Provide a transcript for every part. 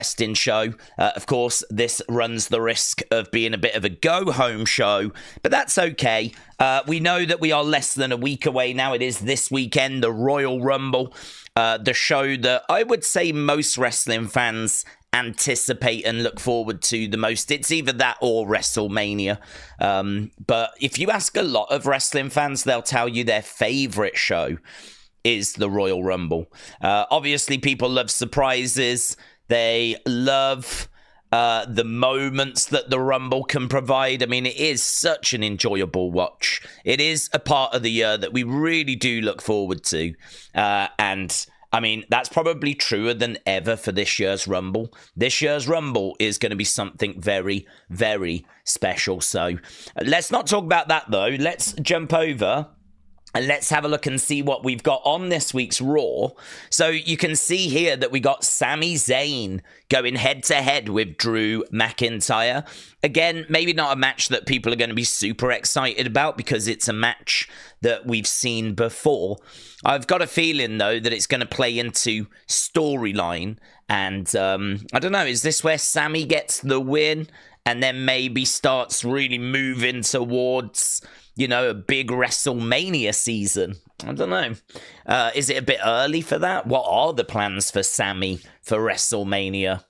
interesting show. Of course, this runs the risk of being a bit of a go-home show, but that's okay. We know that we are less than a week away now. It is this weekend, the Royal Rumble, the show that I would say most wrestling fans anticipate and look forward to the most. It's either that or WrestleMania. But if you ask a lot of wrestling fans, they'll tell you their favorite show is the Royal Rumble. Obviously, people love surprises. They love the moments that the Rumble can provide. I mean, it is such an enjoyable watch. It is a part of the year that we really do look forward to. And I mean, that's probably truer than ever for this year's Rumble. This year's Rumble is going to be something very, very special. So let's not talk about that, though. Let's jump over and let's have a look and see what we've got on this week's Raw. So you can see here that we got Sami Zayn going head-to-head with Drew McIntyre. Again, maybe not a match that people are going to be super excited about because it's a match that we've seen before. I've got a feeling, though, that it's going to play into storyline. And I don't know, is this where Sami gets the win and then maybe starts really moving towards, you know, a big WrestleMania season? I don't know. Is it a bit early for that? What are the plans for Sami for WrestleMania?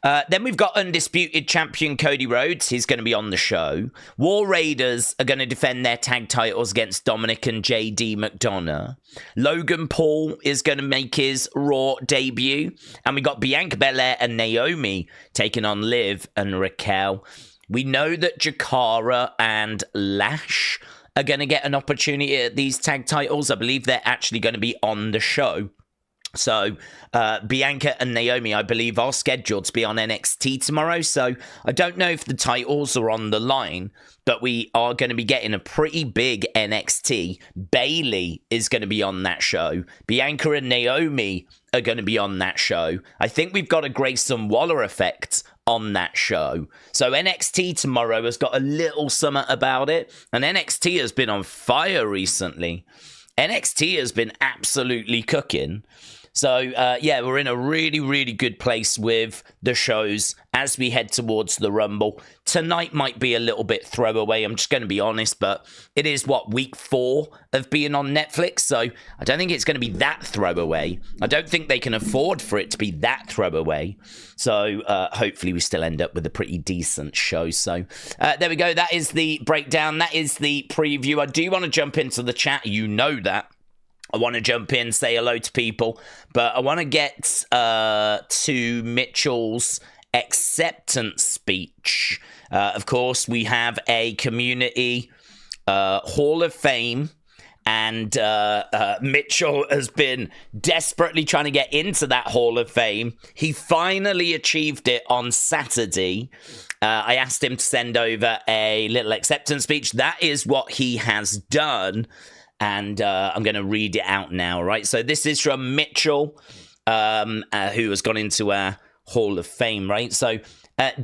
Then we've got Undisputed Champion Cody Rhodes. He's going to be on the show. War Raiders are going to defend their tag titles against Dominic and JD McDonough. Logan Paul is going to make his Raw debut. And we got Bianca Belair and Naomi taking on Liv and Raquel. We know that Jakara and Lash are going to get an opportunity at these tag titles. I believe they're actually going to be on the show. So Bianca and Naomi, I believe, are scheduled to be on NXT tomorrow. So I don't know if the titles are on the line, but we are going to be getting a pretty big NXT. Bayley is going to be on that show. Bianca and Naomi are going to be on that show. I think we've got a Grayson Waller effect on that show. So NXT tomorrow has got a little something about it. And NXT has been on fire recently. NXT has been absolutely cooking. So, yeah, we're in a really, really good place with the shows as we head towards the Rumble. Tonight might be a little bit throwaway, I'm just going to be honest, but it is, week 4 of being on Netflix, so I don't think it's going to be that throwaway. I don't think they can afford for it to be that throwaway. So, hopefully we still end up with a pretty decent show. So, there we go. That is the breakdown. That is the preview. I do want to jump into the chat. You know that. I want to jump in, say hello to people, but I want to get to Mitchell's acceptance speech. Of course, we have a community Hall of Fame, and Mitchell has been desperately trying to get into that Hall of Fame. He finally achieved it on Saturday. I asked him to send over a little acceptance speech. That is what he has done. And I'm going to read it out now, right? So this is from Mitchell, who has gone into our Hall of Fame, right? So,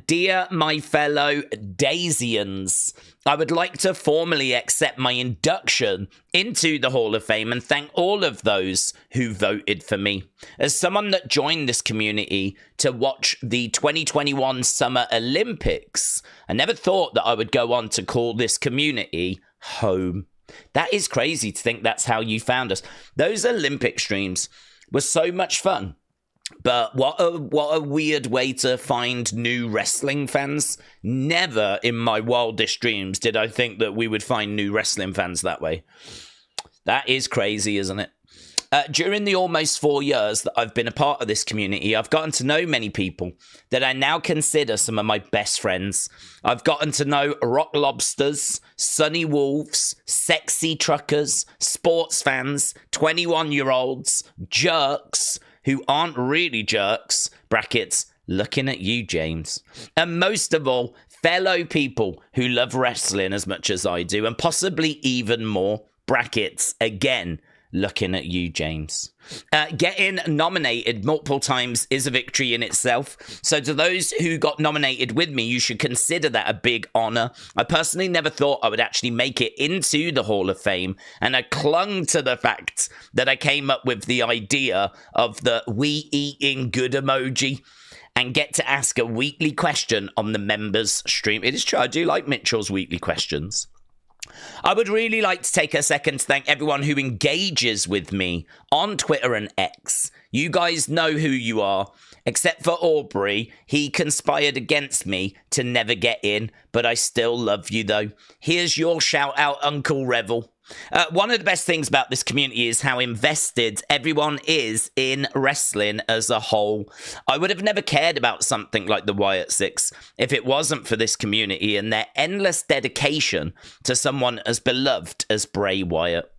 dear my fellow Dazians, I would like to formally accept my induction into the Hall of Fame and thank all of those who voted for me. As someone that joined this community to watch the 2021 Summer Olympics, I never thought that I would go on to call this community home. That is crazy to think that's how you found us. Those Olympic streams were so much fun. But what a weird way to find new wrestling fans. Never in my wildest dreams did I think that we would find new wrestling fans that way. That is crazy, isn't it? During the almost 4 years that I've been a part of this community, I've gotten to know many people that I now consider some of my best friends. I've gotten to know rock lobsters, sunny wolves, sexy truckers, sports fans, 21-year-olds, jerks who aren't really jerks, brackets, looking at you, James. And most of all, fellow people who love wrestling as much as I do, and possibly even more, brackets, again, looking at you, James. Getting nominated multiple times is a victory in itself. So to those who got nominated with me, you should consider that a big honor. I personally never thought I would actually make it into the Hall of Fame, and I clung to the fact that I came up with the idea of the we eating good emoji. and get to ask a weekly question on the members stream. It is true, I do like Mitchell's weekly questions. I would really like to take a second to thank everyone who engages with me on Twitter and X. You guys know who you are. Except for Aubrey, he conspired against me to never get in, but I still love you though. Here's your shout out, Uncle Revel. One of the best things about this community is how invested everyone is in wrestling as a whole. I would have never cared about something like the Wyatt Six if it wasn't for this community and their endless dedication to someone as beloved as Bray Wyatt.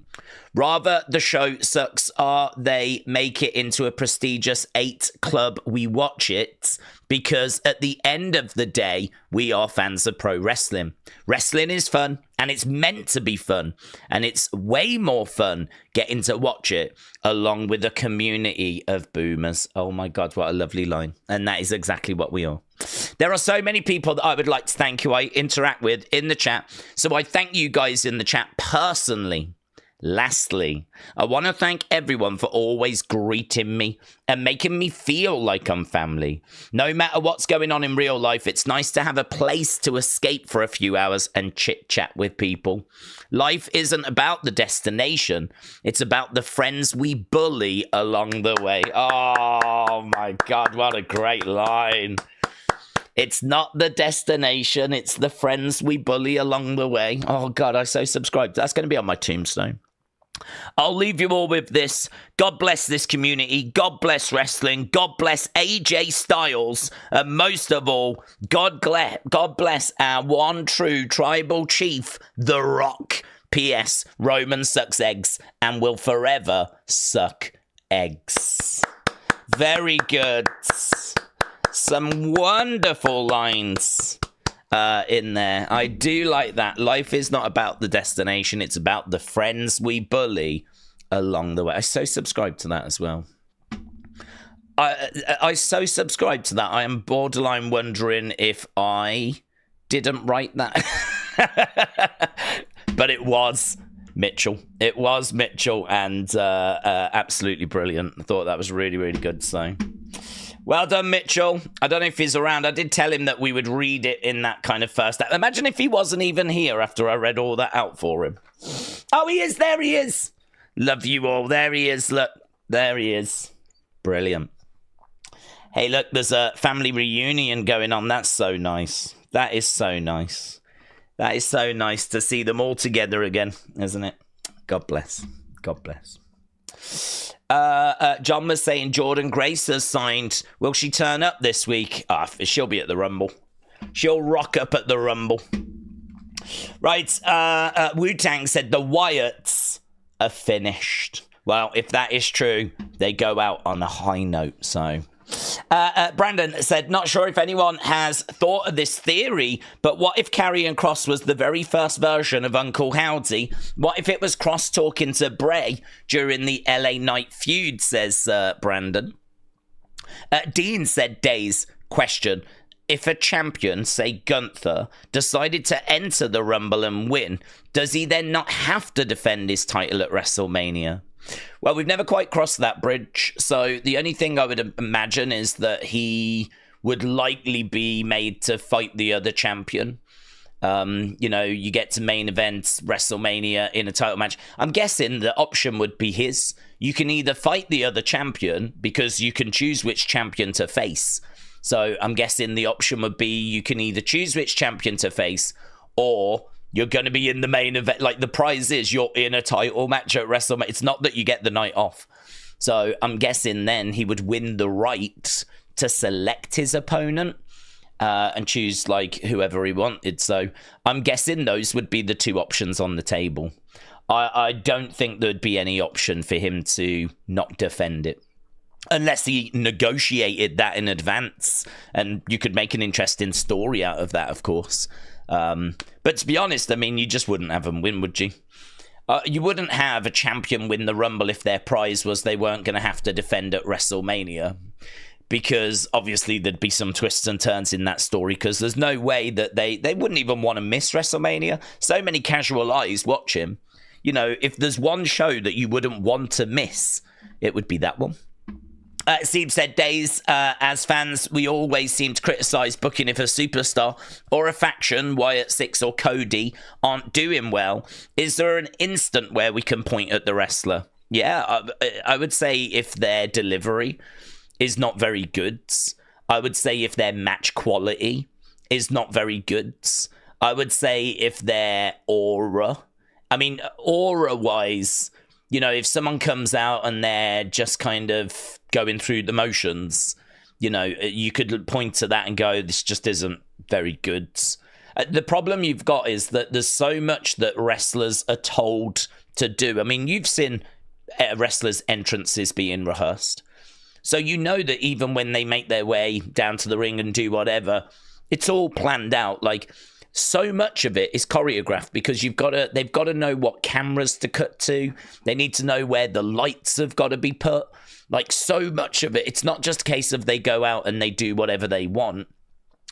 Rather, the show sucks or they make it into a prestigious 8 club, we watch it, because at the end of the day, we are fans of pro wrestling. Wrestling is fun, and it's meant to be fun, and it's way more fun getting to watch it along with a community of boomers. Oh my God, what a lovely line. And that is exactly what we are. There are so many people that I would like to thank who I interact with in the chat, so I thank you guys in the chat personally. Lastly, I want to thank everyone for always greeting me and making me feel like I'm family. No matter what's going on in real life, it's nice to have a place to escape for a few hours and chit-chat with people. Life isn't about the destination. It's about the friends we bully along the way. Oh my God, what a great line. It's not the destination, it's the friends we bully along the way. Oh God, I so subscribe. That's going to be on my tombstone. I'll leave you all with this. God bless this community. God bless wrestling. God bless AJ Styles. And most of all, God bless our one true tribal chief, The Rock. P.S. Roman sucks eggs and will forever suck eggs. Very good. Some wonderful lines in there. I do like that. Life is not about the destination. It's about the friends we bully along the way. I so subscribe to that as well. I so subscribe to that. I am borderline wondering if I didn't write that. But it was Mitchell. It was Mitchell, and absolutely brilliant. I thought that was really, really good. So well done, Mitchell. I don't know if he's around. I did tell him that we would read it in that kind of first. Imagine if he wasn't even here after I read all that out for him. Oh, he is. There he is. Love you all. There he is. Look, there he is. Brilliant. Hey, look, there's a family reunion going on. That's so nice. That is so nice. That is so nice to see them all together again, isn't it? God bless. God bless. John was saying Jordan Grace has signed. Will she turn up this week? She'll be at the Rumble. She'll rock up at the Rumble. Right. Wu-Tang said the Wyatts are finished. Well, if that is true, they go out on a high note. So Brandon said, not sure if anyone has thought of this theory, but what if Karrion Kross was the very first version of Uncle Howdy? What if it was Kross talking to Bray during the LA Knight feud, says Brandon. Dean said, Daze, question. If a champion, say Gunther, decided to enter the Rumble and win, does he then not have to defend his title at WrestleMania? Well, we've never quite crossed that bridge, so the only thing I would imagine is that he would likely be made to fight the other champion. You know, you get to main events, WrestleMania in a title match. I'm guessing the option would be his. You can either fight the other champion, because you can choose which champion to face. So I'm guessing the option would be you can either choose which champion to face, or you're going to be in the main event. Like, the prize is you're in a title match at WrestleMania. It's not that you get the night off. So I'm guessing then he would win the right to select his opponent and choose, like, whoever he wanted. So I'm guessing those would be the two options on the table. I don't think there'd be any option for him to not defend it, unless he negotiated that in advance, and you could make an interesting story out of that, of course. But to be honest, I mean, you just wouldn't have them win, would you? You wouldn't have a champion win the Rumble if their prize was they weren't going to have to defend at WrestleMania, because obviously there'd be some twists and turns in that story, because there's no way that they wouldn't even want to miss WrestleMania. So many casual eyes watch him. You know, if there's one show that you wouldn't want to miss, it would be that one. Steve said, Daze, as fans, we always seem to criticise booking if a superstar or a faction, Wyatt Six or Cody, aren't doing well. Is there an instant where we can point at the wrestler? Yeah, I would say if their delivery is not very good. I would say if their match quality is not very good. I would say if their aura, I mean, aura-wise, you know, if someone comes out and they're just kind of going through the motions, you know, you could point to that and go, this just isn't very good. The problem you've got is that there's so much that wrestlers are told to do. I mean, you've seen wrestlers' entrances being rehearsed. So you know that even when they make their way down to the ring and do whatever, it's all planned out. Like, so much of it is choreographed because they've got to know what cameras to cut to. They need to know where the lights have got to be put. Like, so much of it, it's not just a case of they go out and they do whatever they want.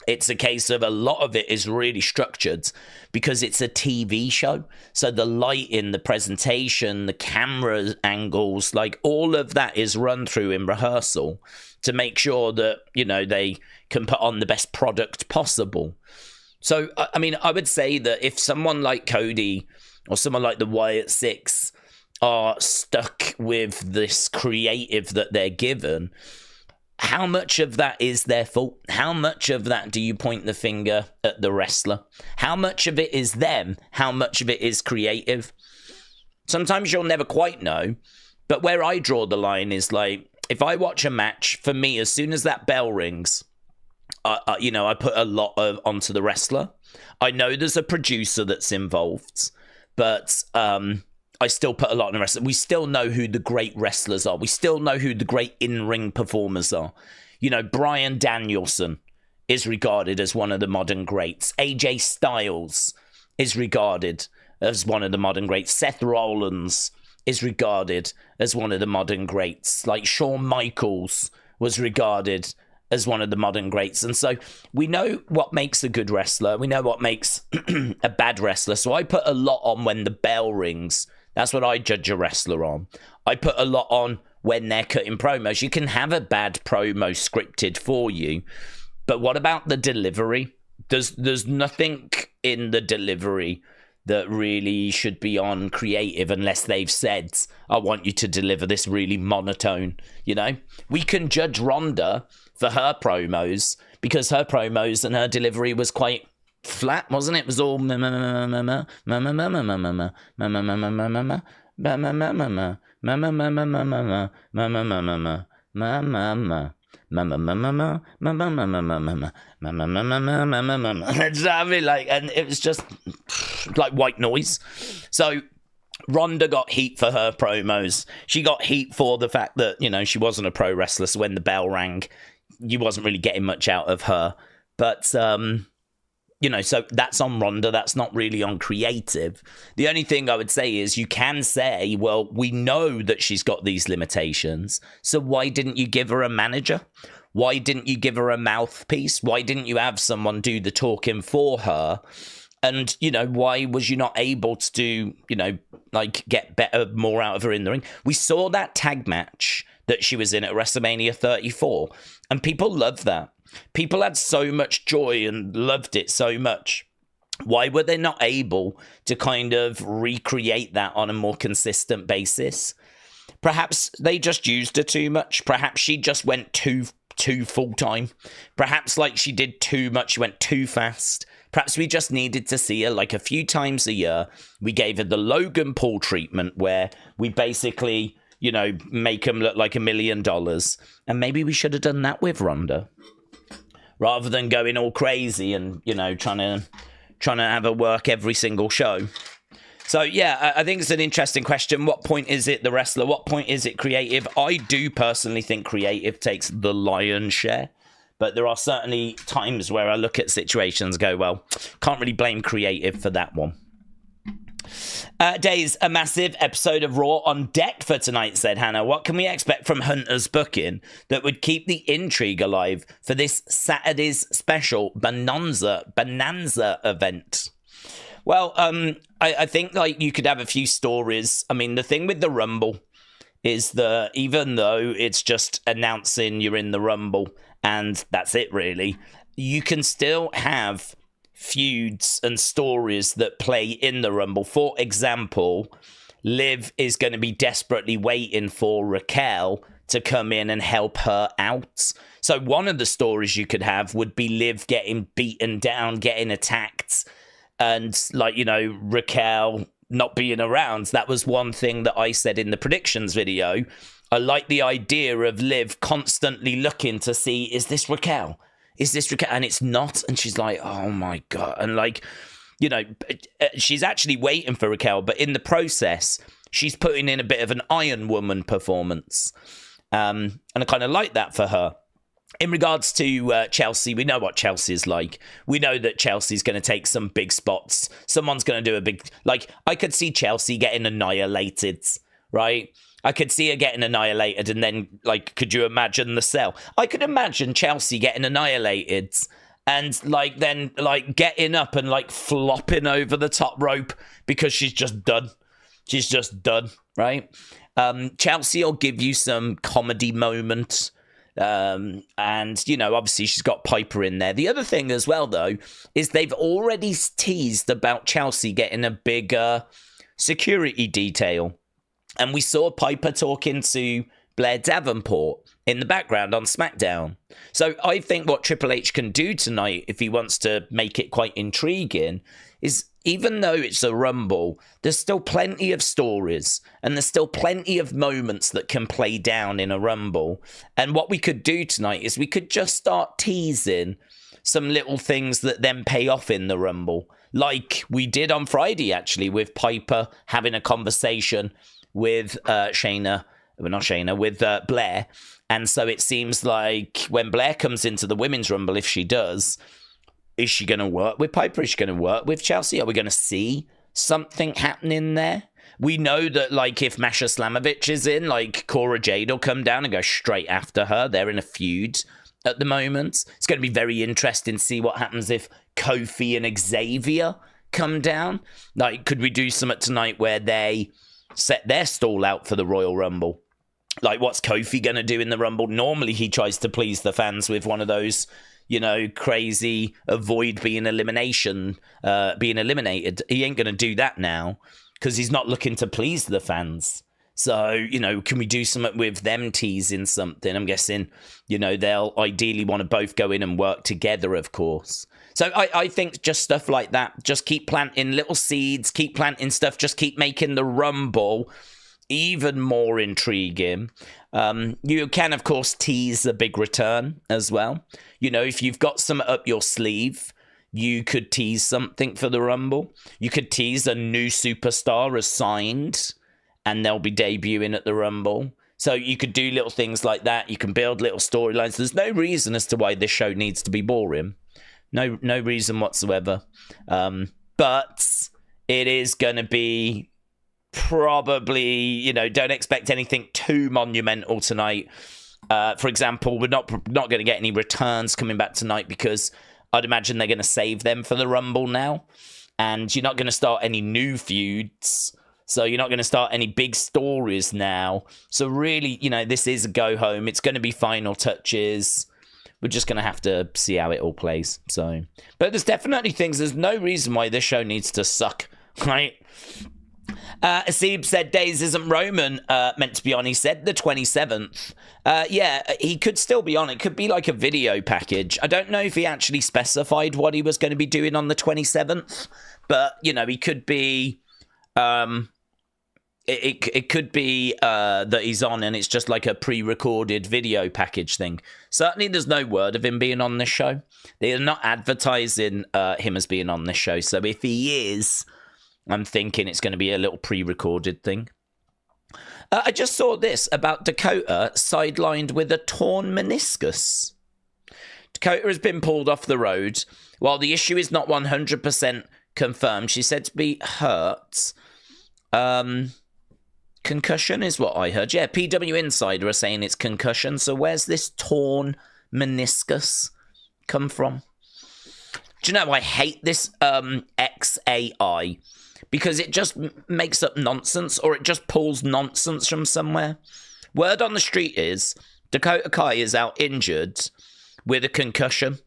It's a case of a lot of it is really structured because it's a TV show. So the lighting, the presentation, the camera angles, like all of that is run through in rehearsal to make sure that, you know, they can put on the best product possible. So, I mean, I would say that if someone like Cody or someone like the Wyatt Six are stuck with this creative that they're given, how much of that is their fault? How much of that do you point the finger at the wrestler? How much of it is them? How much of it is creative? Sometimes you'll never quite know, but where I draw the line is like, if I watch a match, for me, as soon as that bell rings, you know, I put a lot onto the wrestler. I know there's a producer that's involved, but I still put a lot on the wrestler. We still know who the great wrestlers are. We still know who the great in-ring performers are. You know, Bryan Danielson is regarded as one of the modern greats. AJ Styles is regarded as one of the modern greats. Seth Rollins is regarded as one of the modern greats. Like Shawn Michaels was regarded as one of the modern greats. And so we know what makes a good wrestler. We know what makes a bad wrestler. So I put a lot on when the bell rings. That's what I judge a wrestler on. I put a lot on when they're cutting promos. You can have a bad promo scripted for you, but what about the delivery? There's nothing in the delivery that really should be on creative unless they've said, I want you to deliver this really monotone, you know? We can judge Ronda for her promos because her promos and her delivery was quite flat, wasn't it? It was all like, and it was just like white noise. So Ronda got heat for her promos. She got heat for the fact that, you know, she wasn't a pro wrestler, so when the bell rang, you wasn't really getting much out of her. But you know, so that's on Ronda. That's not really on creative. The only thing I would say is you can say, well, we know that she's got these limitations, so why didn't you give her a manager? Why didn't you give her a mouthpiece? Why didn't you have someone do the talking for her? And, you know, why was you not able to do, you know, like get better, more out of her in the ring? We saw that tag match that she was in at WrestleMania 34, and people loved that. People had so much joy and loved it so much. Why were they not able to kind of recreate that on a more consistent basis? Perhaps they just used her too much. Perhaps she just went too full-time. Perhaps like she did too much. She went too fast. Perhaps we just needed to see her like a few times a year. We gave her the Logan Paul treatment where we basically, you know, make him look like $1 million. And maybe we should have done that with Ronda, rather than going all crazy and, you know, trying to have her work every single show. So, yeah, I think it's an interesting question. What point is it the wrestler? What point is it creative? I do personally think creative takes the lion's share. But there are certainly times where I look at situations and go, well, can't really blame creative for that one. Daze, a massive episode of Raw on deck for tonight, said Hannah. What can we expect from Hunter's booking that would keep the intrigue alive for this Saturday's special Bonanza event? Well, I think like you could have a few stories. I mean, the thing with the Rumble is that even though it's just announcing you're in the Rumble and that's it really, you can still have feuds and stories that play in the Rumble. For example, Liv is going to be desperately waiting for Raquel to come in and help her out. So one of the stories you could have would be Liv getting beaten down, getting attacked, and Raquel not being around. That was one thing that I said in the predictions video. I like the idea of Liv constantly looking to see, is this Raquel? Is this Raquel? And it's not. And she's like, oh my God. And she's actually waiting for Raquel, but in the process, she's putting in a bit of an Iron Woman performance. And I kind of like that for her. In regards to Chelsea, we know what Chelsea is like. We know that Chelsea's going to take some big spots. Someone's going to do a big... I could see Chelsea getting annihilated, right? I could see her getting annihilated, and then, could you imagine the sell? I could imagine Chelsea getting annihilated and, then getting up and, flopping over the top rope because she's just done. She's just done, right? Chelsea will give you some comedy moments. And, obviously she's got Piper in there. The other thing as well, though, is they've already teased about Chelsea getting a bigger security detail. And we saw Piper talking to Blair Davenport in the background on SmackDown. So I think what Triple H can do tonight, if he wants to make it quite intriguing, is even though it's a Rumble, there's still plenty of stories and there's still plenty of moments that can play down in a Rumble. And what we could do tonight is we could just start teasing some little things that then pay off in the Rumble. Like we did on Friday, actually, with Piper having a conversation with with Blair. And so it seems like when Blair comes into the Women's Rumble, if she does, is she going to work with Piper? Is she going to work with Chelsea? Are we going to see something happening there? We know that, if Masha Slamovich is in, Cora Jade will come down and go straight after her. They're in a feud at the moment. It's going to be very interesting to see what happens if Kofi and Xavier come down. Could we do something tonight where they set their stall out for the Royal Rumble? What's Kofi going to do in the Rumble? Normally, he tries to please the fans with one of those, crazy avoid being eliminated. He ain't going to do that now because he's not looking to please the fans. So, can we do something with them teasing something? I'm guessing, they'll ideally want to both go in and work together, of course. So I think just stuff like that, just keep planting little seeds, keep planting stuff, just keep making the Rumble even more intriguing. You can, of course, tease a big return as well. If you've got something up your sleeve, you could tease something for the Rumble. You could tease a new superstar as signed, and they'll be debuting at the Rumble. So you could do little things like that. You can build little storylines. There's no reason as to why this show needs to be boring. No reason whatsoever. But it is going to be probably, don't expect anything too monumental tonight. For example, we're not going to get any returns coming back tonight because I'd imagine they're going to save them for the Rumble now. And you're not going to start any new feuds. So you're not going to start any big stories now. So really, this is a go home. It's going to be final touches. We're just going to have to see how it all plays. So, but there's definitely things. There's no reason why this show needs to suck, right? Asib said Daze isn't Roman meant to be on. He said the 27th. Yeah, he could still be on. It could be like a video package. I don't know if he actually specified what he was going to be doing on the 27th, but he could be. It could be that he's on and it's just like a pre-recorded video package thing. Certainly there's no word of him being on this show. They are not advertising him as being on this show. So if he is, I'm thinking it's going to be a little pre-recorded thing. I just saw this about Dakota sidelined with a torn meniscus. Dakota has been pulled off the road. While the issue is not 100% confirmed, she's said to be hurt. Concussion is what I heard. Yeah, PW Insider are saying it's concussion. So where's this torn meniscus come from? Do you know, I hate this XAI because it just makes up nonsense, or it just pulls nonsense from somewhere. Word on the street is Dakota Kai is out injured with a concussion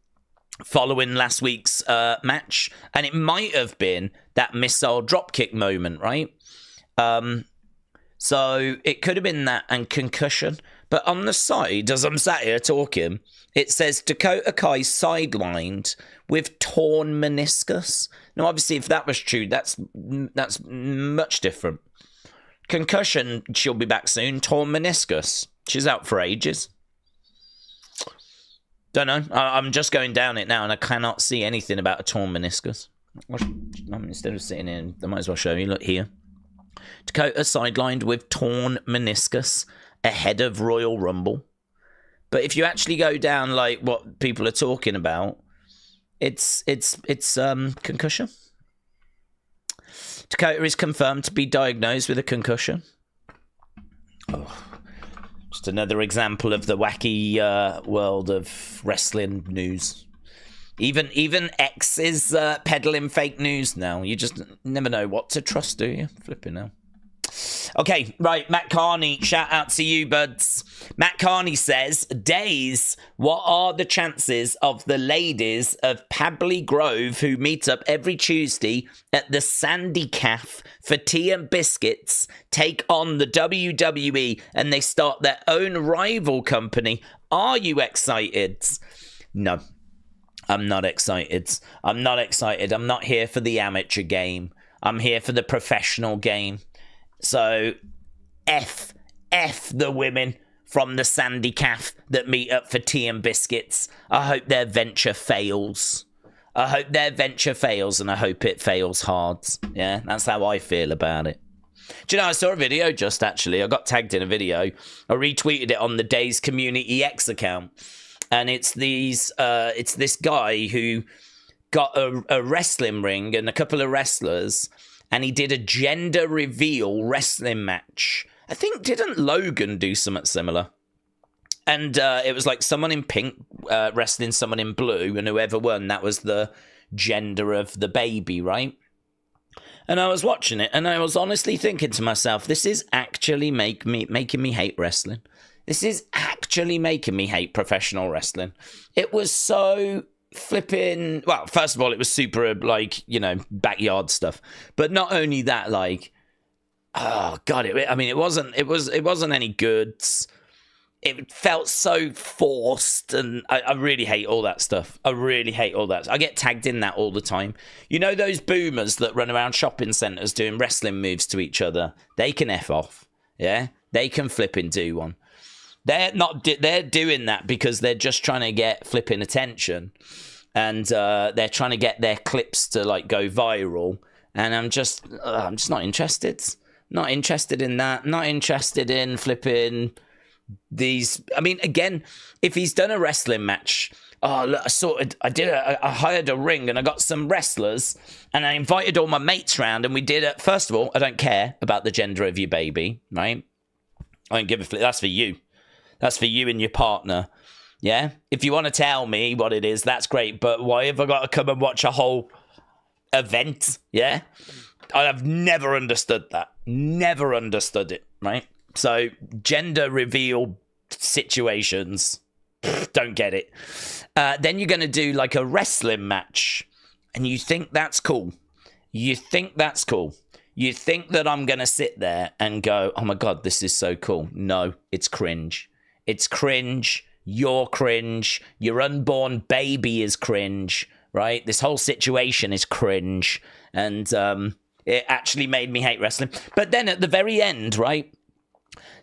following last week's match, and it might have been that missile dropkick moment, right? So it could have been that and concussion. But on the side, as I'm sat here talking, it says Dakota Kai sidelined with torn meniscus. Now, obviously, if that was true, that's much different. Concussion, she'll be back soon. Torn meniscus, she's out for ages. Don't know. I'm just going down it now, and I cannot see anything about a torn meniscus. Instead of sitting in, I might as well show you. Look here. Dakota sidelined with torn meniscus ahead of Royal Rumble. But if you actually go down like what people are talking about, it's concussion. Dakota is confirmed to be diagnosed with a concussion. Oh, just another example of the wacky world of wrestling news. Even X is peddling fake news now. You just never know what to trust, do you? Flipping now. Okay, right, Matt Carney, shout out to you, buds. Matt Carney says, Daze, what are the chances of the ladies of Pabley Grove who meet up every Tuesday at the Sandy Calf for tea and biscuits take on the WWE and they start their own rival company? Are you excited? No, I'm not excited. I'm not here for the amateur game. I'm here for the professional game. So, F the women from the Sandy Calf that meet up for tea and biscuits. I hope their venture fails. And I hope it fails hard. Yeah, that's how I feel about it. Do you know, I saw a video just actually. I got tagged in a video. I retweeted it on the Daze Community X account. And it's this guy who got a wrestling ring and a couple of wrestlers, and he did a gender reveal wrestling match. I think, didn't Logan do something similar? And it was like someone in pink wrestling someone in blue, and whoever won, that was the gender of the baby, right? And I was watching it, and I was honestly thinking to myself, this is actually making me hate wrestling. This is actually making me hate professional wrestling. It was so flipping, well, first of all, it was super, like, you know, backyard stuff. But not only that, like, oh god, it wasn't any good. It felt so forced, and I really hate all that stuff. I get tagged in that all the time. You know those boomers that run around shopping centres doing wrestling moves to each other? They can F off, yeah? They can flipping do one. They're doing that because they're just trying to get flipping attention, and they're trying to get their clips to like go viral. And I'm just not interested. Not interested in that. Not interested in flipping these. I mean, again, if he's done a wrestling match, oh look, I hired a ring and I got some wrestlers and I invited all my mates round and we did it. First of all, I don't care about the gender of your baby, right? I don't give a flip. That's for you. That's for you and your partner, yeah? If you want to tell me what it is, that's great, but why have I got to come and watch a whole event, yeah? I've never understood that. Never understood it, right? So, gender reveal situations, don't get it. Then you're going to do like a wrestling match, and you think that's cool. You think that I'm going to sit there and go, oh my God, this is so cool. No, it's cringe. It's cringe. You're cringe. Your unborn baby is cringe, right? This whole situation is cringe. And it actually made me hate wrestling. But then at the very end, right?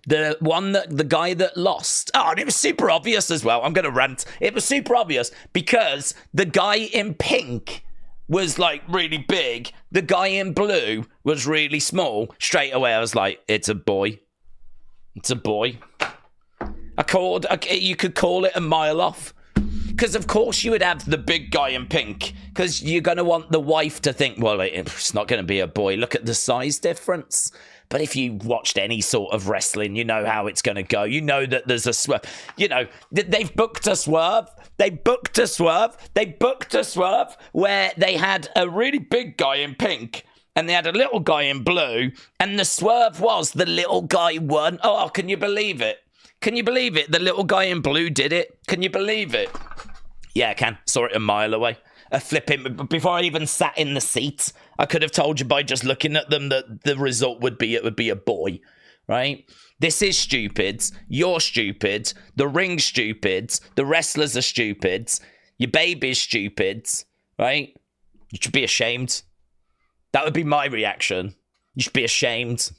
The guy that lost. Oh, and it was super obvious as well. I'm going to rant. It was super obvious because the guy in pink was like really big. The guy in blue was really small. Straight away, I was like, it's a boy. It's a boy. You could call it a mile off. Because, of course, you would have the big guy in pink. Because you're going to want the wife to think, well, it's not going to be a boy. Look at the size difference. But if you watched any sort of wrestling, you know how it's going to go. You know that there's a swerve. You know, they've booked a swerve. They booked a swerve where they had a really big guy in pink and they had a little guy in blue, and the swerve was the little guy won. Oh, can you believe it? Can you believe it? The little guy in blue did it. Can you believe it? Yeah, I can. Saw it a mile away. A flipping, before I even sat in the seat, I could have told you by just looking at them that the result would be, it would be a boy, right? This is stupid. You're stupid. The ring's stupid. The wrestlers are stupid. Your baby's stupid, right? You should be ashamed. That would be my reaction. You should be ashamed.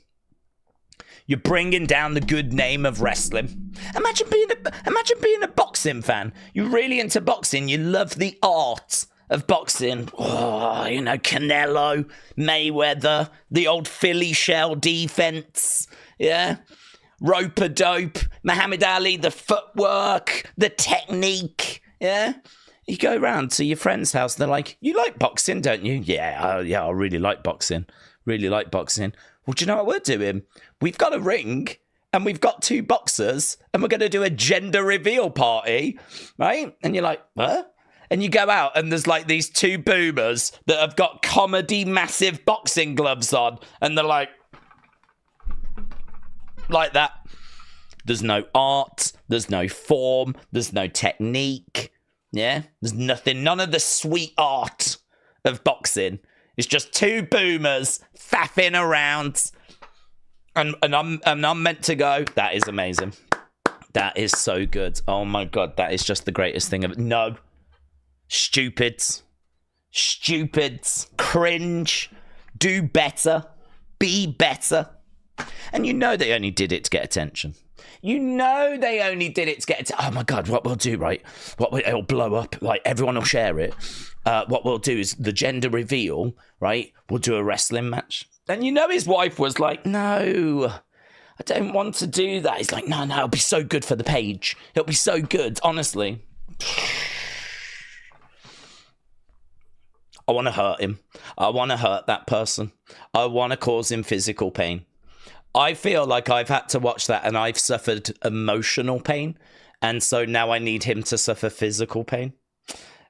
You're bringing down the good name of wrestling. Imagine being a boxing fan. You're really into boxing. You love the art of boxing. Oh, you know, Canelo, Mayweather, the old Philly shell defense. Yeah. Rope-a-dope, Muhammad Ali, the footwork, the technique. Yeah. You go round to your friend's house, they're like, you like boxing, don't you? Yeah, I really like boxing. Really like boxing. Well, do you know what we're doing? We've got a ring, and we've got 2 boxers, and we're going to do a gender reveal party, right? And you're like, what? And you go out, and there's like these 2 boomers that have got comedy massive boxing gloves on, and they're like that. There's no art, there's no form, there's no technique. Yeah, there's nothing, none of the sweet art of boxing. It's just 2 boomers faffing around, and I'm meant to go. That is amazing. That is so good. Oh my god, that is just the greatest thing of. No, stupid, cringe. Do better, be better. And you know they only did it to get attention. You know they only did it to get attention. Oh my god, what we'll do, right? It'll blow up. Like everyone will share it. What we'll do is the gender reveal, right? We'll do a wrestling match. And you know his wife was like, no, I don't want to do that. He's like, no, it'll be so good for the page. It'll be so good, honestly. I want to hurt him. I want to hurt that person. I want to cause him physical pain. I feel like I've had to watch that and I've suffered emotional pain. And so now I need him to suffer physical pain.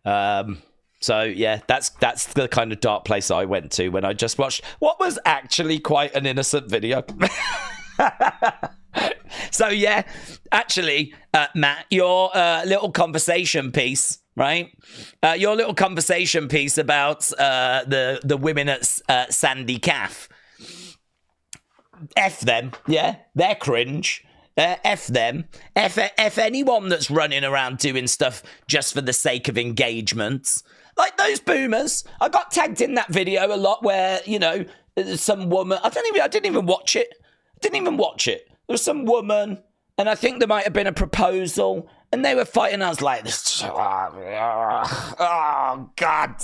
So yeah, that's the kind of dark place I went to when I just watched what was actually quite an innocent video. So yeah, actually, Matt, your little conversation piece, right? Your little conversation piece about the women at Sandy Calf. F them, yeah, they're cringe. F them. F anyone that's running around doing stuff just for the sake of engagement. Like those boomers. I got tagged in that video a lot where, you know, some woman, I didn't even watch it. There was some woman, and I think there might have been a proposal, and they were fighting. I was like, oh God.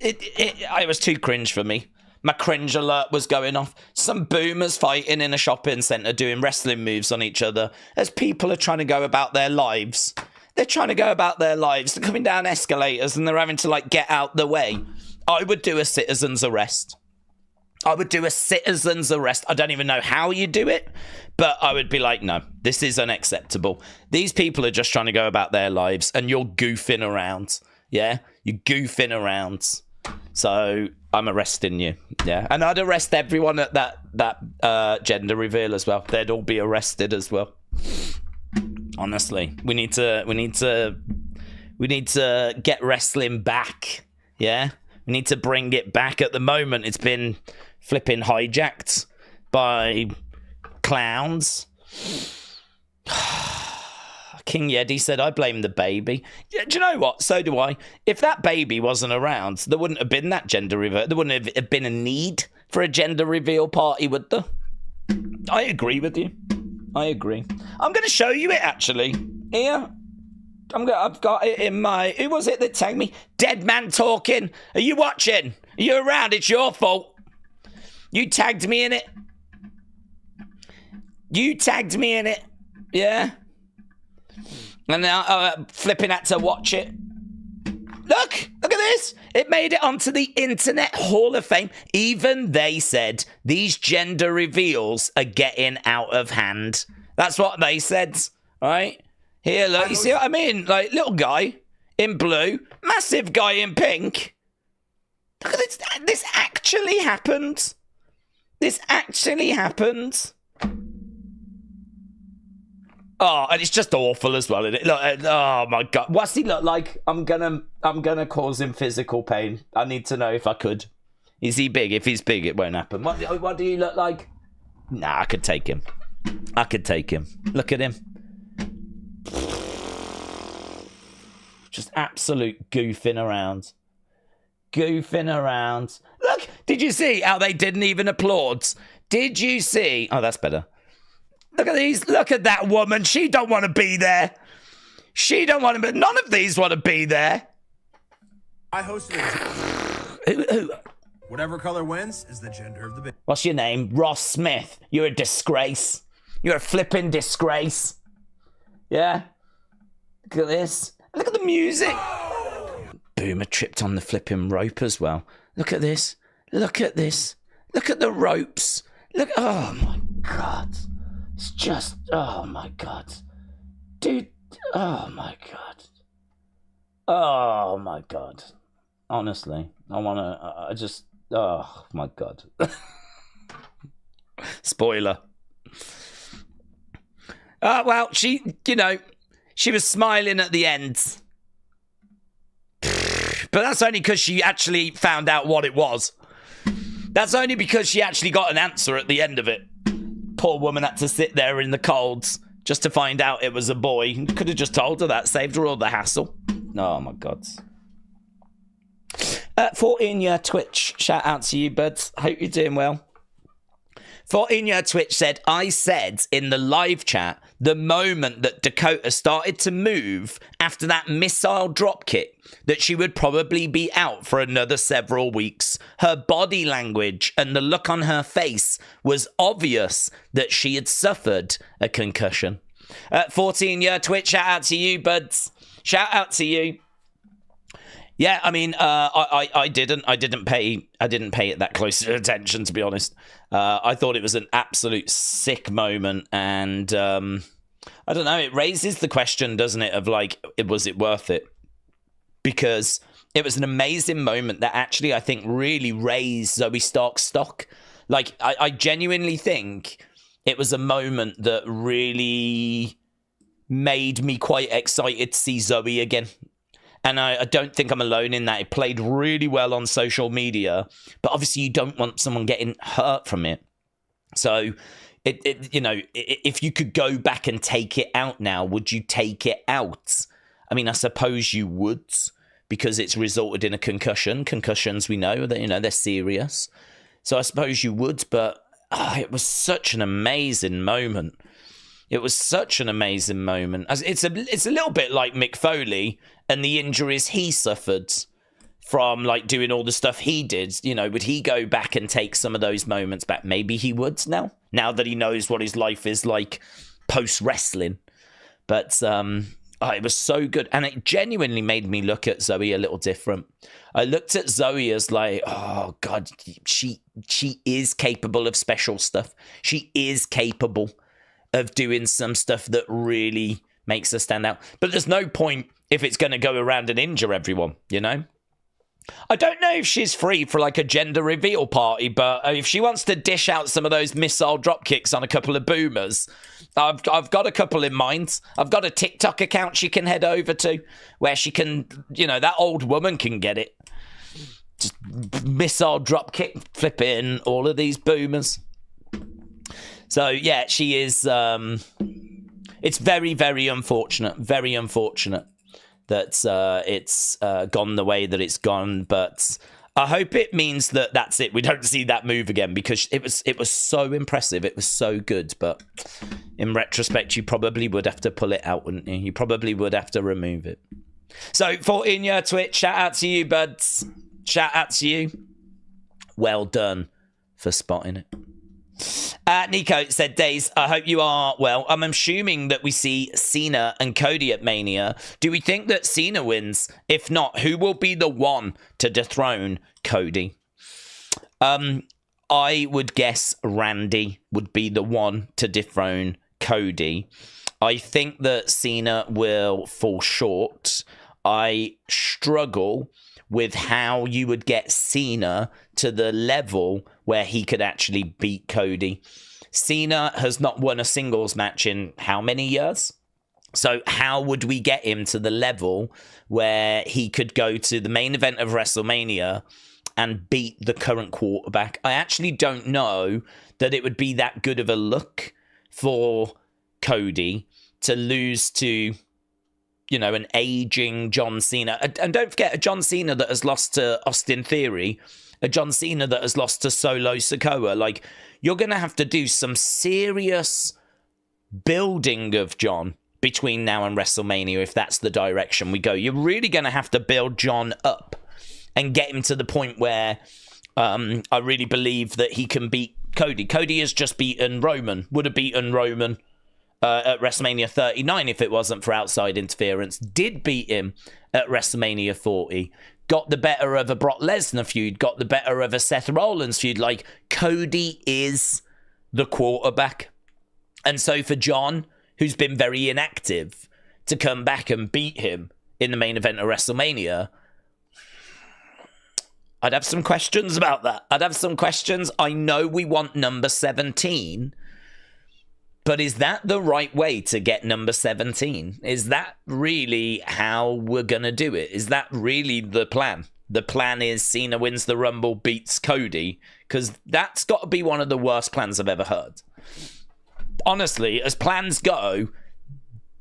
It was too cringe for me. My cringe alert was going off. Some boomers fighting in a shopping centre doing wrestling moves on each other as people are trying to go about their lives. They're trying to go about their lives. They're coming down escalators and they're having to, like, get out the way. I would do a citizen's arrest. I don't even know how you do it, but I would be like, no, this is unacceptable. These people are just trying to go about their lives and you're goofing around. Yeah? You're goofing around. So I'm arresting you, yeah, and I'd arrest everyone at that gender reveal as well. They'd all be arrested as well. Honestly, we need to get wrestling back. Yeah, we need to bring it back. At the moment, it's been flipping hijacked by clowns. King Yeti said, I blame the baby. Do you know what? So do I. If that baby wasn't around, there wouldn't have been that gender reveal. There wouldn't have been a need for a gender reveal party, would there? I agree with you. I agree. I'm going to show you it, actually. Here. I've got it in my... Who was it that tagged me? Dead Man Talking. Are you watching? Are you around? It's your fault. You tagged me in it. Yeah? And now flipping had to watch it. Look at this. It made it onto the Internet Hall of Fame. Even they said these gender reveals are getting out of hand. That's what they said. All right. Here, look. You see what I mean? Like, little guy in blue, massive guy in pink. Look at this. This actually happened. This actually happened. Oh, and it's just awful as well, isn't it? Look, oh my God. What's he look like? I'm gonna cause him physical pain. I need to know if I could. Is he big? If he's big, it won't happen. What do you look like? Nah, I could take him. I could take him. Look at him. Just absolute goofing around. Goofing around. Look, did you see how they didn't even applaud? Did you see? Oh, that's better. Look at these. Look at that woman. She don't want to be there. She don't want to be. None of these want to be there. I hosted Who? Whatever color wins is the gender of the bid. What's your name? Ross Smith. You're a disgrace. You're a flipping disgrace. Yeah? Look at this. Look at the music. Boomer tripped on the flipping rope as well. Look at this. Look at this. Look at the ropes. Look. Oh, my God. It's just, oh my God. Dude, oh my God. Oh my God. Honestly, I just, oh my God. Spoiler. Well, she was smiling at the end. But that's only because she actually found out what it was. That's only because she actually got an answer at the end of it. Poor woman had to sit there in the cold just to find out it was a boy. Could have just told her that, saved her all the hassle. Oh my God. 14-year Twitch, shout out to you, bud. Hope you're doing well. 14-year Twitch said, I said in the live chat, the moment that Dakota started to move after that missile drop kick, that she would probably be out for another several weeks. Her body language and the look on her face was obvious that she had suffered a concussion. 14-year Twitch, shout out to you, buds. Shout out to you. Yeah, I mean, I didn't pay it that close attention, to be honest. I thought it was an absolute sick moment, and I don't know. It raises the question, doesn't it, of like, was it worth it? Because it was an amazing moment that actually I think really raised Zoe Stark's stock. Like, I genuinely think it was a moment that really made me quite excited to see Zoe again. And I don't think I'm alone in that. It played really well on social media, but obviously you don't want someone getting hurt from it. So, if you could go back and take it out now, would you take it out? I mean, I suppose you would, because it's resulted in a concussion. Concussions, we know that, they're serious. So I suppose you would, but it was such an amazing moment. It was such an amazing moment. It's a little bit like Mick Foley and the injuries he suffered from like doing all the stuff he did. Would he go back and take some of those moments back? Maybe he would now that he knows what his life is like post wrestling. But it was so good, and it genuinely made me look at Zoe a little different. I looked at Zoe as like, oh God, she is capable of special stuff. She is capable of doing some stuff that really makes her stand out. But there's no point if it's going to go around and injure everyone, I don't know if she's free for like a gender reveal party, but if she wants to dish out some of those missile drop kicks on a couple of boomers, I've got a couple in mind. I've got a TikTok account she can head over to where she can, that old woman can get it. Just missile drop kick, flipping all of these boomers. So, yeah, she is, it's very, very unfortunate that it's gone the way that it's gone. But I hope it means that that's it. We don't see that move again, because it was so impressive. It was so good. But in retrospect, you probably would have to pull it out, wouldn't you? You probably would have to remove it. So, 14-year Twitch, shout out to you, buds. Shout out to you. Well done for spotting it. Nico said, Daze, I hope you are well. I'm assuming that we see Cena and Cody at Mania. Do we think that Cena wins? If not, who will be the one to dethrone Cody? I would guess Randy would be the one to dethrone Cody. I think that Cena will fall short. I struggle with how you would get Cena to the level where he could actually beat Cody. Cena has not won a singles match in how many years? So how would we get him to the level where he could go to the main event of WrestleMania and beat the current quarterback? I actually don't know that it would be that good of a look for Cody to lose to, you know, an aging John Cena. And don't forget, a John Cena that has lost to Austin Theory, a John Cena that has lost to Solo Sikoa. Like, you're going to have to do some serious building of John between now and WrestleMania if that's the direction we go. You're really going to have to build John up and get him to the point where I really believe that he can beat Cody. Cody has just beaten Roman, would have beaten Roman at WrestleMania 39 if it wasn't for outside interference. Did beat him at WrestleMania 40. Got the better of a Brock Lesnar feud. Got the better of a Seth Rollins feud. Like, Cody is the quarterback. And so for John, who's been very inactive, to come back and beat him in the main event of WrestleMania, I'd have some questions about that. I'd have some questions. I know we want number 17, but is that the right way to get number 17? Is that really how we're going to do it? Is that really the plan? The plan is Cena wins the Rumble, beats Cody, because that's got to be one of the worst plans I've ever heard. Honestly, as plans go,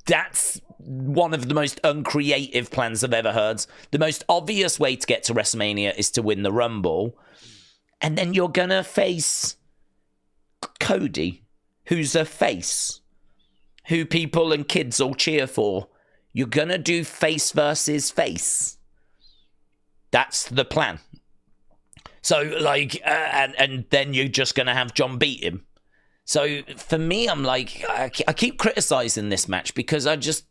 that's one of the most uncreative plans I've ever heard. The most obvious way to get to WrestleMania is to win the Rumble, and then you're going to face Cody, who's a face, who people and kids all cheer for. You're going to do face versus face. That's the plan. So, like, and then you're just going to have John beat him. So, for me, I'm like, I keep criticizing this match because I just...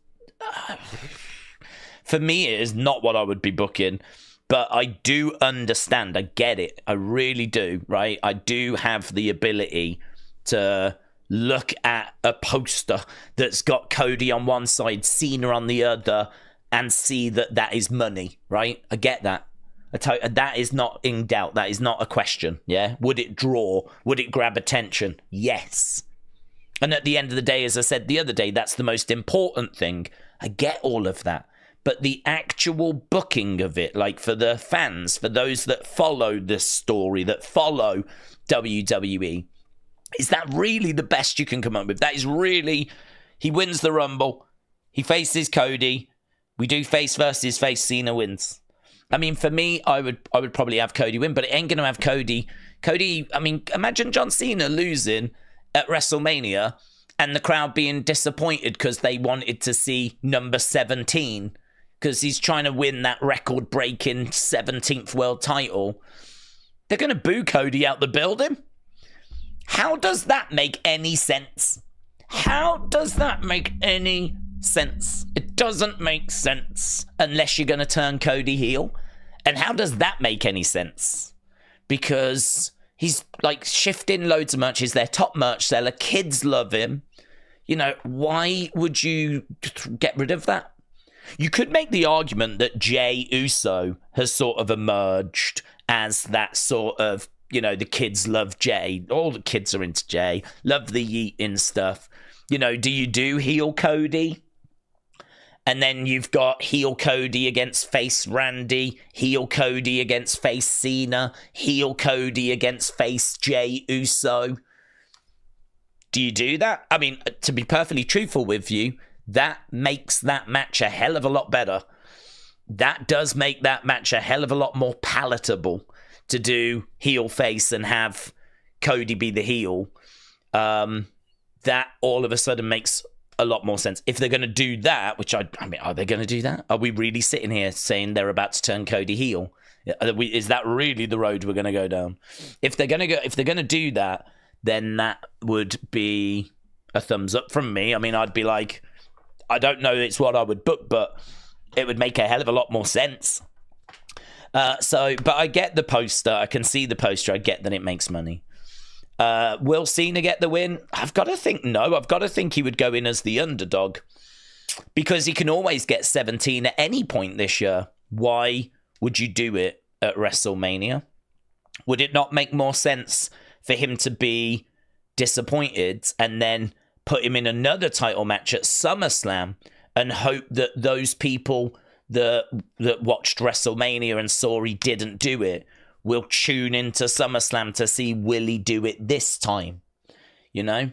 for me, it is not what I would be booking. But I do understand. I get it. I really do, right? I do have the ability to look at a poster that's got Cody on one side, Cena on the other, and see that that is money, right? I get that. That is not in doubt. That is not a question, yeah? Would it draw? Would it grab attention? Yes. And at the end of the day, as I said the other day, that's the most important thing. I get all of that. But the actual booking of it, like for the fans, for those that follow this story, that follow WWE, is that really the best you can come up with? That is really, he wins the Rumble, he faces Cody, we do face versus face, Cena wins. I mean, for me, I would probably have Cody win, but it ain't going to have Cody. Cody, I mean, imagine John Cena losing at WrestleMania and the crowd being disappointed because they wanted to see number 17 because he's trying to win that record-breaking 17th world title. They're going to boo Cody out the building. How does that make any sense? How does that make any sense? It doesn't make sense unless you're going to turn Cody heel. And how does that make any sense? Because he's like shifting loads of merch. He's their top merch seller. Kids love him. You know, why would you get rid of that? You could make the argument that Jey Uso has sort of emerged as that sort of, you know, the kids love Jey. All the kids are into Jey. Love the yeeting stuff. You know, do you do heel Cody? And then you've got heel Cody against face Randy, heel Cody against face Cena, heel Cody against face Jey Uso. Do you do that? I mean, to be perfectly truthful with you, that makes that match a hell of a lot better. That does make that match a hell of a lot more palatable to do heel face and have Cody be the heel. That all of a sudden makes a lot more sense. If they're going to do that, which I mean, are they going to do that? Are we really sitting here saying they're about to turn Cody heel? Is that really the road we're going to go down? If they're going to do that, then that would be a thumbs up from me. I mean, I'd be like, I don't know it's what I would book, but it would make a hell of a lot more sense. But I get the poster. I can see the poster. I get that it makes money. Will Cena get the win? I've got to think no. I've got to think he would go in as the underdog. Because he can always get 17 at any point this year. Why would you do it at WrestleMania? Would it not make more sense for him to be disappointed and then put him in another title match at SummerSlam and hope that those people that watched WrestleMania and saw he didn't do it will tune into SummerSlam to see, will he do it this time? You know?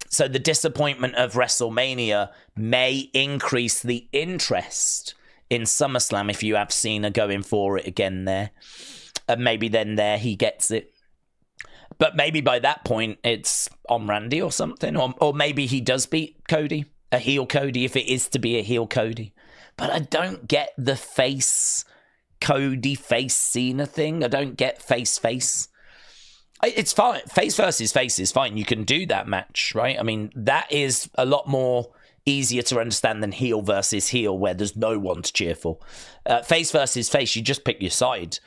So the disappointment of WrestleMania may increase the interest in SummerSlam if you have Cena going for it again there. And maybe then there he gets it. But maybe by that point it's on Randy or something. Or maybe he does beat Cody, a heel Cody, if it is to be a heel Cody. But I don't get the face Cody, face Cena thing. I don't get face. It's fine. Face versus face is fine. You can do that match, right? I mean, that is a lot more easier to understand than heel versus heel, where there's no one to cheer for. Face versus face, you just pick your side.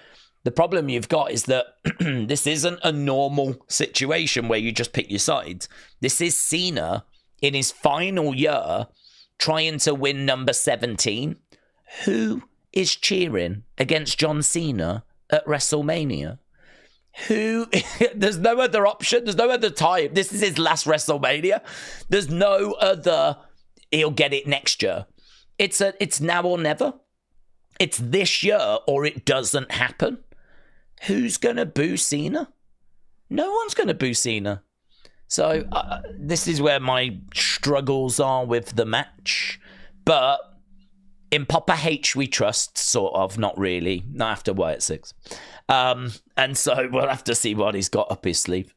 The problem you've got is that this isn't a normal situation where you just pick your side. This is Cena in his final year trying to win number 17. Who is cheering against John Cena at WrestleMania? Who? There's no other option. There's no other time. This is his last WrestleMania. There's no other. He'll get it next year. It's now or never. It's this year or it doesn't happen. Who's gonna boo Cena? No one's gonna boo Cena. So this is where my struggles are with the match. But in Papa H we trust, sort of, not really. Not after Wyatt 6. And so we'll have to see what he's got up his sleeve.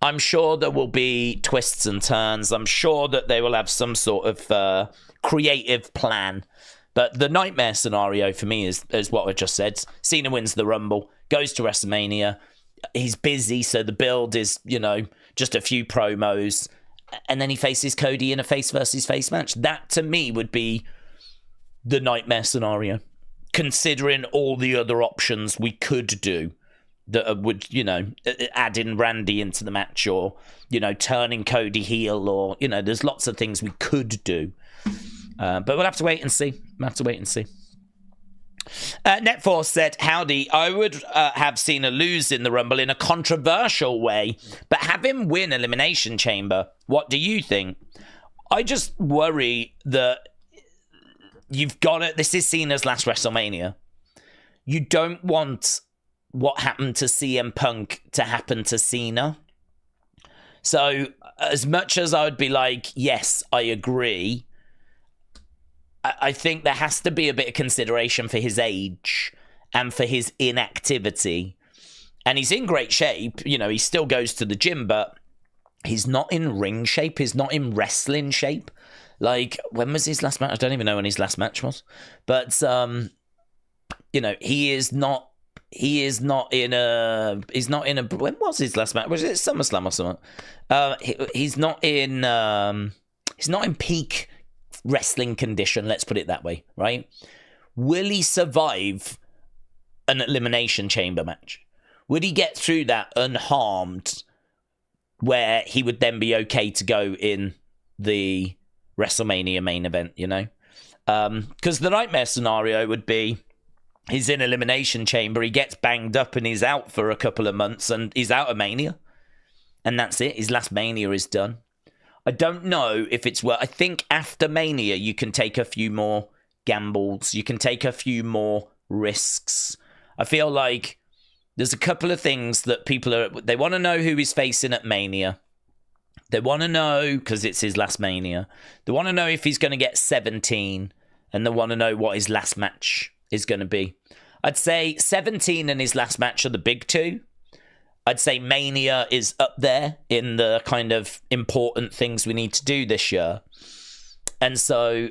I'm sure there will be twists and turns. I'm sure that they will have some sort of creative plan. But the nightmare scenario for me is what I just said. Cena wins the Rumble, goes to WrestleMania. He's busy, so the build is, just a few promos. And then he faces Cody in a face versus face match. That, to me, would be the nightmare scenario, considering all the other options we could do that would, add in Randy into the match, or, turning Cody heel, or, there's lots of things we could do. But we'll have to wait and see. Netforce said, howdy, I would have Cena lose in the Rumble in a controversial way, but have him win Elimination Chamber. What do you think? I just worry that you've got it. This is Cena's last WrestleMania. You don't want what happened to CM Punk to happen to Cena. So as much as I would be like, yes, I agree, I think there has to be a bit of consideration for his age and for his inactivity. And he's in great shape. He still goes to the gym, but he's not in ring shape. He's not in wrestling shape. Like, when was his last match? I don't even know when his last match was. But, he is not in a, when was his last match? Was it SummerSlam or something? He's not in peak wrestling condition, let's put it that way, right? Will he survive an Elimination Chamber match? Would he get through that unharmed, where he would then be okay to go in the WrestleMania main event, Because the nightmare scenario would be, he's in Elimination Chamber, he gets banged up and he's out for a couple of months and he's out of Mania. And that's it. His last Mania is done. I don't know if it's I think after Mania, you can take a few more gambles. You can take a few more risks. I feel like there's a couple of things that they want to know who he's facing at Mania. They want to know, because it's his last Mania, they want to know if he's going to get 17, and they want to know what his last match is going to be. I'd say 17 and his last match are the big two. I'd say Mania is up there in the kind of important things we need to do this year. And so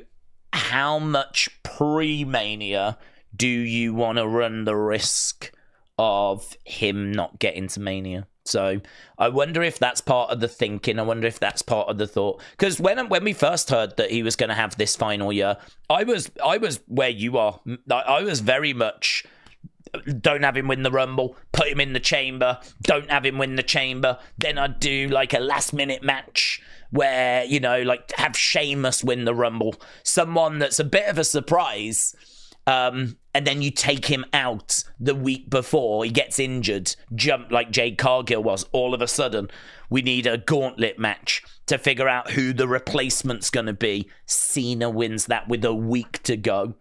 how much pre-Mania do you want to run the risk of him not getting to Mania? So I wonder if that's part of the thinking. I wonder if that's part of the thought. Because when we first heard that he was going to have this final year, I was where you are. I was very much don't have him win the Rumble, put him in the Chamber, don't have him win the Chamber. Then I'd do like a last-minute match where, you know, like have Sheamus win the Rumble. Someone that's a bit of a surprise. And then you take him out the week before he gets injured, jump like Jade Cargill was. All of a sudden, we need a gauntlet match to figure out who the replacement's going to be. Cena wins that with a week to go.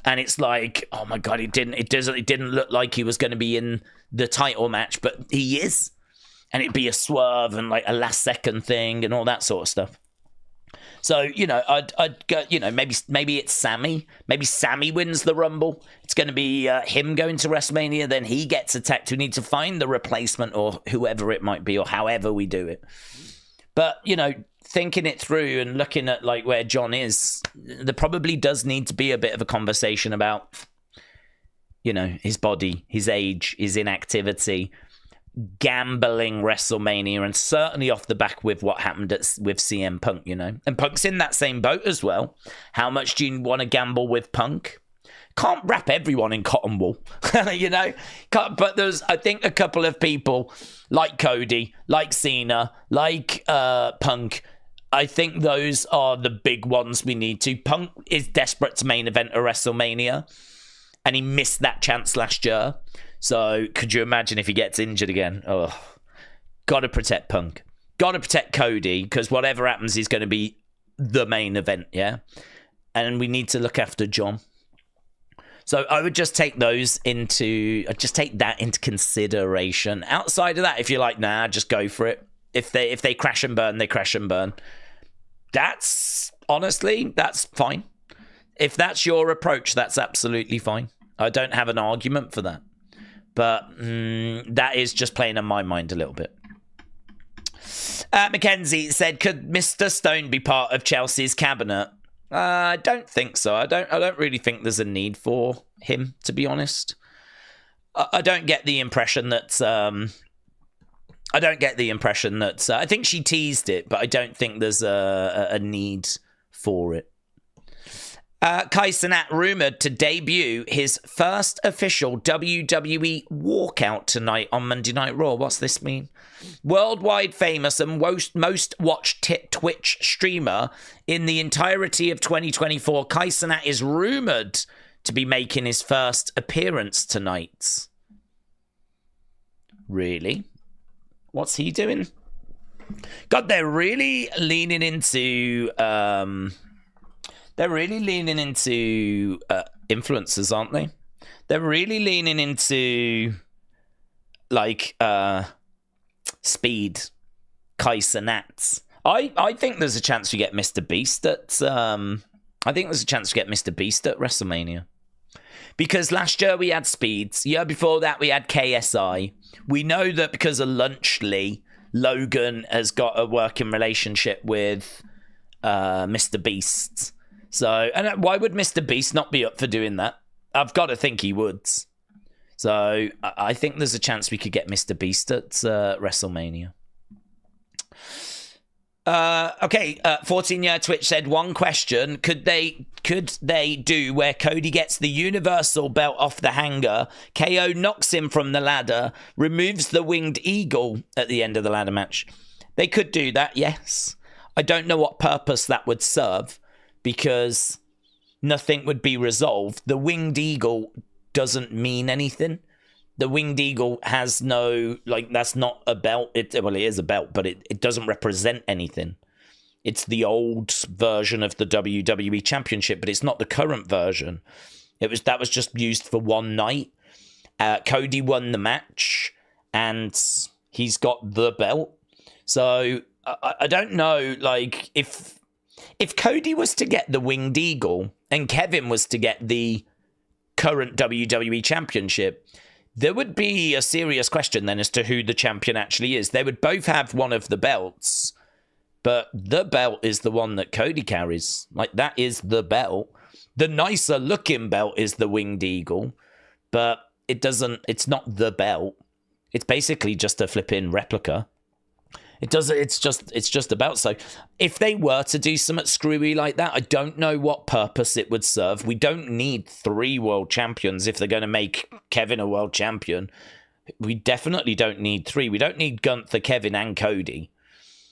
And it's like, oh my God, it didn't look like he was going to be in the title match, but he is. And it'd be a swerve and like a last second thing and all that sort of stuff. So, you know, I'd go, you know, maybe it's Sami. Maybe Sami wins the Rumble. It's going to be him going to WrestleMania. Then he gets attacked. We need to find the replacement or whoever it might be or however we do it. But, you know, thinking it through and looking at like where John is, there probably does need to be a bit of a conversation about, you know, his body, his age, his inactivity, gambling WrestleMania, and certainly off the back with what happened with CM Punk, you know. And Punk's in that same boat as well. How much do you want to gamble with Punk? Can't wrap everyone in cotton wool, you know. But there's, I think, a couple of people like Cody, like Cena, like Punk. I think those are the big ones we need to. Punk is desperate to main event a WrestleMania, and he missed that chance last year. So could you imagine if he gets injured again? Oh, got to protect Punk. Got to protect Cody, because whatever happens, he's going to be the main event, yeah? And we need to look after John. So I would just take that into consideration. Outside of that, if you're like, nah, just go for it. If they crash and burn, they crash and burn. That's fine. If that's your approach, that's absolutely fine. I don't have an argument for that. But that is just playing on my mind a little bit. Mackenzie said, could Mr. Stone be part of Chelsea's cabinet? I don't think so. I don't really think there's a need for him, to be honest. I don't get the impression that... I think she teased it, but I don't think there's a need for it. Kai Cenat rumoured to debut his first official WWE walkout tonight on Monday Night Raw. What's this mean? Worldwide famous and most watched Twitch streamer in the entirety of 2024, Kai Cenat is rumoured to be making his first appearance tonight. Really? What's he doing? God, they're really leaning into... They're really leaning into influencers, aren't they? They're really leaning into, like, speed, Kai Cenat. I think there's a chance we get Mr. Beast at... WrestleMania. Because last year we had Speeds. Year before that we had KSI. We know that because of Lunchley, Logan has got a working relationship with Mr. Beast. So, and why would Mr. Beast not be up for doing that? I've got to think he would. So, I think there's a chance we could get Mr. Beast at WrestleMania. Okay, 14-year Twitch said, one question. Could they do where Cody gets the Universal belt off the hanger, KO knocks him from the ladder, removes the winged eagle at the end of the ladder match? They could do that, yes. I don't know what purpose that would serve, because nothing would be resolved. The winged eagle doesn't mean anything. The winged eagle has no, like, that's not a belt. It is a belt, but it doesn't represent anything. It's the old version of the WWE Championship, but it's not the current version. That was just used for one night. Cody won the match, and he's got the belt. So I don't know, like, if Cody was to get the winged eagle and Kevin was to get the current WWE Championship, there would be a serious question then as to who the champion actually is. They would both have one of the belts, but the belt is the one that Cody carries. Like, that is the belt. The nicer looking belt is the winged eagle, but it's not the belt. It's basically just a flipping replica. It does. It's just about so. If they were to do something screwy like that, I don't know what purpose it would serve. We don't need 3 world champions if they're going to make Kevin a world champion. We definitely don't need 3. We don't need Gunther, Kevin, and Cody.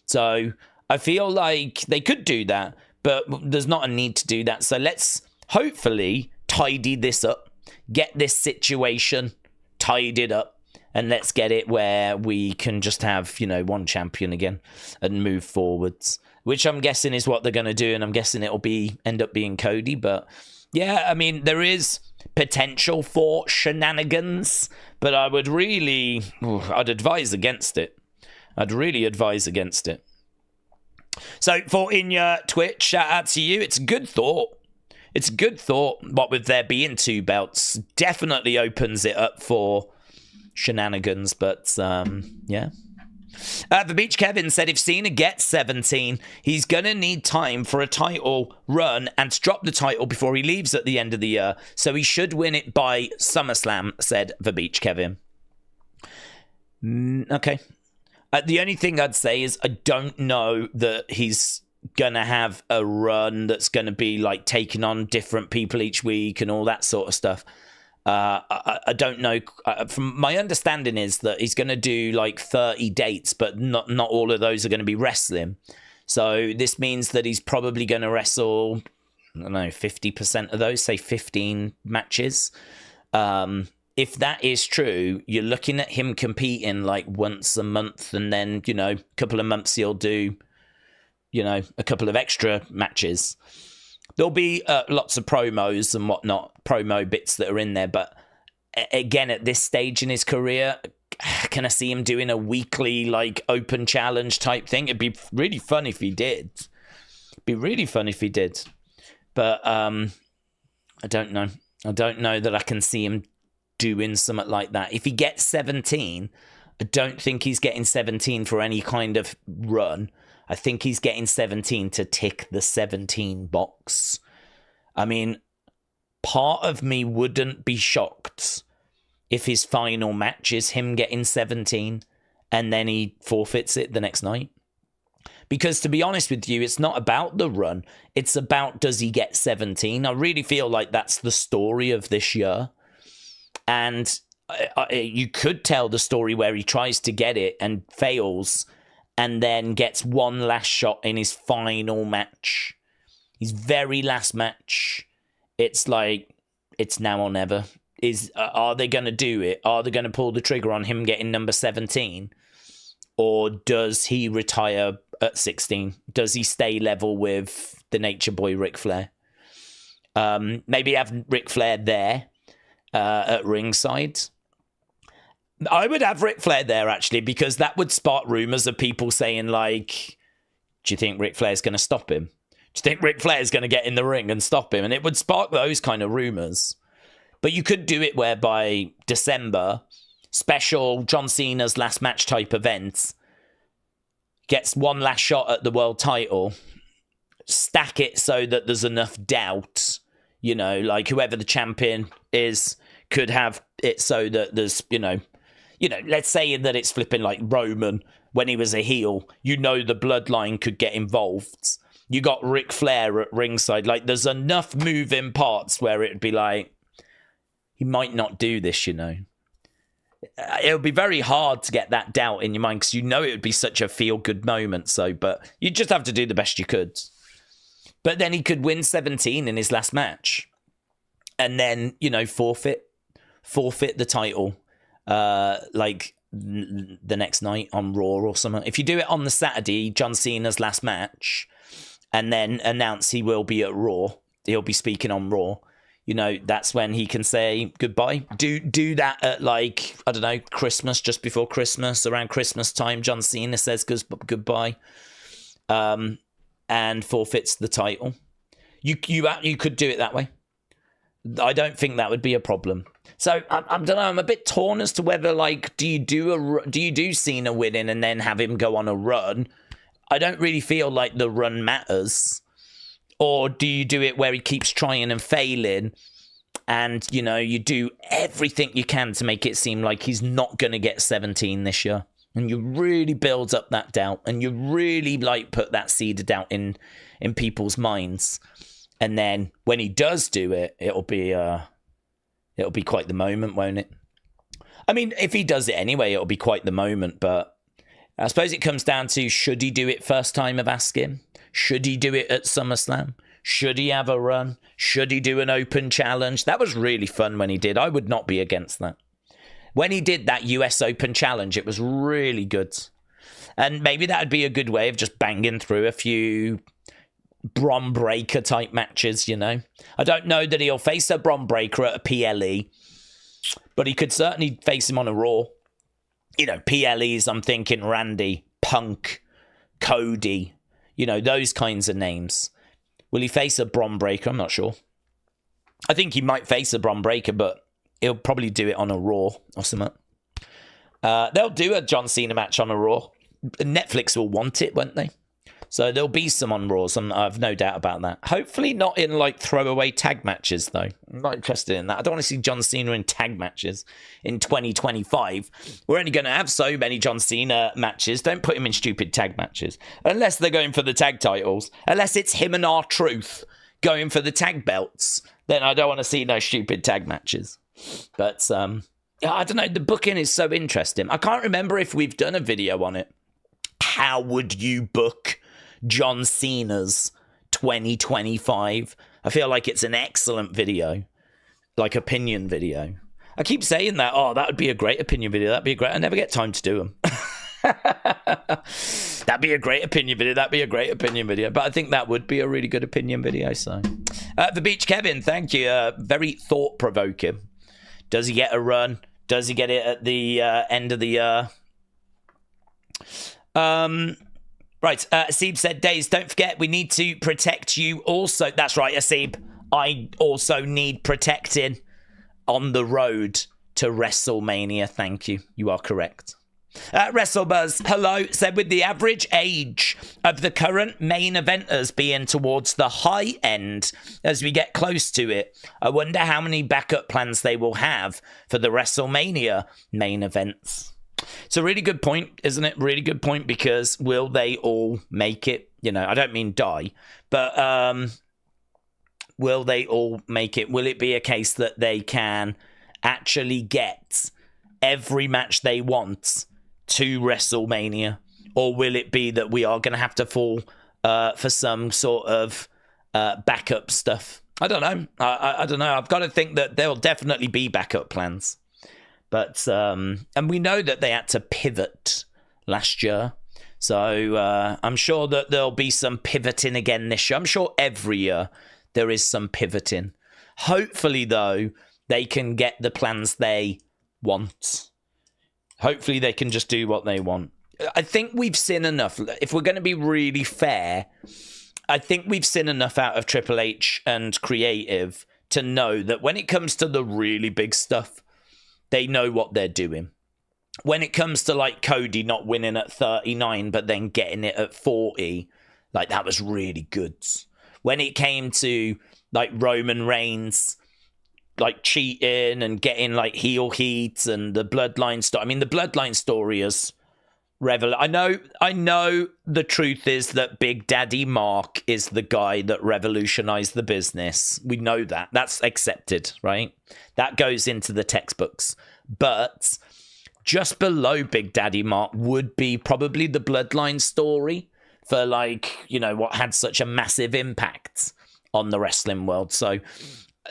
So I feel like they could do that, but there's not a need to do that. So let's hopefully tidy this up, get this situation tidied up. And let's get it where we can just have, one champion again and move forwards, which I'm guessing is what they're going to do. And I'm guessing it'll end up being Cody. But yeah, I mean, there is potential for shenanigans, but I would I'd advise against it. I'd really advise against it. So for Inya Twitch, shout out to you. It's a good thought. It's a good thought. What with there being 2 belts, definitely opens it up for shenanigans, but yeah. The Beach Kevin said if Cena gets 17, he's gonna need time for a title run and to drop the title before he leaves at the end of the year, so he should win it by SummerSlam, said the Beach Kevin. Okay. The only thing I'd say is I don't know that he's gonna have a run that's gonna be like taking on different people each week and all that sort of stuff. I don't know. From my understanding is that he's going to do like 30 dates, but not all of those are going to be wrestling. So this means that he's probably going to wrestle, I don't know, 50% of those, say 15 matches. If that is true, you're looking at him competing like once a month, and then, a couple of months he'll do, a couple of extra matches. There'll be lots of promos and whatnot, promo bits that are in there. But again, at this stage in his career, can I see him doing a weekly, like, open challenge type thing? It'd be really fun if he did. But I don't know. I don't know that I can see him doing something like that. If he gets 17, I don't think he's getting 17 for any kind of run. I think he's getting 17 to tick the 17 box. I mean, part of me wouldn't be shocked if his final match is him getting 17 and then he forfeits it the next night. Because to be honest with you, it's not about the run. It's about, does he get 17? I really feel like that's the story of this year. And you could tell the story where he tries to get it and fails, and then gets one last shot in his final match. His very last match. It's like, it's now or never. Are they going to do it? Are they going to pull the trigger on him getting number 17? Or does he retire at 16? Does he stay level with the Nature Boy Ric Flair? Maybe have Ric Flair there at ringside. I would have Ric Flair there, actually, because that would spark rumours of people saying, like, do you think Ric Flair's going to stop him? Do you think Ric Flair's going to get in the ring and stop him? And it would spark those kind of rumours. But you could do it where by December, special John Cena's last match type event, gets one last shot at the world title, stack it so that there's enough doubt, like whoever the champion is could have it so that there's, let's say that it's flipping like Roman when he was a heel. The bloodline could get involved. You got Ric Flair at ringside. Like, there's enough moving parts where it'd be like, he might not do this, It would be very hard to get that doubt in your mind because it would be such a feel-good moment. So, but you just have to do the best you could. But then he could win 17 in his last match. And then, forfeit the title. Like the next night on Raw or something. If you do it on the Saturday, John Cena's last match, and then announce he will be at Raw, he'll be speaking on Raw, that's when he can say goodbye. Do that at, like, I don't know, Christmas, just before Christmas, around Christmas time, John Cena says goodbye, and forfeits the title. You could do it that way. I don't think that would be a problem. So I don't know. I'm a bit torn as to whether, like, do you do Cena winning and then have him go on a run? I don't really feel like the run matters. Or do you do it where he keeps trying and failing, and you do everything you can to make it seem like he's not going to get 17 this year? and you really build up that doubt, and you really like put that seed of doubt in people's minds, and then when he does do it, it'll be quite the moment, won't it? I mean, if he does it anyway, it'll be quite the moment, but I suppose it comes down to, should he do it first time of asking? Should he do it at SummerSlam? Should he have a run? Should he do an open challenge? That was really fun when he did. I would not be against that. When he did that US Open challenge, it was really good. And maybe that would be a good way of just banging through a few Bron Breakker type matches, you know. I don't know that he'll face a Bron Breakker at a PLE, but he could certainly face him on a Raw. You know, PLEs, I'm thinking Randy, Punk, Cody, you know, those kinds of names. Will he face a Bron Breakker? I'm not sure. I think he might face a Bron Breakker, but he'll probably do it on a Raw or something. They'll do a John Cena match on a Raw. Netflix will want it, won't they? So there'll be some on Raws. I've no doubt about that. Hopefully not in like throwaway tag matches, though. I'm not interested in that. I don't want to see John Cena in tag matches in 2025. We're only going to have so many John Cena matches. Don't put him in stupid tag matches. Unless they're going for the tag titles. Unless it's him and R-Truth going for the tag belts. Then I don't want to see no stupid tag matches. But, I don't know. The booking is so interesting. I can't remember if we've done a video on it. How would you book John Cena's 2025? I feel like it's an excellent video, like opinion video. I keep saying that. Oh, that would be a great opinion video. That'd be a great. I never get time to do them. That'd be a great opinion video. That'd be a great opinion video. But I think that would be a really good opinion video. So, The Beach Kevin, thank you. Very thought provoking. Does he get a run? Does he get it at the end of the year? Right, Asib said, Daze, don't forget, we need to protect you also. That's right, Asib. I also need protecting on the road to WrestleMania. Thank you. You are correct. WrestleBuzz, hello, said, with the average age of the current main eventers being towards the high end as we get close to it, I wonder how many backup plans they will have for the WrestleMania main events. It's a really good point, isn't it? Really good point, because will they all make it? You know, I don't mean die, but will they all make it? Will it be a case that they can actually get every match they want to WrestleMania? Or will it be that we are going to have to fall for some sort of backup stuff? I don't know. I don't know. I've got to think that there'll definitely be backup plans. But, and we know that they had to pivot last year. So I'm sure that there'll be some pivoting again this year. I'm sure every year there is some pivoting. Hopefully, though, they can get the plans they want. Hopefully they can just do what they want. I think we've seen enough. If we're going to be really fair, I think we've seen enough out of Triple H and Creative to know that when it comes to the really big stuff, they know what they're doing. When it comes to like Cody not winning at 39 but then getting it at 40, like that was really good. When it came to like Roman Reigns like cheating and getting like heel heat and the bloodline story. I mean, the bloodline story is I know the truth is that Big Daddy Mark is the guy that revolutionized the business. We know that. That's accepted, right? That goes into the textbooks. But just below Big Daddy Mark would be probably the bloodline story for like, you know, what had such a massive impact on the wrestling world. So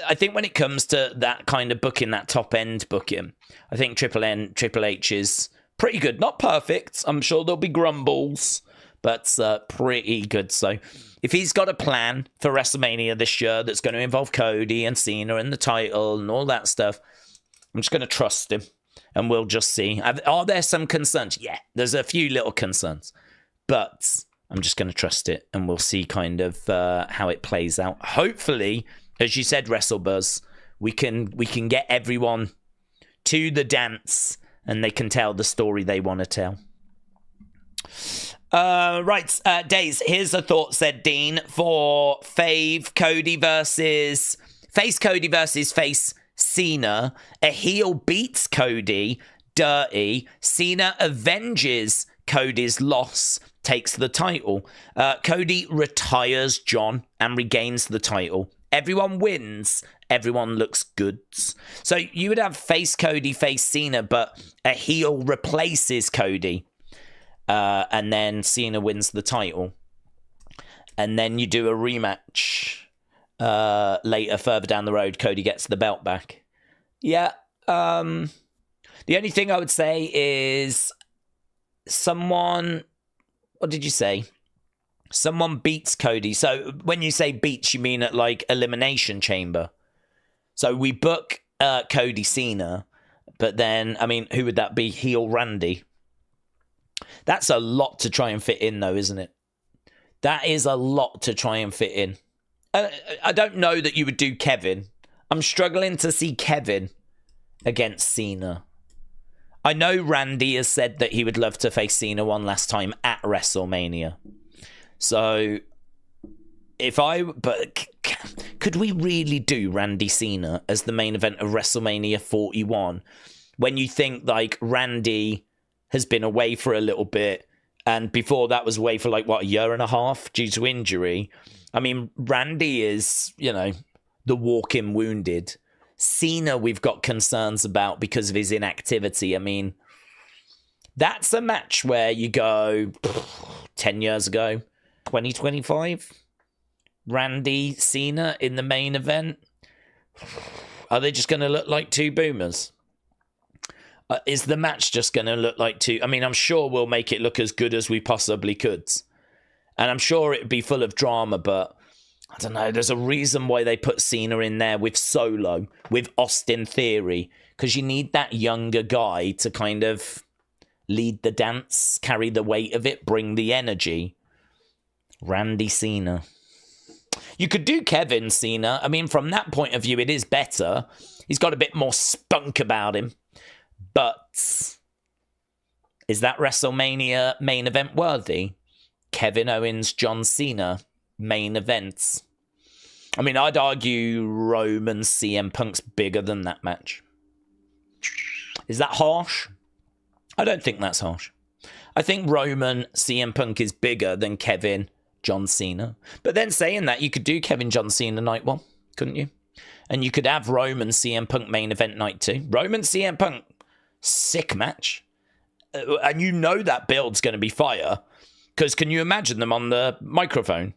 I think when it comes to that kind of booking, that top end booking, I think Triple H is pretty good. Not perfect. I'm sure there'll be grumbles, but pretty good. So if he's got a plan for WrestleMania this year that's going to involve Cody and Cena and the title and all that stuff, I'm just going to trust him and we'll just see. Are there some concerns? Yeah, there's a few little concerns, but I'm just going to trust it and we'll see kind of how it plays out. Hopefully, as you said, WrestleBuzz, we can get everyone to the dance and they can tell the story they want to tell. Right, Daze, here's a thought, said Dean, for face Cody versus face Cena. A heel beats Cody, dirty. Cena avenges Cody's loss, takes the title. Cody retires John and regains the title. Everyone wins. Everyone looks good. So you would have face Cody, face Cena, but a heel replaces Cody. And then Cena wins the title. And then you do a rematch later, further down the road. Cody gets the belt back. Yeah. The only thing I would say is someone... What did you say? Someone beats Cody. So when you say beats, you mean at like Elimination Chamber. So we book Cody Cena, but then, I mean, who would that be? Heel Randy. That's a lot to try and fit in, though, isn't it? That is a lot to try and fit in. I don't know that you would do Kevin. I'm struggling to see Kevin against Cena. I know Randy has said that he would love to face Cena one last time at WrestleMania. So, but could we really do Randy Cena as the main event of WrestleMania 41? When you think, like, Randy has been away for a little bit, and before that was away for, like, what, a year and a half due to injury? I mean, Randy is, you know, the walking wounded. Cena, we've got concerns about because of his inactivity. I mean, that's a match where you go 10 years ago, 2025, Randy Cena in the main event. Are they just going to look like two boomers? Is the match just going to look like two? I mean, I'm sure we'll make it look as good as we possibly could. And I'm sure it'd be full of drama, but I don't know. There's a reason why they put Cena in there with Solo, with Austin Theory, because you need that younger guy to kind of lead the dance, carry the weight of it, bring the energy. Randy Cena. You could do Kevin Cena. I mean, from that point of view, it is better. He's got a bit more spunk about him. But is that WrestleMania main event worthy? Kevin Owens, John Cena, main events. I mean, I'd argue Roman CM Punk's bigger than that match. Is that harsh? I don't think that's harsh. I think Roman CM Punk is bigger than Kevin John Cena. But then saying that, you could do Kevin John Cena night one, couldn't you? And you could have Roman CM Punk main event night two. Roman CM Punk, sick match. And you know that build's going to be fire. Because can you imagine them on the microphone?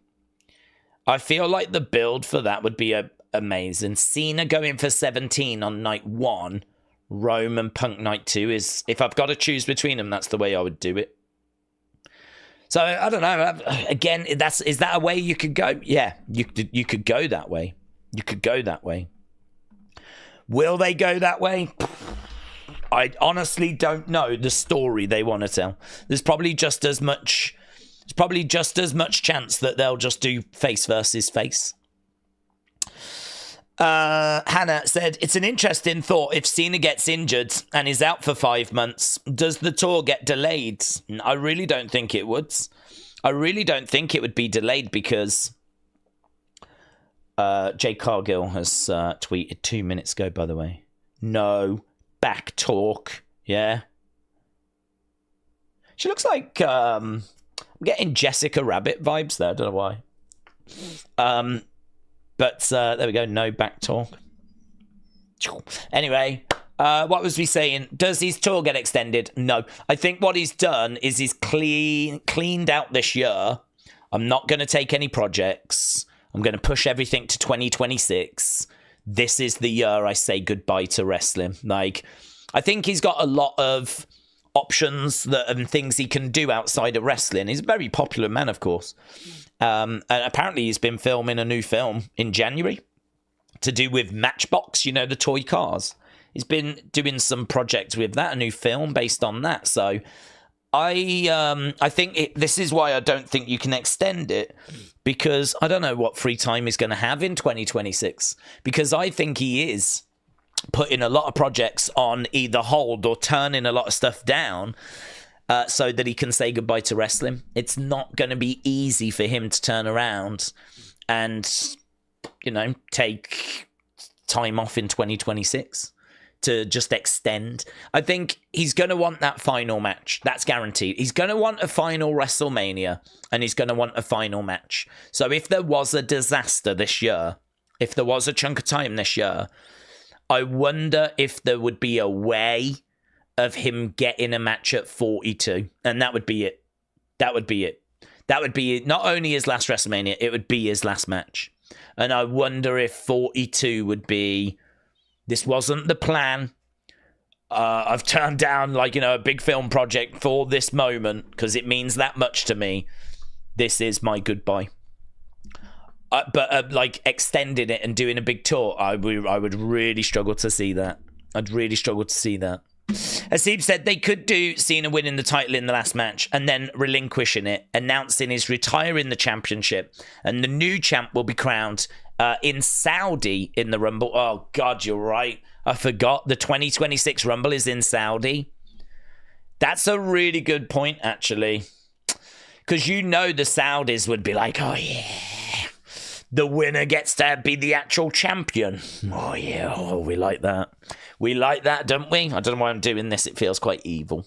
I feel like the build for that would be amazing. Cena going for 17 on night one. Roman Punk night two is, if I've got to choose between them, that's the way I would do it. So, I don't know. Again, is that a way you could go? Yeah, you could go that way. You could go that way. Will they go that way? I honestly don't know the story they want to tell. There's probably just as much chance that they'll just do face versus face. Hannah said, it's an interesting thought. If Cena gets injured and is out for 5 months, does the tour get delayed? I really don't think it would. I really don't think it would be delayed because Jay Cargill has tweeted 2 minutes ago, by the way. No back talk. Yeah. She looks like I'm getting Jessica Rabbit vibes there. I don't know why. But there we go. No back talk. Anyway, what was we saying? Does his tour get extended? No. I think what he's done is he's cleaned out this year. I'm not going to take any projects. I'm going to push everything to 2026. This is the year I say goodbye to wrestling. Like, I think he's got a lot of options and things he can do outside of wrestling. He's a very popular man, of course. And apparently he's been filming a new film in January to do with Matchbox, you know, the toy cars. He's been doing some projects with that, a new film based on that. So I think this is why I don't think you can extend it, because I don't know what free time he's going to have in 2026, because I think he is putting a lot of projects on either hold or turning a lot of stuff down so that he can say goodbye to wrestling. It's not going to be easy for him to turn around and, you know, take time off in 2026. to just extend. I think he's going to want that final match. That's guaranteed. He's going to want a final WrestleMania, and he's going to want a final match. So if there was a disaster this year, if there was a chunk of time this year, I wonder if there would be a way of him getting a match at 42. And that would be it. That would be it. That would be not only his last WrestleMania, it would be his last match. And I wonder if 42 would be, this wasn't the plan. I've turned down, a big film project for this moment because it means that much to me. This is my goodbye. But extending it and doing a big tour, I would really struggle to see that. I'd really struggle to see that. Asib said they could do Cena winning the title in the last match and then relinquishing it, announcing he's retiring the championship, and the new champ will be crowned in Saudi in the Rumble. Oh, God, you're right. I forgot. The 2026 Rumble is in Saudi. That's a really good point, actually. Because the Saudis would be like, oh, yeah. The winner gets to be the actual champion. Oh, yeah. Oh, we like that. We like that, don't we? I don't know why I'm doing this. It feels quite evil.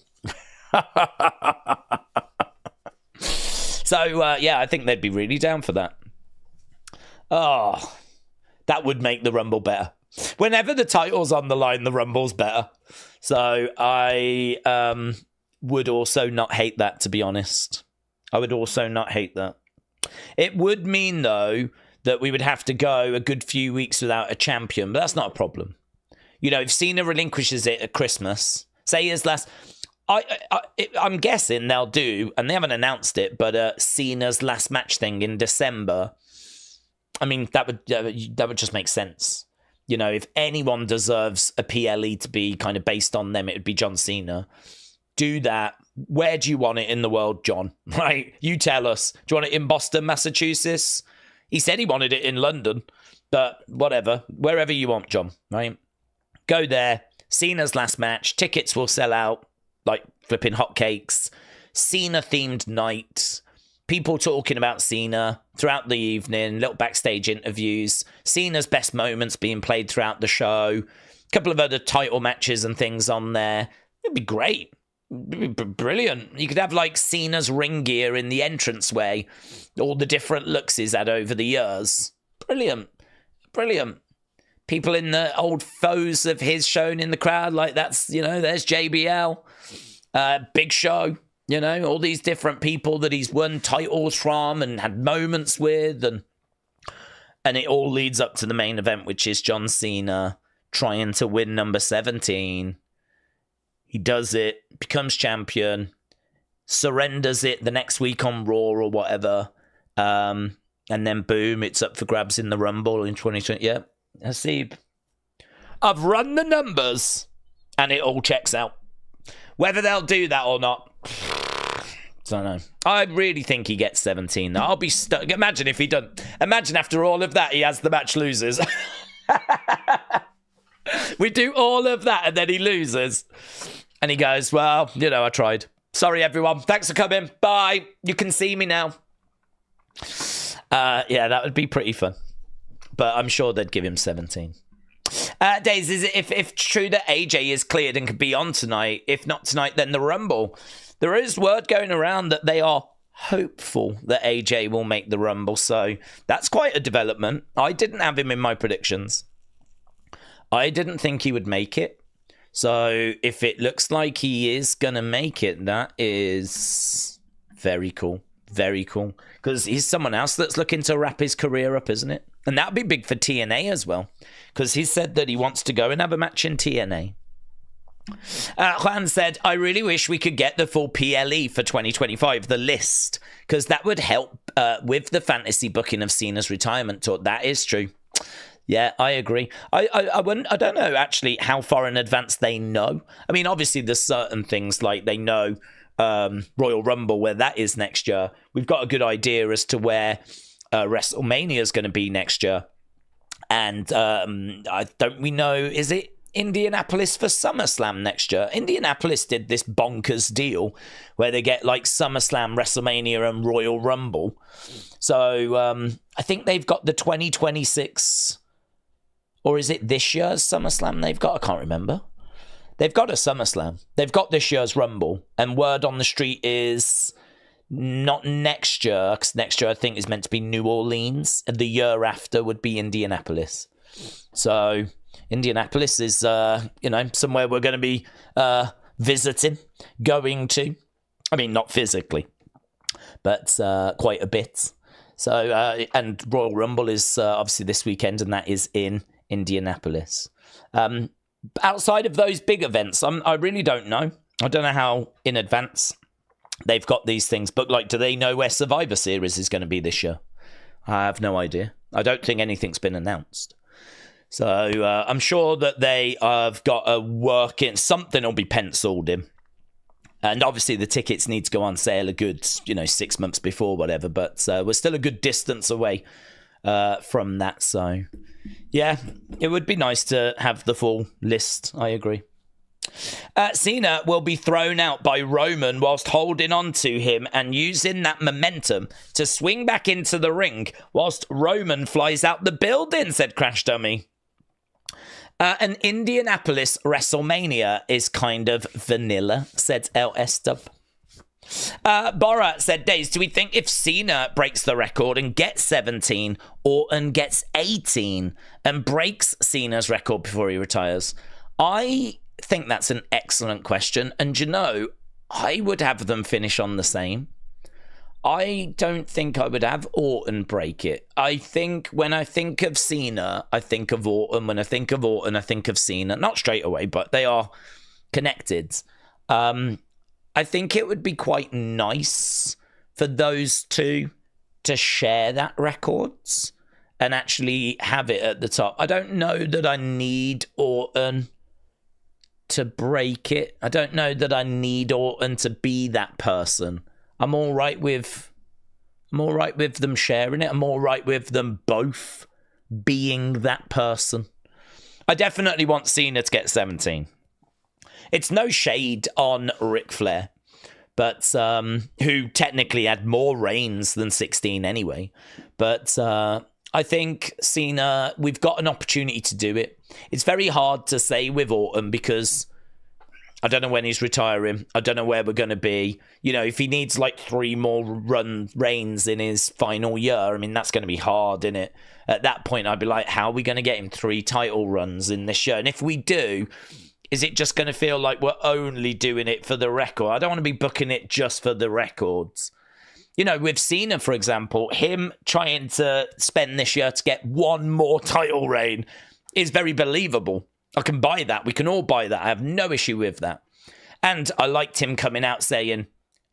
So, I think they'd be really down for that. Oh, that would make the Rumble better. Whenever the title's on the line, the Rumble's better. So I would also not hate that, to be honest. I would also not hate that. It would mean, though, that we would have to go a good few weeks without a champion, but that's not a problem. If Cena relinquishes it at Christmas, say his last... I'm guessing they'll do, and they haven't announced it, but Cena's last match thing in December. I mean, that would just make sense. If anyone deserves a PLE to be kind of based on them, it would be John Cena. Do that. Where do you want it in the world, John? Right? You tell us. Do you want it in Boston, Massachusetts? He said he wanted it in London, but whatever. Wherever you want, John, right? Go there. Cena's last match. Tickets will sell out like flipping hotcakes. Cena-themed night. People talking about Cena throughout the evening. Little backstage interviews. Cena's best moments being played throughout the show. A couple of other title matches and things on there. It'd be great. It'd be brilliant. You could have Cena's ring gear in the entranceway. All the different looks he's had over the years. Brilliant. Brilliant. People in the old foes of his shown in the crowd, there's JBL, Big Show, all these different people that he's won titles from and had moments with, and it all leads up to the main event, which is John Cena trying to win number 17. He does it, becomes champion, surrenders it the next week on Raw or whatever, and then boom, it's up for grabs in the Rumble in 2020. Yeah. Hasib, I've run the numbers and it all checks out. Whether they'll do that or not, don't know. I really think he gets 17. I'll be stuck. Imagine if he doesn't. Imagine after all of that, he has the match, loses. We do all of that and then he loses. And he goes, well, I tried. Sorry, everyone. Thanks for coming. Bye. You can see me now. Yeah, that would be pretty fun. But I'm sure they'd give him 17. Daze, is it if true that AJ is cleared and could be on tonight? If not tonight, then the Rumble. There is word going around that they are hopeful that AJ will make the Rumble. So that's quite a development. I didn't have him in my predictions. I didn't think he would make it. So if it looks like he is going to make it, that is very cool. Very cool. Because he's someone else that's looking to wrap his career up, isn't it? And that would be big for TNA as well. Because he said that he wants to go and have a match in TNA. Juan said, I really wish we could get the full PLE for 2025, the list. Because that would help with the fantasy booking of Cena's retirement tour. That is true. Yeah, I agree. I don't know, actually, how far in advance they know. I mean, obviously, there's certain things like they know Royal Rumble, where that is next year. We've got a good idea as to where WrestleMania is going to be next year. And don't we know, is it Indianapolis for SummerSlam next year? Indianapolis did this bonkers deal where they get like SummerSlam, WrestleMania and Royal Rumble. So I think they've got the 2026 Or is it this year's SummerSlam they've got? I can't remember. They've got a SummerSlam. They've got this year's Rumble. And word on the street is not next year, because next year I think is meant to be New Orleans. And the year after would be Indianapolis. So Indianapolis is, somewhere we're going to be visiting, going to. I mean, not physically, but quite a bit. So, and Royal Rumble is obviously this weekend, and that is in Indianapolis. Outside of those big events, I really don't know. I don't know how in advance they've got these things, but do they know where Survivor Series is going to be this year? I have no idea. I don't think anything's been announced. So I'm sure that they have got a work in, something will be penciled in. And obviously the tickets need to go on sale a good, 6 months before, whatever. But we're still a good distance away from that. So, yeah, it would be nice to have the full list. I agree. Cena will be thrown out by Roman whilst holding on to him and using that momentum to swing back into the ring whilst Roman flies out the building, said Crash Dummy. An Indianapolis WrestleMania is kind of vanilla, said LS Dub. Borat said, Daze, do we think if Cena breaks the record and gets 17, Orton gets 18 and breaks Cena's record before he retires? I think that's an excellent question. And I would have them finish on the same. I don't think I would have Orton break it. I think when I think of Cena, I think of Orton. When I think of Orton, I think of Cena. Not straight away, but they are connected. I think it would be quite nice for those two to share that records and actually have it at the top. I don't know that I need Orton to break it. I don't know that I need Orton to be that person. I'm all right with them sharing it. I'm all right with them both being that person. I definitely want Cena to get 17. It's no shade on Ric Flair, but who technically had more reigns than 16 anyway. But I think Cena, we've got an opportunity to do it. It's very hard to say with Orton because I don't know when he's retiring. I don't know where we're going to be. If he needs 3 more reigns in his final year, I mean, that's going to be hard, isn't it? At that point, I'd be like, how are we going to get him 3 title runs in this year? And if we do, is it just going to feel like we're only doing it for the record? I don't want to be booking it just for the records. With Cena, for example, him trying to spend this year to get 1 more title reign is very believable. I can buy that. We can all buy that. I have no issue with that. And I liked him coming out saying,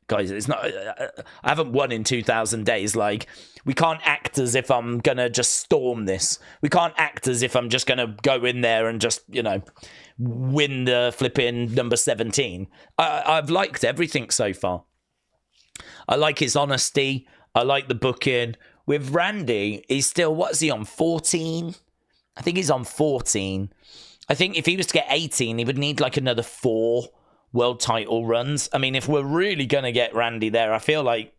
guys, it's not. I haven't won in 2,000 days. We can't act as if I'm going to just storm this. We can't act as if I'm just going to go in there and just, win the flipping number 17. I've liked everything so far. I like his honesty. I like the booking. With Randy, he's still, what's he on, 14? I think he's on 14. I think if he was to get 18, he would need another 4 world title runs. I mean, if we're really going to get Randy there, I feel like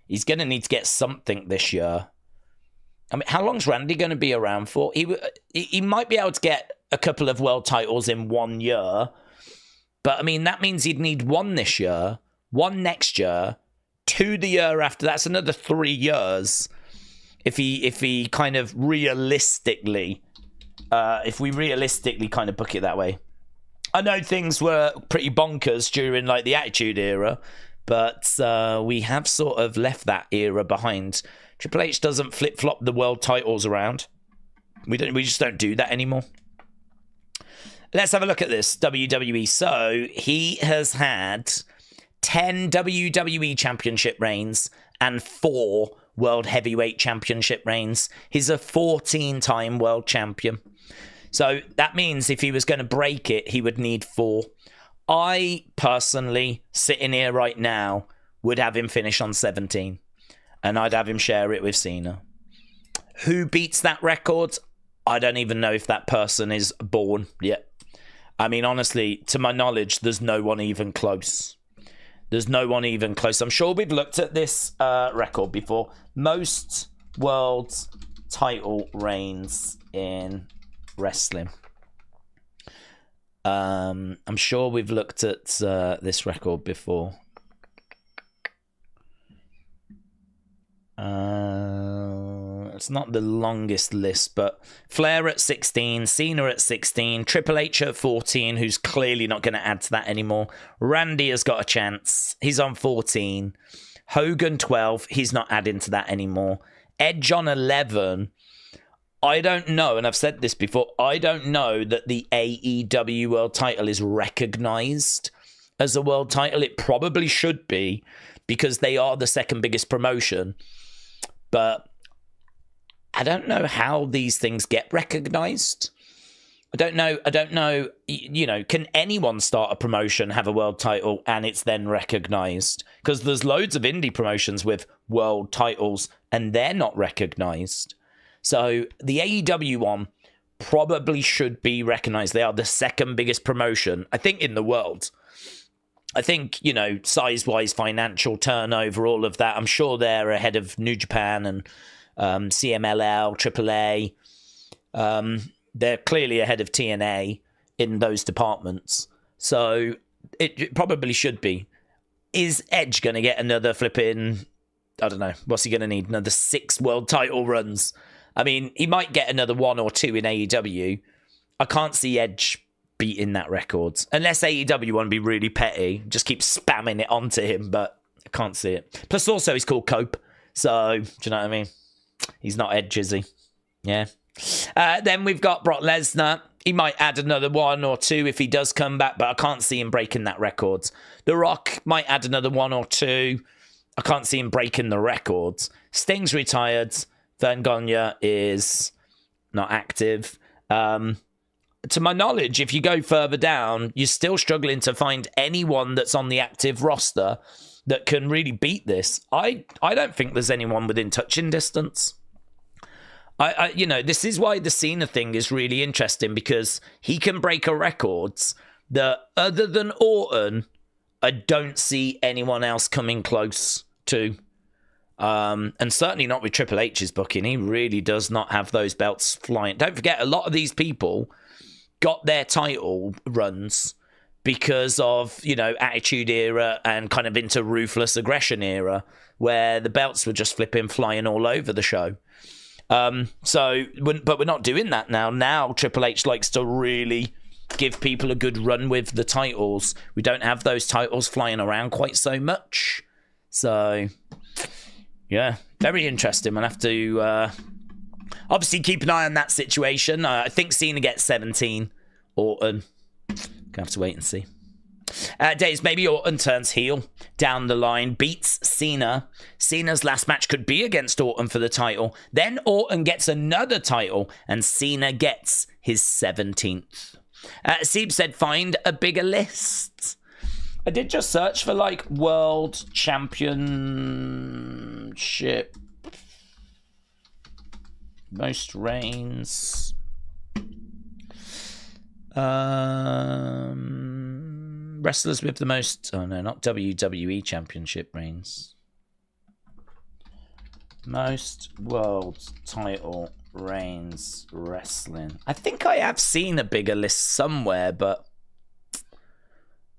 he's going to need to get something this year. I mean, how long's Randy going to be around for? He might be able to get a couple of world titles in 1 year. But, I mean, that means he'd need 1 this year, 1 next year, 2 the year after. That's another 3 years. If he kind of realistically... if we realistically kind of book it that way. I know things were pretty bonkers during the Attitude Era, but we have sort of left that era behind. Triple H doesn't flip-flop the world titles around. We just don't do that anymore. Let's have a look at this WWE. So he has had 10 WWE Championship reigns and 4 World Heavyweight Championship reigns. He's a 14-time world champion. So that means if he was going to break it, he would need 4. I personally, sitting here right now, would have him finish on 17. And I'd have him share it with Cena. Who beats that record? I don't even know if that person is born yet. I mean, honestly, to my knowledge, there's no one even close. There's no one even close. I'm sure we've looked at this record before. Most world title reigns in Wrestling. I'm sure we've looked at this record before. It's not the longest list, but Flair at 16, Cena at 16, Triple H at 14, who's clearly not going to add to that anymore. Randy has got a chance. He's on 14. Hogan 12. He's not adding to that anymore. Edge on 11. I don't know, and I've said this before, I don't know that the AEW World title is recognized as a world title. It probably should be, because they are the second biggest promotion. But I don't know how these things get recognized. I don't know, you know, can anyone start a promotion, have a world title, and it's then recognized? Because there's loads of indie promotions with world titles, and they're not recognized. So the AEW one probably should be recognized. They are the second biggest promotion, I think, in the world. I think, you know, size-wise, financial turnover, all of that, I'm sure they're ahead of New Japan and CMLL, AAA. They're clearly ahead of TNA in those departments. So it probably should be. Is Edge going to get another flipping, I don't know, what's he going to need? Another 6 world title runs? I mean, he might get another 1 or 2 in AEW. I can't see Edge beating that record. Unless AEW want to be really petty, just keep spamming it onto him, but I can't see it. Plus also he's called Cope. So, do you know what I mean? He's not Edge, is he? Yeah. Then we've got Brock Lesnar. He might add another 1 or 2 if he does come back, but I can't see him breaking that record. The Rock might add another 1 or 2. I can't see him breaking the records. Sting's retired. Vern Gagne is not active. To my knowledge, if you go further down, you're still struggling to find anyone that's on the active roster that can really beat this. I don't think there's anyone within touching distance. You know, this is why the Cena thing is really interesting, because he can break a records that, other than Orton, I don't see anyone else coming close to. And certainly not with Triple H's booking. He really does not have those belts flying. Don't forget, a lot of these people got their title runs because of, you know, Attitude Era and kind of into Ruthless Aggression Era, where the belts were just flying all over the show. But we're not doing that now. Now Triple H likes to really give people a good run with the titles. We don't have those titles flying around quite so much. So, yeah, very interesting. We'll have to obviously keep an eye on that situation. I think Cena gets 17. Orton. Gonna have to wait and see. Daze, maybe Orton turns heel down the line, beats Cena. Cena's last match could be against Orton for the title. Then Orton gets another title, and Cena gets his 17th. Seeb said, find a bigger list. I did just search for, like, World Championship. Most reigns. Wrestlers with the most... Oh, no, not WWE Championship reigns. Most world title reigns wrestling. I think I have seen a bigger list somewhere, but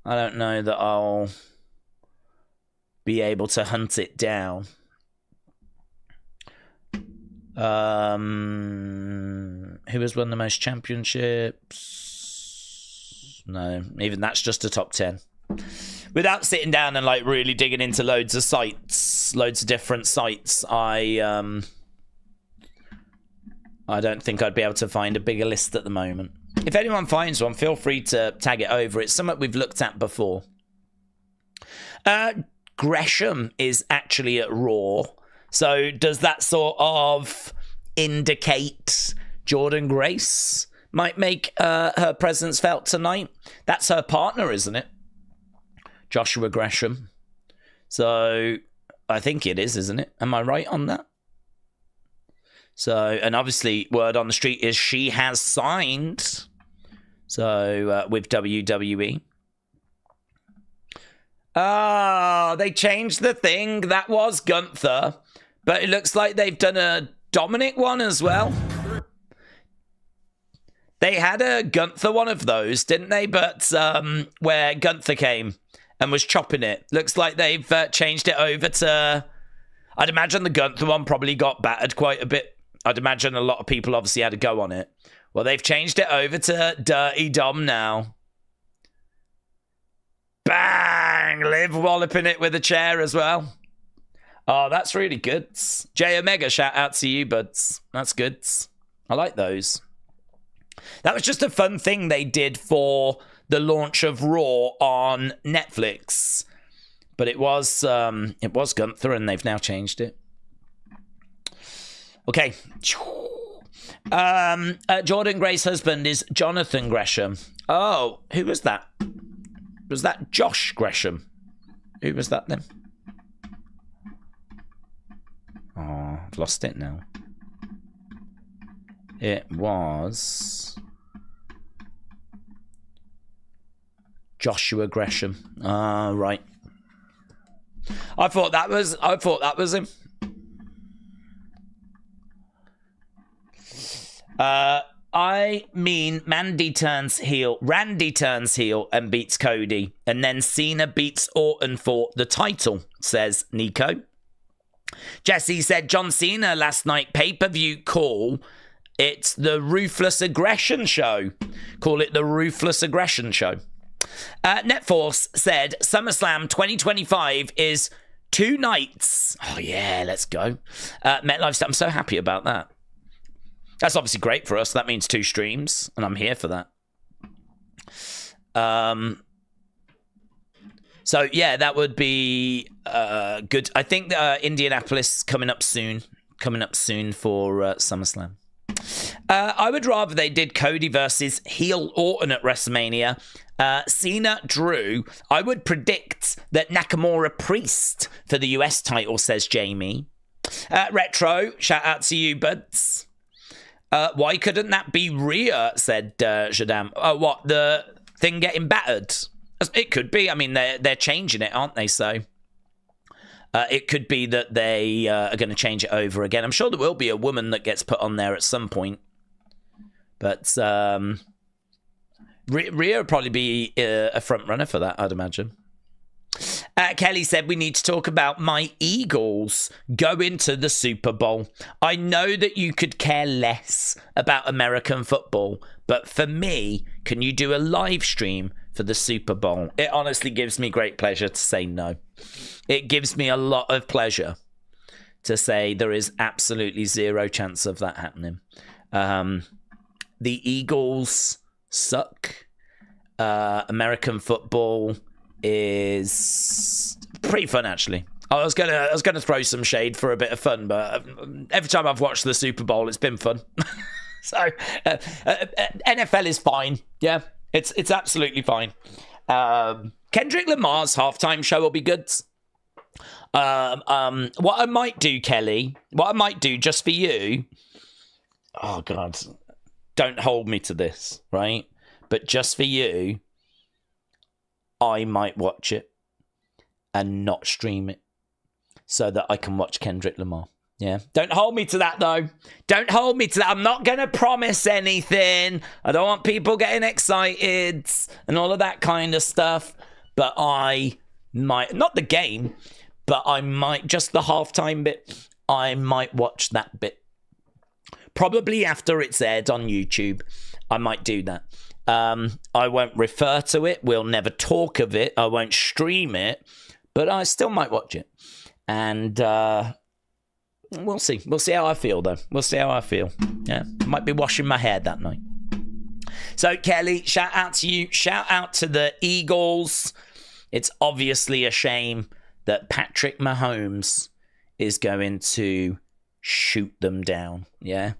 I don't know that I'll be able to hunt it down. Who has won the most championships? No, even that's just a top 10. Without sitting down and like really digging into loads of sites, loads of different sites, I don't think I'd be able to find a bigger list at the moment. If anyone finds one, feel free to tag it over. It's something we've looked at before. Gresham is actually at Raw. So does that sort of indicate Jordynne Grace might make her presence felt tonight? That's her partner, isn't it? Joshua Gresham. So I think it is, isn't it? Am I right on that? So, and obviously word on the street is she has signed. So with WWE. Oh, they changed the thing. That was Gunther. But it looks like they've done a Dominic one as well. They had a Gunther one of those, didn't they? But where Gunther came and was chopping it. Looks like they've changed it over to... I'd imagine the Gunther one probably got battered quite a bit. I'd imagine a lot of people obviously had a go on it. Well, they've changed it over to Dirty Dom now. Bang! Liv walloping it with a chair as well. Oh, that's really good. J Omega, shout out to you, buds. That's good. I like those. That was just a fun thing they did for the launch of Raw on Netflix. But it was Gunther, and they've now changed it. Okay. Jordan Gray's husband is Jonathan Gresham. Oh, who was that? Was that Josh Gresham? Who was that then? Oh, I've lost it now. It was Joshua Gresham. Ah, right. I thought that was him. I mean, Randy turns heel and beats Cody, and then Cena beats Orton for the title, says Nico. Jesse said John Cena last night pay-per-view call. It's the Ruthless Aggression Show. Call it the Ruthless Aggression Show. Netforce said SummerSlam 2025 is 2 nights. Oh yeah, let's go. MetLife, I'm so happy about that. That's obviously great for us. That means 2 streams, and I'm here for that. So yeah, that would be good. I think Indianapolis coming up soon for SummerSlam. I would rather they did Cody versus heel Orton at WrestleMania. Cena, Drew. I would predict that Nakamura Priest for the US title, says Jamie. Retro, shout out to you, buds. Why couldn't that be Rhea, said Jadam. Oh, what, the thing getting battered? It could be. I mean, they're changing it, aren't they? So it could be that they are going to change it over again. I'm sure there will be a woman that gets put on there at some point. But Rhea would probably be a front runner for that, I'd imagine. Kelly said we need to talk about my Eagles going to the Super Bowl. I know that you could care less about American football, but for me, can you do a live stream for the Super Bowl? It honestly gives me great pleasure to say no. It gives me a lot of pleasure to say there is absolutely zero chance of that happening. The Eagles suck. American football is pretty fun, actually. I was gonna throw some shade for a bit of fun, but every time I've watched the Super Bowl, it's been fun. So NFL is fine. Yeah, it's absolutely fine. Kendrick Lamar's halftime show will be good. What I might do, Kelly, just for you. Oh God, don't hold me to this, right? But just for you, I might watch it and not stream it so that I can watch Kendrick Lamar. Yeah. Don't hold me to that, though. Don't hold me to that. I'm not going to promise anything. I don't want people getting excited and all of that kind of stuff. But I might, not the game, but I might, just the halftime bit, I might watch that bit. Probably after it's aired on YouTube, I might do that. I won't refer to it. We'll never talk of it. I won't stream it, but I still might watch it. And we'll see. We'll see how I feel, though. We'll see how I feel. Yeah, might be washing my hair that night. So, Kelly, shout out to you. Shout out to the Eagles. It's obviously a shame that Patrick Mahomes is going to shoot them down. Yeah.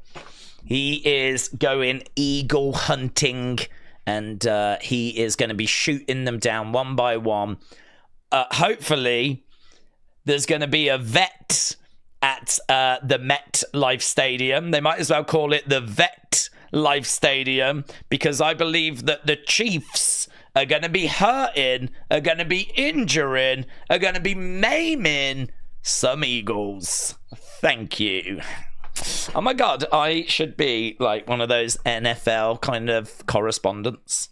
He is going eagle hunting, and he is going to be shooting them down one by one. Hopefully, there's going to be a vet at the MetLife Stadium. They might as well call it the Vet Life Stadium, because I believe that the Chiefs are going to be hurting, are going to be injuring, are going to be maiming some Eagles. Thank you. Oh my God, I should be like one of those NFL kind of correspondents.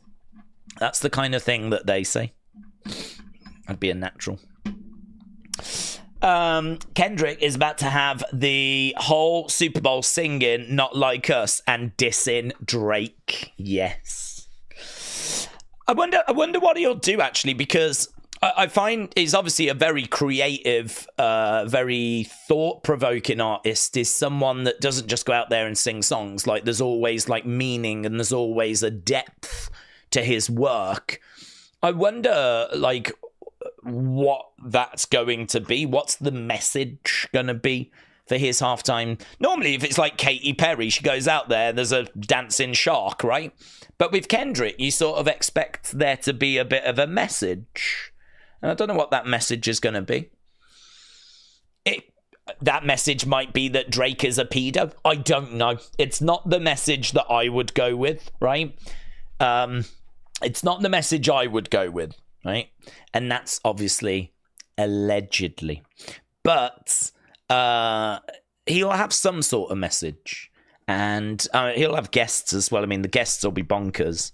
That's the kind of thing that they say. I'd be a natural. Kendrick is about to have the whole Super Bowl singing Not Like Us and dissing Drake. Yes. I wonder what he'll do, actually, because I find he's obviously a very creative, very thought-provoking artist. Is someone that doesn't just go out there and sing songs. Like, there's always like meaning and there's always a depth to his work. I wonder, like, what that's going to be. What's the message going to be for his halftime? Normally, if it's like Katy Perry, she goes out there, there's a dancing shark, right? But with Kendrick, you sort of expect there to be a bit of a message. And I don't know what that message is going to be. That message might be that Drake is a pedo. I don't know. It's not the message that I would go with, right? It's not the message I would go with, right? And that's obviously allegedly. But he'll have some sort of message. And he'll have guests as well. I mean, the guests will be bonkers.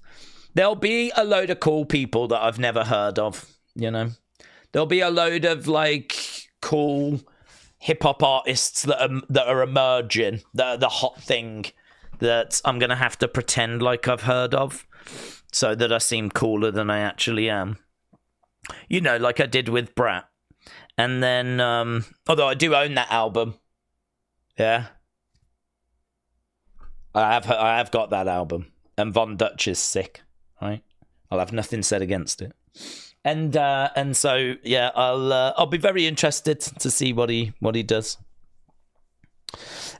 There'll be a load of cool people that I've never heard of, you know? There'll be a load of, like, cool hip-hop artists that are emerging, that are the hot thing that I'm going to have to pretend like I've heard of so that I seem cooler than I actually am. You know, like I did with Brat. And then, although I do own that album. Yeah. I have got that album. And Von Dutch is sick, right? I'll have nothing said against it. And so, yeah, I'll be very interested to see what he does.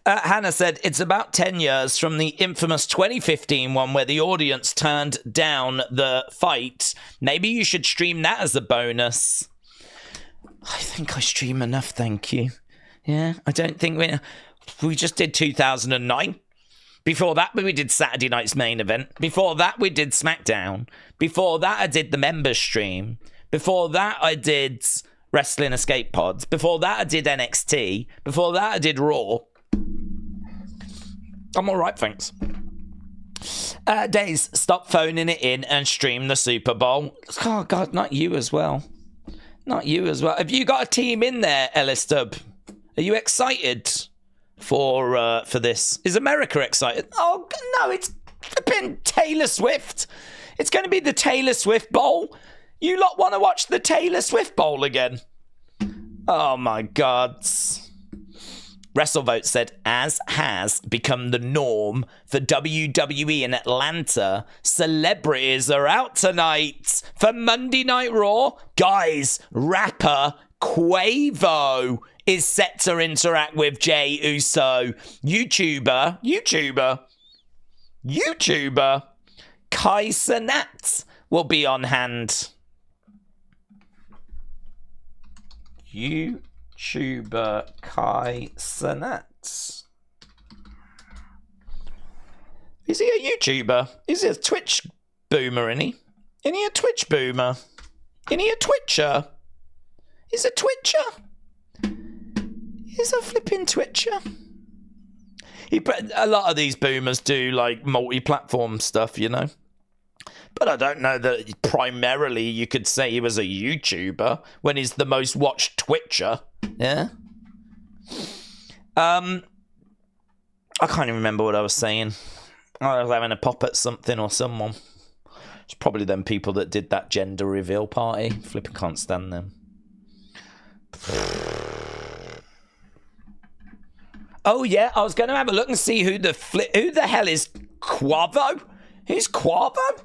Hannah said, it's about 10 years from the infamous 2015 one where the audience turned down the fight. Maybe you should stream that as a bonus. I think I stream enough, thank you. Yeah, I don't think we just did 2009. Before that, we did Saturday Night's Main Event. Before that, we did SmackDown. Before that, I did the members stream. Before that, I did Wrestling Escape Pods. Before that, I did NXT. Before that, I did Raw. I'm all right, thanks. Daze, stop phoning it in and stream the Super Bowl. Oh, God, not you as well. Not you as well. Have you got a team in there, Ellis Dub? Are you excited for this? Is America excited? Oh, no, it's been Taylor Swift. It's going to be the Taylor Swift Bowl. You lot want to watch the Taylor Swift Bowl again? Oh, my God. WrestleVote said, as has become the norm for WWE in Atlanta, celebrities are out tonight for Monday Night Raw. Guys, rapper Quavo is set to interact with Jey Uso. YouTuber Kai Cenat will be on hand. YouTuber Kai Cenat. Is he a YouTuber? Is he a Twitch boomer, isn't he? Isn't he a Twitch boomer? Isn't he a Twitcher? He's a Twitcher? He's a flipping Twitcher? A lot of these boomers do, like, multi-platform stuff, you know? But I don't know that primarily you could say he was a YouTuber when he's the most watched Twitcher. Yeah? I can't even remember what I was saying. I was having a pop at something or someone. It's probably them people that did that gender reveal party. Flipping can't stand them. Oh, yeah, I was going to have a look and see who the hell is Quavo? Who's Quavo?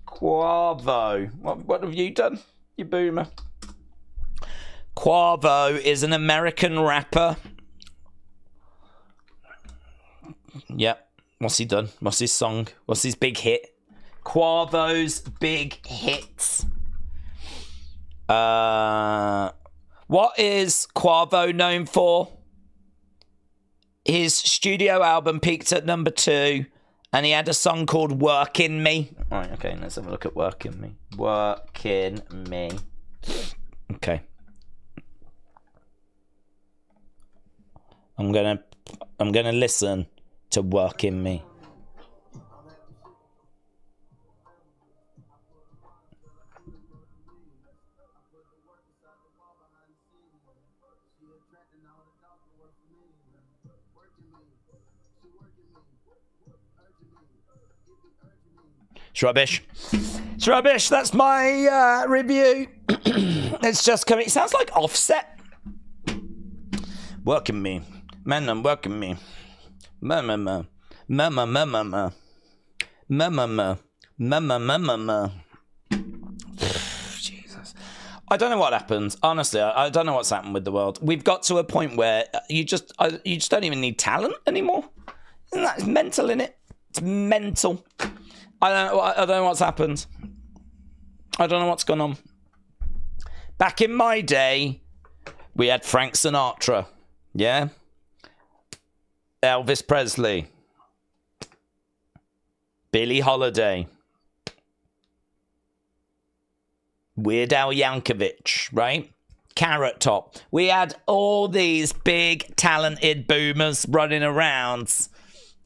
Quavo. What have you done, you boomer? Quavo is an American rapper. Yep. What's he done? What's his song? What's his big hit? Quavo's big hits. What is Quavo known for? His studio album peaked at number 2, and he had a song called Workin' Me. All right, okay, let's have a look at Workin' Me. Workin' Me. Okay. I'm I'm going to listen to Work in Me. It's rubbish. It's rubbish. That's my review. It's just coming. It sounds like Offset. Working me. Man, I'm working me. Ma. Jesus. I don't know what happens. Honestly, I don't know what's happened with the world. We've got to a point where you just don't even need talent anymore. Isn't that mental, innit? It's mental. I don't know what's happened. I don't know what's gone on. Back in my day, we had Frank Sinatra. Yeah? Elvis Presley. Billie Holiday. Weird Al Yankovic, right? Carrot Top. We had all these big, talented boomers running around.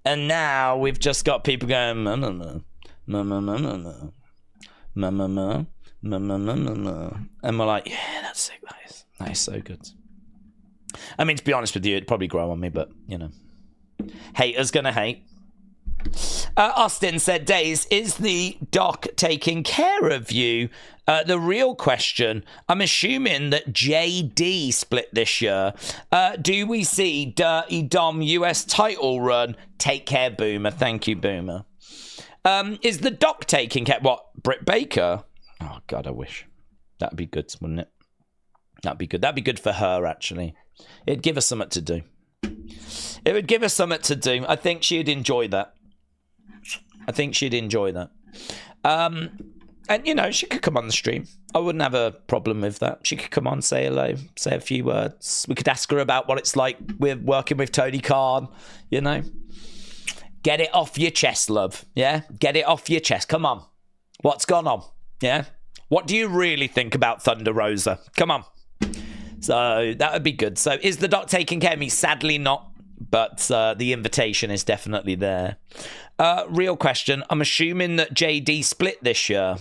And now we've just got people going, and we're like, yeah, that's sick. That is so good. I mean, to be honest with you, it'd probably grow on me, but, you know. Haters gonna hate. Austin said, Daze, is the doc taking care of you? The real question, I'm assuming that JD split this year. Do we see Dirty Dom US title run? Take care, Boomer. Thank you, Boomer. Is the doc taking care? What, Britt Baker? Oh, God, I wish. That'd be good, wouldn't it? That'd be good. That'd be good for her, actually. It'd give us something to do. It would give us something to do. I think she'd enjoy that. And, you know, she could come on the stream. I wouldn't have a problem with that. She could come on, say hello, say a few words. We could ask her about what it's like with working with Tony Khan, you know. Get it off your chest, love. Yeah? Get it off your chest. Come on. What's gone on? Yeah? What do you really think about Thunder Rosa? Come on. So that would be good. So is the doc taking care of me? Sadly not. But the invitation is definitely there. Real question. I'm assuming that JD split this year.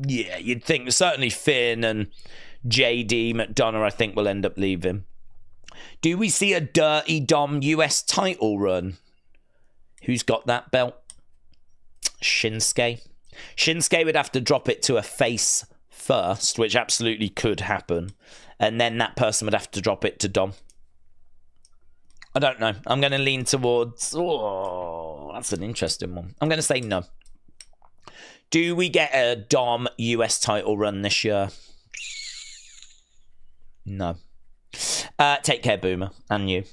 Yeah, you'd think. Certainly Finn and JD McDonough, I think, will end up leaving. Do we see a Dirty Dom US title run? Who's got that belt? Shinsuke. Shinsuke would have to drop it to a face first, which absolutely could happen. And then that person would have to drop it to Dom. I don't know. I'm going to lean towards... Oh, that's an interesting one. I'm going to say no. Do we get a Dom US title run this year? No. Take care, Boomer. And you.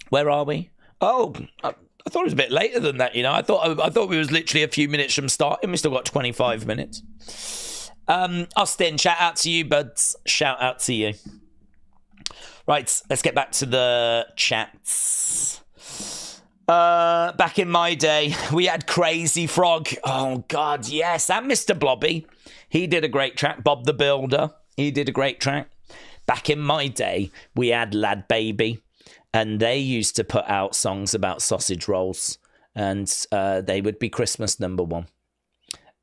Where are we? Oh, I thought it was a bit later than that, you know. I thought we was literally a few minutes from starting. We still got 25 minutes. Austin, shout out to you, buds. Shout out to you. Right, let's get back to the chats. Back in my day, we had Crazy Frog. Oh, God, yes. And Mr. Blobby. He did a great track. Bob the Builder. He did a great track. Back in my day, we had Lad Baby. And they used to put out songs about sausage rolls. And they would be Christmas #1.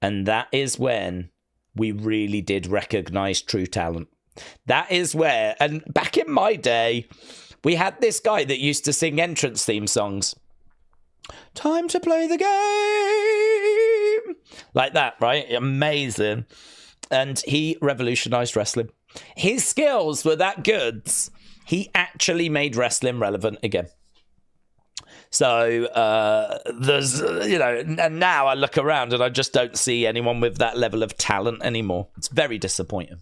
And that is when we really did recognise true talent. That is where, and back in my day, we had this guy that used to sing entrance theme songs. Time to play the game. Like that, right? Amazing. And he revolutionised wrestling. His skills were that good. He actually made wrestling relevant again. So there's, you know, and now I look around and I just don't see anyone with that level of talent anymore. It's very disappointing.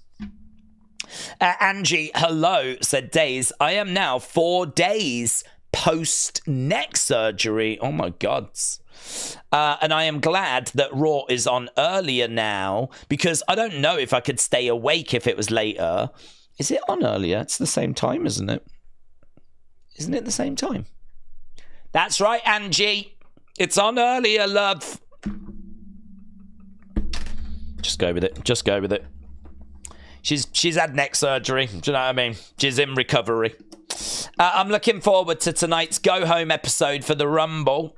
Angie, hello, said Daze. I am now 4 days post neck surgery. Oh my God. And I am glad that Raw is on earlier now because I don't know if I could stay awake if it was later. Is it on earlier? It's the same time, isn't it? Isn't it the same time? That's right, Angie. It's on earlier, love. Just go with it. Just go with it. She's had neck surgery. Do you know what I mean? She's in recovery. I'm looking forward to tonight's go-home episode for the Rumble.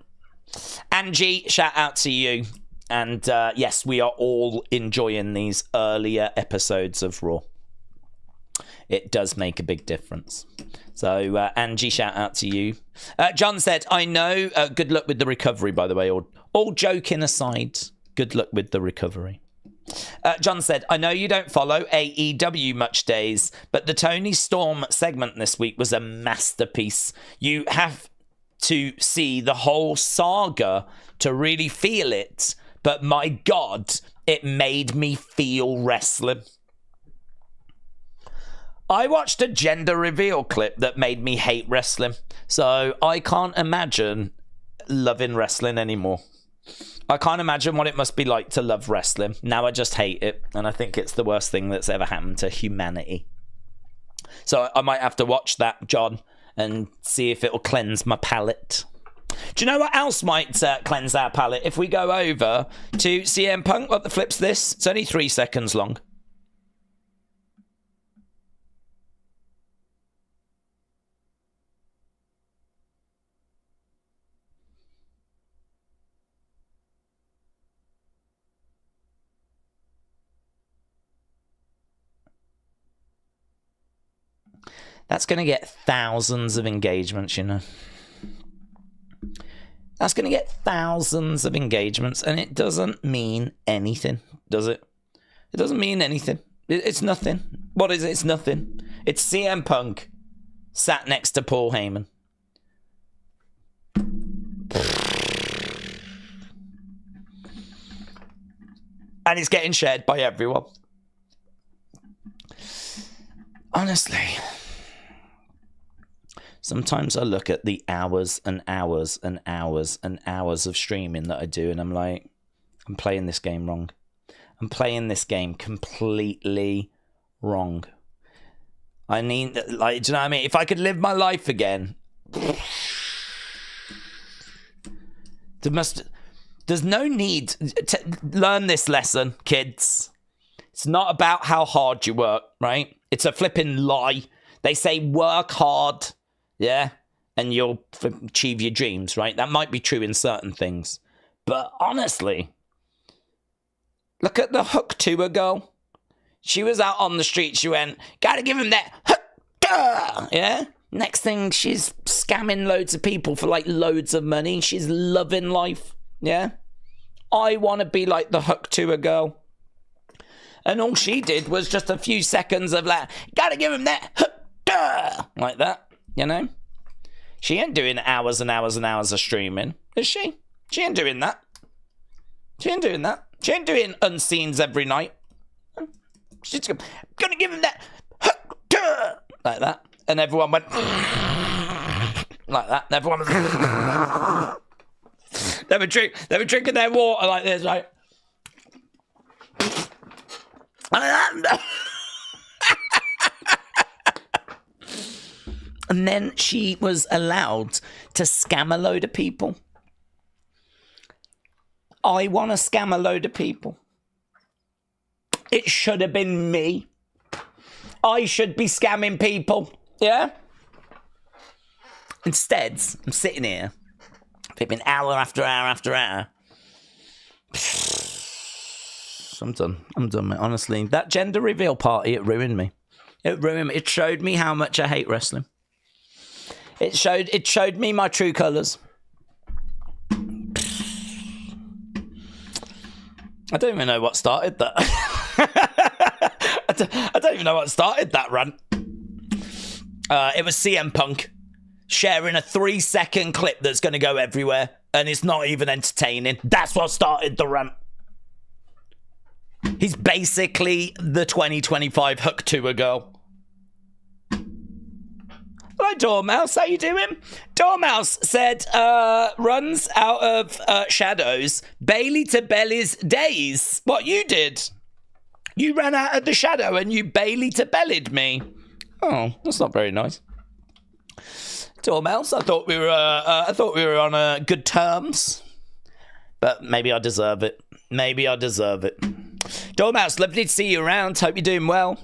Angie, shout out to you. And yes, we are all enjoying these earlier episodes of Raw. It does make a big difference. So, Angie, shout out to you. John said, I know, good luck with the recovery, by the way. All joking aside, good luck with the recovery. John said, I know you don't follow AEW much days, but the Tony Storm segment this week was a masterpiece. You have to see the whole saga to really feel it, but my God, it made me feel wrestling. I watched a gender reveal clip that made me hate wrestling, so I can't imagine loving wrestling anymore. I can't imagine what it must be like to love wrestling. Now I just hate it, and I think it's the worst thing that's ever happened to humanity. So I might have to watch that, John, and see if it'll cleanse my palate. Do you know what else might cleanse our palate? If we go over to CM Punk, what the flip's this? It's only 3 seconds long. That's going to get thousands of engagements, you know. That's going to get thousands of engagements, and it doesn't mean anything, does it? It doesn't mean anything. It's nothing. What is it? It's nothing. It's CM Punk sat next to Paul Heyman. And it's getting shared by everyone. Honestly. Sometimes I look at the hours and hours and hours and hours of streaming that I do, and I'm like, I'm playing this game wrong. I'm playing this game completely wrong. I mean, like, do you know what I mean? If I could live my life again, there's no need to learn this lesson, kids. It's not about how hard you work, right? It's a flipping lie. They say work hard. Yeah, and you'll achieve your dreams, right? That might be true in certain things. But honestly, look at the hook to a girl. She was out on the street. She went, gotta give him that hook. Duh! Yeah? Next thing, she's scamming loads of people for like loads of money. She's loving life. Yeah? I want to be like the hook to a girl. And all she did was just a few seconds of like, gotta give him that hook. Duh! Like that. You know? She ain't doing hours and hours and hours of streaming, is she? She ain't doing that. She ain't doing that. She ain't doing unseens every night. She's gonna give him that like that. And everyone went like that. And everyone was they were drinking their water like this, right? And then she was allowed to scam a load of people. I want to scam a load of people. It should have been me. I should be scamming people. Yeah? Instead, I'm sitting here, flipping hour after hour after hour. I'm done, mate. Honestly, that gender reveal party, it ruined me. It ruined me. It showed me how much I hate wrestling. It showed me my true colours. I don't even know what started that. I don't even know what started that rant. It was CM Punk sharing a 3-second clip that's going to go everywhere, and it's not even entertaining. That's what started the rant. He's basically the 2025 hook to a girl. Hello, Dormouse. How you doing? Dormouse said, runs out of shadows. Bailey to Belly's days. What you did? You ran out of the shadow and you Bailey to bellied me. Oh, that's not very nice. Dormouse, I thought we were on good terms, but maybe I deserve it. Maybe I deserve it. Dormouse, lovely to see you around. Hope you're doing well.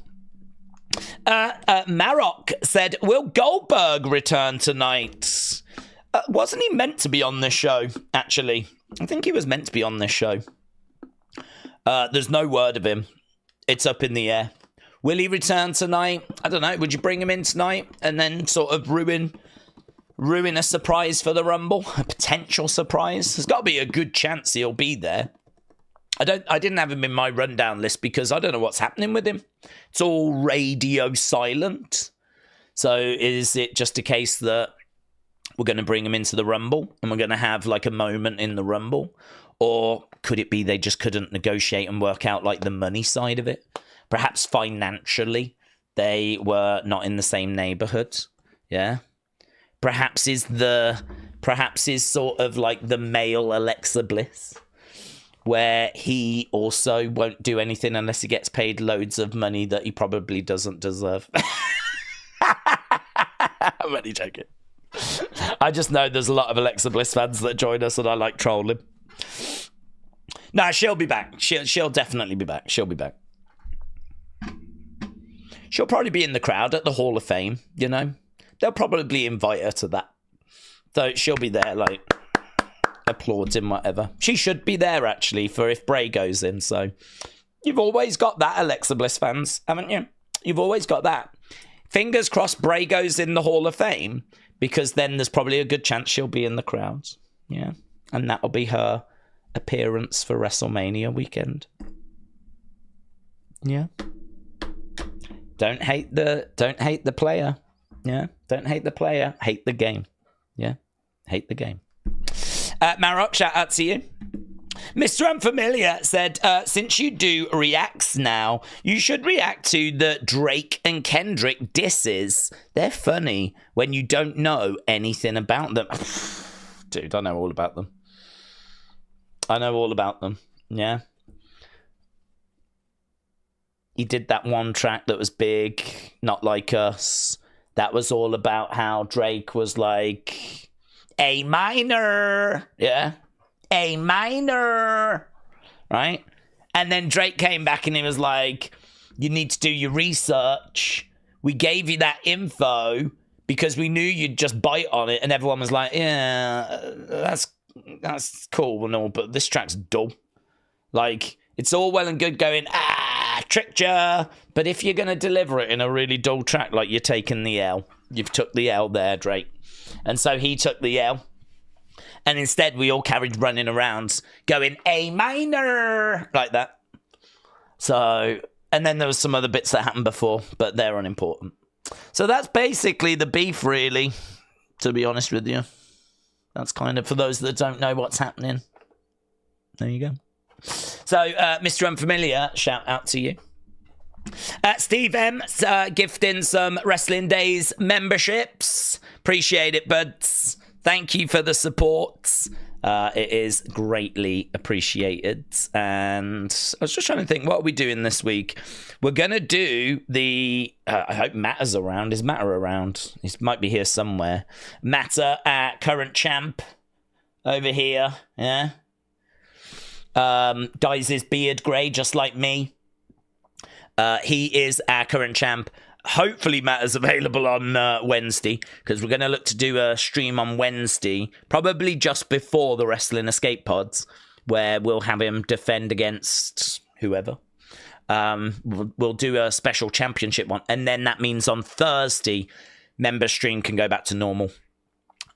Marok said, will Goldberg return tonight? Wasn't he meant to be on this show, actually? I think he was meant to be on this show. There's no word of him. It's up in the air. Will he return tonight? I don't know. Would you bring him in tonight and then sort of ruin a surprise for the Rumble? A potential surprise? There's got to be a good chance he'll be there. I didn't have him in my rundown list because I don't know what's happening with him. It's all radio silent. So is it just a case that we're going to bring him into the Rumble and we're going to have like a moment in the Rumble? Or could it be they just couldn't negotiate and work out like the money side of it? Perhaps financially they were not in the same neighborhood. Yeah. Perhaps is sort of like the male Alexa Bliss, where he also won't do anything unless he gets paid loads of money that he probably doesn't deserve. I'm only joking. I just know there's a lot of Alexa Bliss fans that join us and I like trolling. Nah, she'll be back. She'll definitely be back. She'll be back. She'll probably be in the crowd at the Hall of Fame, you know? They'll probably invite her to that. So she'll be there, like, applauding, whatever. She should be there, actually, for if Bray goes in. So you've always got that, Alexa Bliss fans, haven't you? You've always got that. Fingers crossed Bray goes in the Hall of Fame, because then there's probably a good chance she'll be in the crowds. Yeah. And that'll be her appearance for WrestleMania weekend. Yeah. Don't hate the player. Yeah. Don't hate the player. Hate the game. Yeah. Hate the game. Marok, shout out to you. Mr. Unfamiliar said, since you do reacts now, you should react to the Drake and Kendrick disses. They're funny when you don't know anything about them. Dude, I know all about them. I know all about them. Yeah. He did that one track that was big, Not Like Us. That was all about how Drake was like, A minor. Yeah. A minor. Right? And then Drake came back and he was like, you need to do your research. We gave you that info because we knew you'd just bite on it. And everyone was like, yeah, that's cool and all, but this track's dull. Like, it's all well and good going, tricked ya. But if you're going to deliver it in a really dull track, like you're taking the L. You've took the L there, Drake. And so he took the L. And instead, we all carried running around going A minor, like that. So, and then there was some other bits that happened before, but they're unimportant. So that's basically the beef, really, to be honest with you. That's kind of for those that don't know what's happening. There you go. So, Mr. Unfamiliar, shout out to you. Steve M, gifting some Wrestling Daze memberships. Appreciate it, buds. Thank you for the support. It is greatly appreciated. And I was just trying to think, what are we doing this week? We're going to do the... I hope Matter's around. Is Matter around? He might be here somewhere. Matter, current champ. Over here. Yeah. Dyes his beard grey, just like me. He is our current champ. Hopefully Matter's available on Wednesday, because we're going to look to do a stream on Wednesday, probably just before the Wrestling Escape Pods, where we'll have him defend against whoever. We'll do a special championship one, and then that means on Thursday, member stream can go back to normal.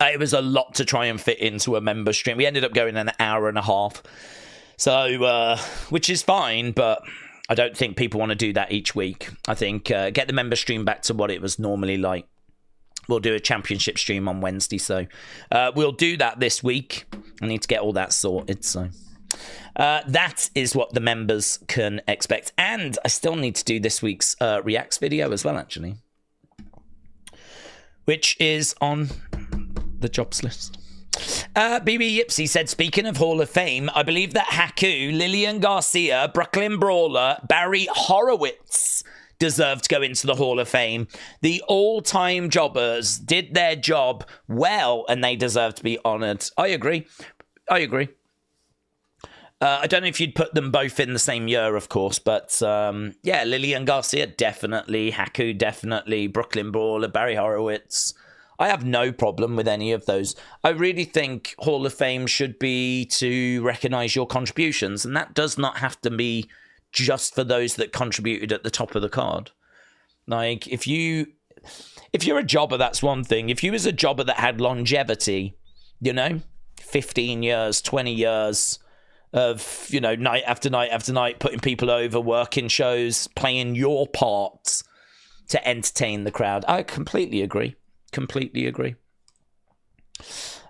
It was a lot to try and fit into a member stream. We ended up going an hour and a half, so which is fine, but I don't think people want to do that each week. I think get the member stream back to what it was normally like. We'll do a championship stream on Wednesday, so we'll do that this week. I need to get all that sorted, so that is what the members can expect. And I still need to do this week's Reacts video as well, actually, which is on the jobs list. BB Yipsy said, speaking of Hall of Fame, I believe that Haku, Lillian Garcia, Brooklyn Brawler, Barry Horowitz deserve to go into the Hall of Fame. The all-time jobbers did their job well, and they deserve to be honoured. I agree. I don't know if you'd put them both in the same year, of course, but yeah, Lillian Garcia, definitely. Haku, definitely. Brooklyn Brawler, Barry Horowitz. I have no problem with any of those. I really think Hall of Fame should be to recognise your contributions, and that does not have to be just for those that contributed at the top of the card. Like, if you're a jobber, that's one thing. If you was a jobber that had longevity, 15 years, 20 years of, night after night after night, putting people over, working shows, playing your part to entertain the crowd. I completely agree.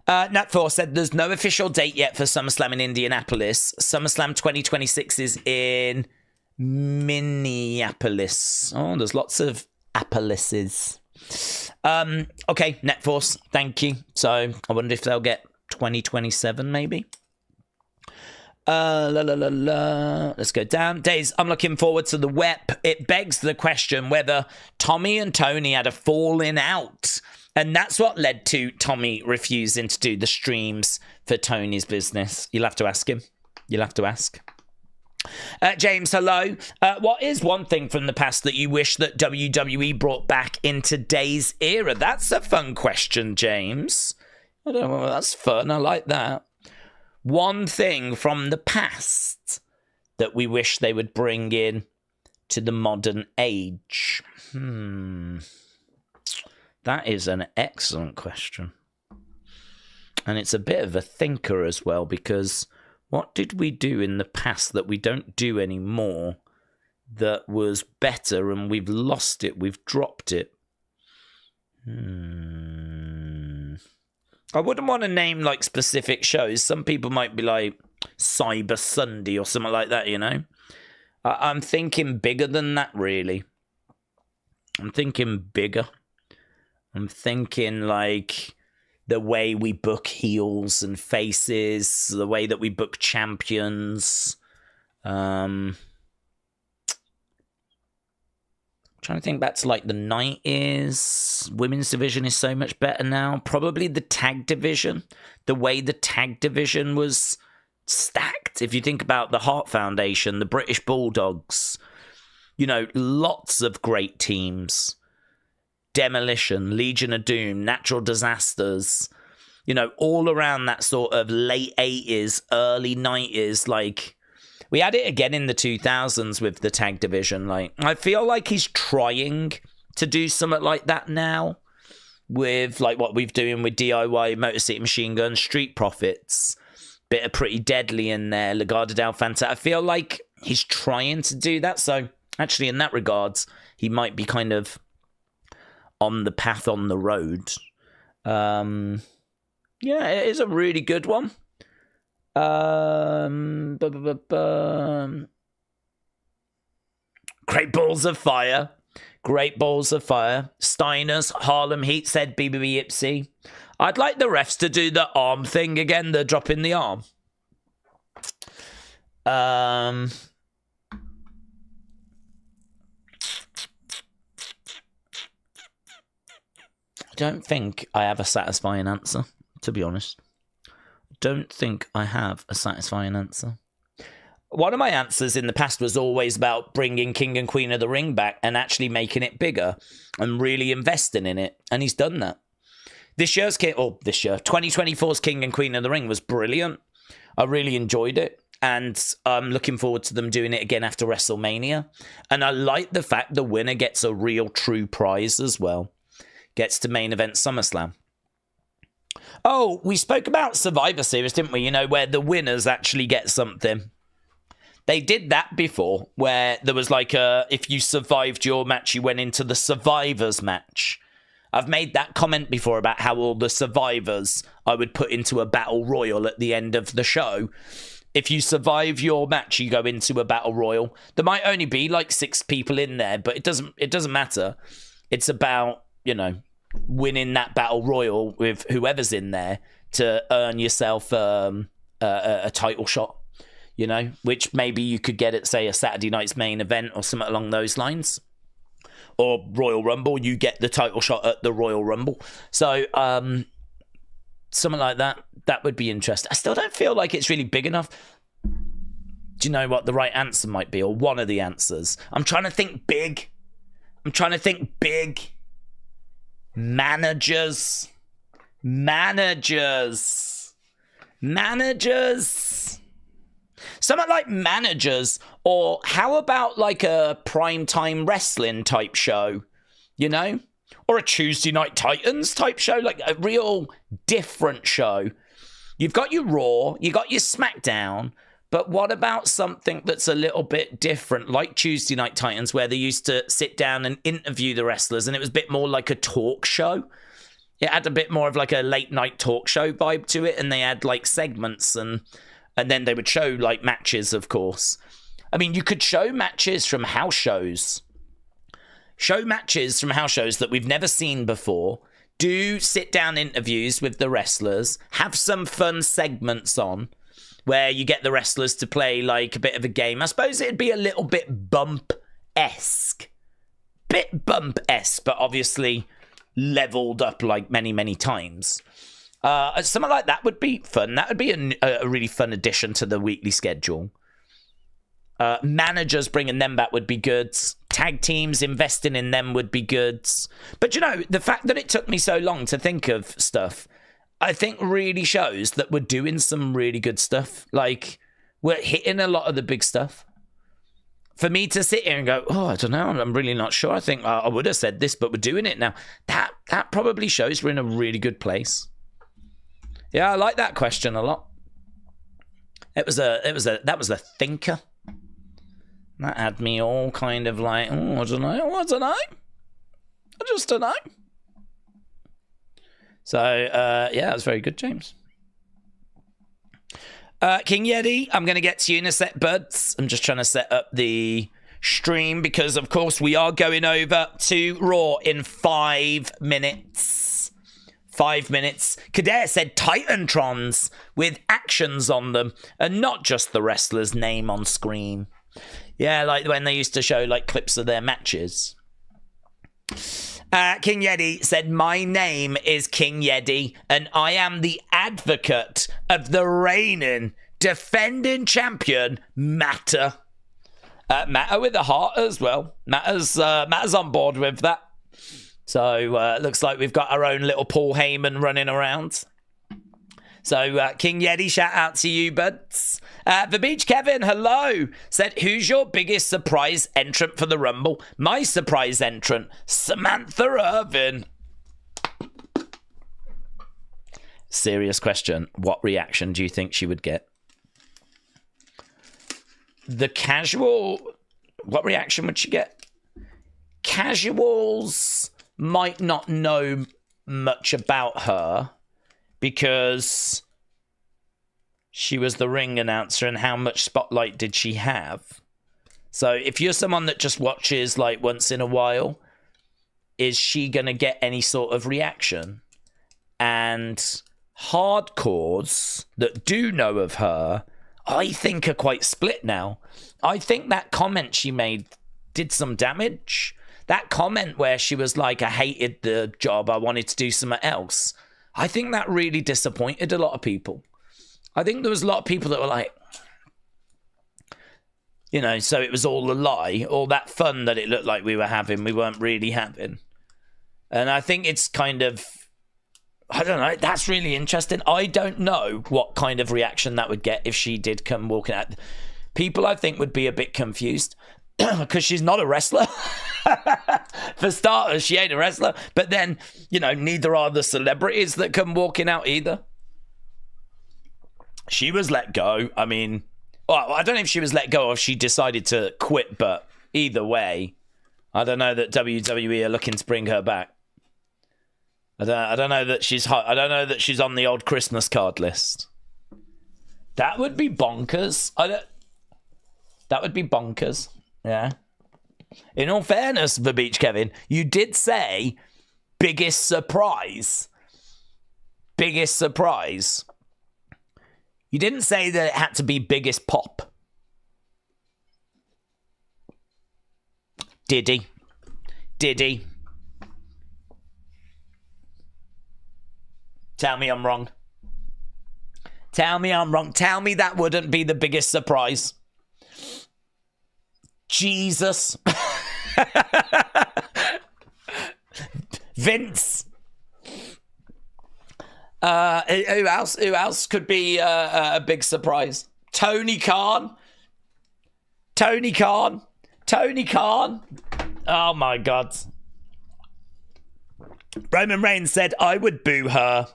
Nat4 said there's no official date yet for SummerSlam in Indianapolis. SummerSlam 2026 is in Minneapolis. Oh, there's lots of Appalises. Okay, Netforce, thank you. So I wonder if they'll get 2027 maybe. Let's go down. Days, I'm looking forward to the WEP. It begs the question whether Tommy and Tony had a falling out. And that's what led to Tommy refusing to do the streams for Tony's business. You'll have to ask him. You'll have to ask. James, hello. What is one thing from the past that you wish that WWE brought back in today's era? That's a fun question, James. I don't know. That's fun. I like that. One thing from the past that we wish they would bring in to the modern age. That is an excellent question. And it's a bit of a thinker as well, because what did we do in the past that we don't do anymore that was better and we've lost it, we've dropped it? I wouldn't want to name like specific shows. Some people might be like Cyber Sunday or something like that, I'm thinking bigger than that, really. I'm thinking bigger. I'm thinking like the way we book heels and faces, the way that we book champions. Trying to think back to like the 90s. Women's division is so much better now. Probably the tag division. The way the tag division was stacked. If you think about the Hart Foundation, the British Bulldogs, lots of great teams. Demolition, Legion of Doom, Natural Disasters, all around that sort of late 80s, early 90s. Like, we had it again in the 2000s with the tag division. Like, I feel like he's trying to do something like that now with like what we've doing with DIY, Motor City Machine Gun, Street Profits, bit of Pretty Deadly in there, Legado del Fanta. I feel like he's trying to do that. So actually, in that regards, he might be kind of on the path, on the road. Yeah, it is a really good one. Great Balls of Fire. Great Balls of Fire. Steiner's Harlem Heat said BBB Ipsy. I'd like the refs to do the arm thing again, the drop in the arm. I don't think I have a satisfying answer, to be honest. Don't think I have a satisfying answer. One of my answers in the past was always about bringing King and Queen of the Ring back and actually making it bigger and really investing in it. And he's done that. 2024's King and Queen of the Ring was brilliant. I really enjoyed it. And I'm looking forward to them doing it again after WrestleMania. And I like the fact the winner gets a real true prize as well. Gets to main event SummerSlam. Oh, we spoke about Survivor Series, didn't we? Where the winners actually get something. They did that before, where there was like if you survived your match, you went into the Survivors match. I've made that comment before about how all the survivors I would put into a battle royal at the end of the show. If you survive your match, you go into a battle royal. There might only be like 6 people in there, but it doesn't matter. It's about, winning that battle royal with whoever's in there to earn yourself a title shot, which maybe you could get at, say, a Saturday night's main event or something along those lines. Or Royal Rumble, you get the title shot at the Royal Rumble. So, something like that would be interesting. I still don't feel like it's really big enough. Do you know what the right answer might be, or one of the answers? I'm trying to think big. Managers. Something like managers, or how about like a primetime wrestling type show, you know? Or a Tuesday Night Titans type show, like a real different show. You've got your Raw, you got your SmackDown, but what about something that's a little bit different, like Tuesday Night Titans, where they used to sit down and interview the wrestlers, and it was a bit more like a talk show? It had a bit more of like a late night talk show vibe to it, and they had like segments, and then they would show like matches, of course. I mean, you could show matches from house shows. Show matches from house shows that we've never seen before. Do sit-down interviews with the wrestlers. Have some fun segments on where you get the wrestlers to play like a bit of a game. I suppose it'd be a little bit bump-esque. But obviously leveled up like many, many times. Something like that would be fun. That would be a really fun addition to the weekly schedule. Managers, bringing them back would be good. Tag teams, investing in them would be good. But you know, the fact that it took me so long to think of stuff, I think really shows that we're doing some really good stuff. Like, we're hitting a lot of the big stuff. For me to sit here and go, oh, I don't know, I'm really not sure. I think I would have said this, but we're doing it now. That probably shows we're in a really good place. Yeah, I like that question a lot. That was a thinker. That had me all kind of like, oh, I don't know. I just don't know. So, yeah, that was very good, James. King Yeti, I'm going to get to you in a sec, buds. I'm just trying to set up the stream because, of course, we are going over to Raw in 5 minutes. 5 minutes. Kader said Titantrons with actions on them and not just the wrestler's name on screen. Yeah, like when they used to show like clips of their matches. King Yeti said, my name is King Yeti, and I am the advocate of the reigning, defending champion, Matter. Matter with a heart as well. Matter's on board with that. So, looks like we've got our own little Paul Heyman running around. So, King Yeti, shout out to you, buds. The Beach Kevin, hello. Said, who's your biggest surprise entrant for the Rumble? My surprise entrant, Samantha Irvin. Serious question. What reaction do you think she would get? What reaction would she get? Casuals might not know much about her, because she was the ring announcer, and how much spotlight did she have? So if you're someone that just watches like once in a while, is she going to get any sort of reaction? And hardcores that do know of her, I think are quite split now. I think that comment she made did some damage. That comment where she was like, I hated the job, I wanted to do something else. I think that really disappointed a lot of people. I think there was a lot of people that were like, you know, so it was all a lie. All that fun that it looked like we were having, we weren't really having. And I think it's kind of, I don't know, that's really interesting. I don't know what kind of reaction that would get if she did come walking out. People, I think, would be a bit confused because she's not a wrestler. For starters, she ain't a wrestler. But then, you know, neither are the celebrities that come walking out either. She was let go. I mean, well, I don't know if she was let go or if she decided to quit, but either way, I don't know that WWE are looking to bring her back. I don't know that she's hot. I don't know that she's on the old Christmas card list. That would be bonkers. That would be bonkers. Yeah. In all fairness, the Beach Kevin, you did say biggest surprise. Biggest surprise. You didn't say that it had to be biggest pop. Did he? Did he? Tell me I'm wrong. Tell me I'm wrong. Tell me that wouldn't be the biggest surprise. Jesus. Vince. Who else? Who else could be a big surprise? Tony Khan. Tony Khan. Tony Khan. Oh my God. Roman Reigns said, I would boo her.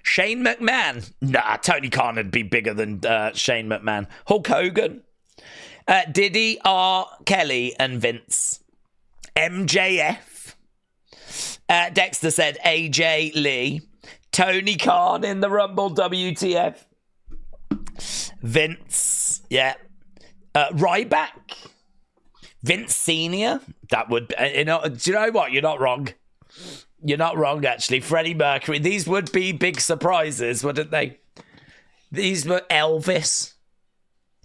Shane McMahon. Nah, Tony Khan would be bigger than Shane McMahon. Hulk Hogan. Diddy, R. Kelly, and Vince. MJF. Dexter said AJ Lee. Tony Khan in the Rumble, WTF. Vince. Yeah. Ryback. Vince Senior. That would, do you know what? You're not wrong. You're not wrong, actually. Freddie Mercury. These would be big surprises, wouldn't they? These were Elvis.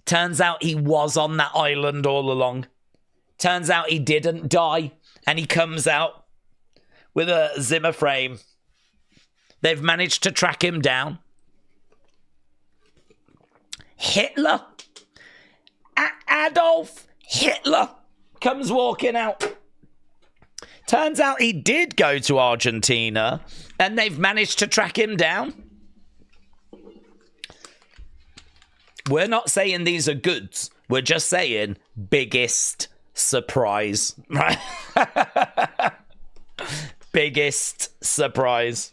Turns out he was on that island all along. Turns out he didn't die. And he comes out with a Zimmer frame. They've managed to track him down. Hitler. Adolf Hitler comes walking out. Turns out he did go to Argentina, and they've managed to track him down. We're not saying these are goods. We're just saying biggest surprise. Right? Biggest surprise.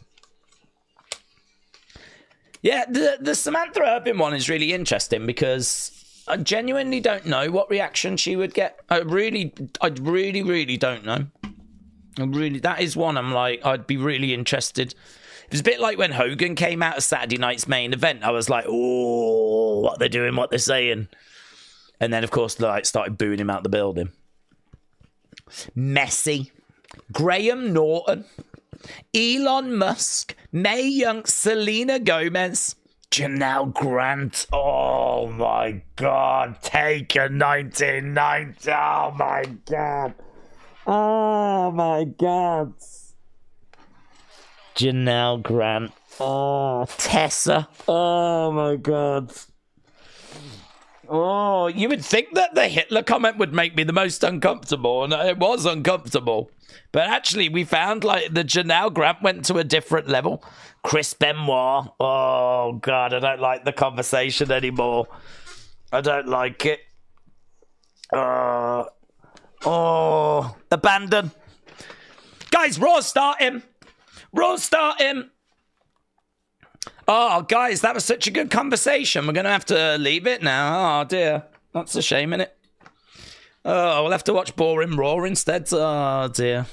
Yeah, the Samantha Irvin one is really interesting because I genuinely don't know what reaction she would get. I really don't know. That is one I'm like, I'd be really interested. It was a bit like when Hogan came out of Saturday night's main event. I was like, oh, what they're doing, what they're saying. And then, of course, like started booing him out the building. Messi. Graham Norton. Elon Musk. Mae Young. Selena Gomez. Janelle Grant. Oh, my God. Taken 1990. Oh, my God. Oh my God. Janelle Grant. Oh, Tessa. Oh my God. Oh, you would think that the Hitler comment would make me the most uncomfortable, and it was uncomfortable. But actually, we found like the Janelle Grant went to a different level. Chris Benoit. Oh God, I don't like the conversation anymore. I don't like it. Oh, abandon. Guys, Raw's starting. Raw's starting. Oh, guys, that was such a good conversation. We're going to have to leave it now. Oh, dear. That's a shame, innit? Oh, we'll have to watch boring Raw instead. Oh, dear.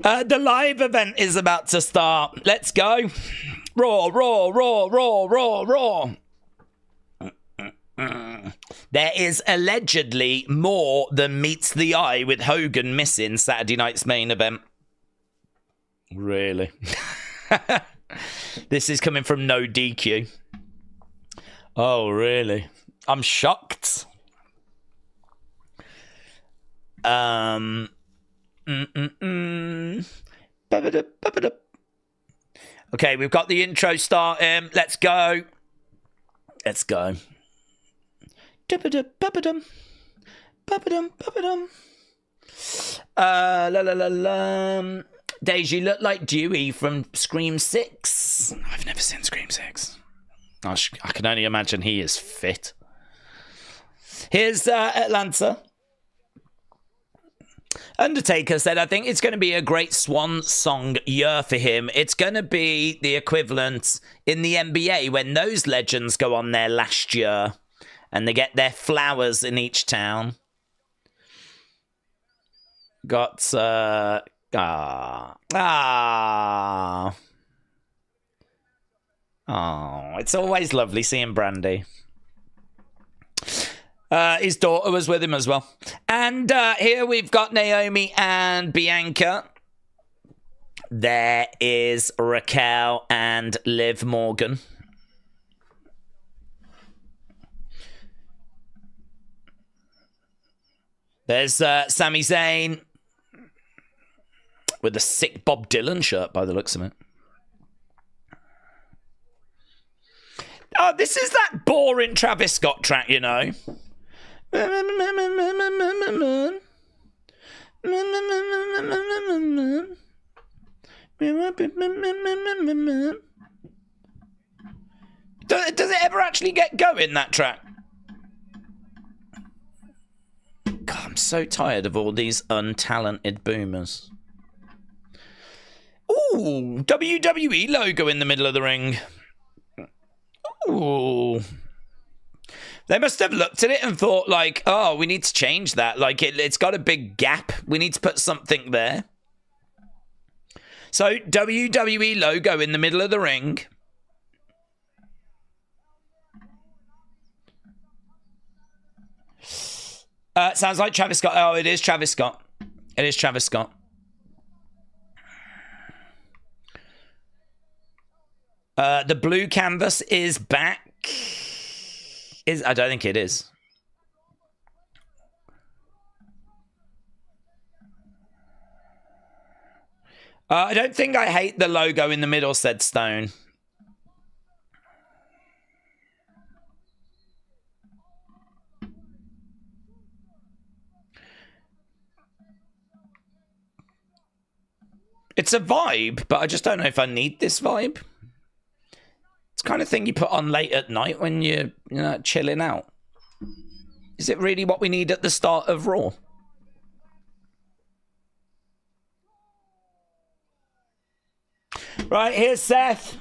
The live event is about to start. Let's go. Raw, Raw, Raw, Raw, Raw, Raw. There is allegedly more than meets the eye with Hogan missing Saturday night's main event. Really? This is coming from No DQ. Oh, really? I'm shocked. Okay, we've got the intro starting. Let's go. Let's go. Daze, you look like Dewey from Scream 6. I've never seen Scream 6. I can only imagine he is fit. Here's Atlanta. Undertaker said, I think it's going to be a great swan song year for him. It's going to be the equivalent in the NBA when those legends go on there last year and they get their flowers in each town. Got, it's always lovely seeing Brandy. His daughter was with him as well. And here we've got Naomi and Bianca. There is Raquel and Liv Morgan. There's Sami Zayn with a sick Bob Dylan shirt by the looks of it. Oh, this is that boring Travis Scott track, you know. Does it ever actually get going, that track? God, I'm so tired of all these untalented boomers. Ooh, WWE logo in the middle of the ring. Ooh. They must have looked at it and thought, like, oh, we need to change that. Like, it's got a big gap. We need to put something there. So, WWE logo in the middle of the ring. Sounds like Travis Scott. Oh, it is Travis Scott. It is Travis Scott. The blue canvas is back. I don't think it is. I don't think I hate the logo in the middle, said Stone. It's a vibe, but I just don't know if I need this vibe. It's the kind of thing you put on late at night when you're chilling out. Is it really what we need at the start of Raw? Right, here's Seth.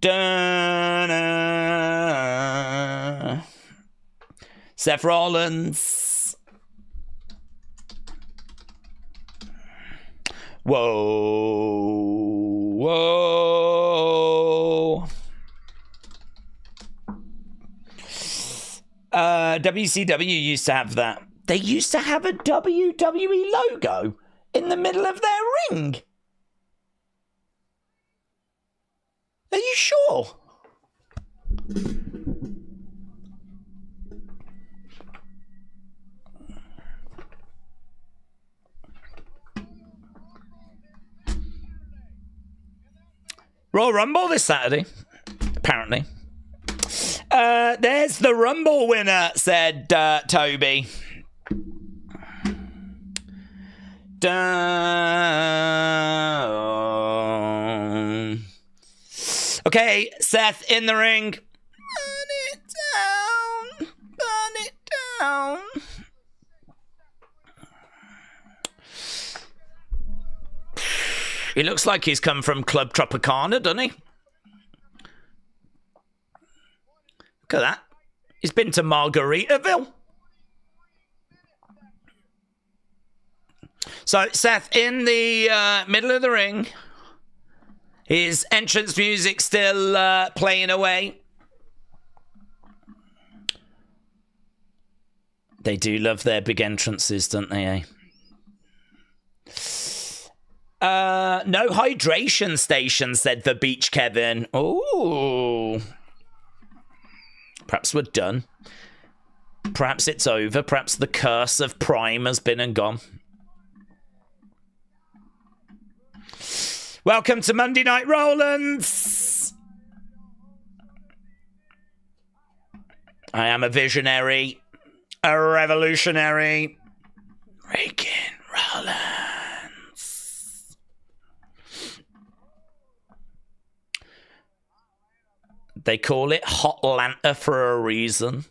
Dun-na. Seth Rollins. Whoa. Whoa. WCW used to have that. They used to have a WWE logo in the middle of their ring. Are you sure? Royal Rumble this Saturday, apparently. There's the Rumble winner, said Toby. Dun. Okay, Seth in the ring. Burn it down. Burn it down. He looks like he's come from Club Tropicana, doesn't he? Look at that. He's been to Margaritaville. So, Seth in the middle of the ring. His entrance music still playing away. They do love their big entrances, don't they, eh? No hydration station, said the Beach Kevin. Ooh. Perhaps we're done. Perhaps it's over. Perhaps the curse of Prime has been and gone. Welcome to Monday Night Rollins. I am a visionary, a revolutionary. Raquel Rollins. They call it Hot Lanta for a reason.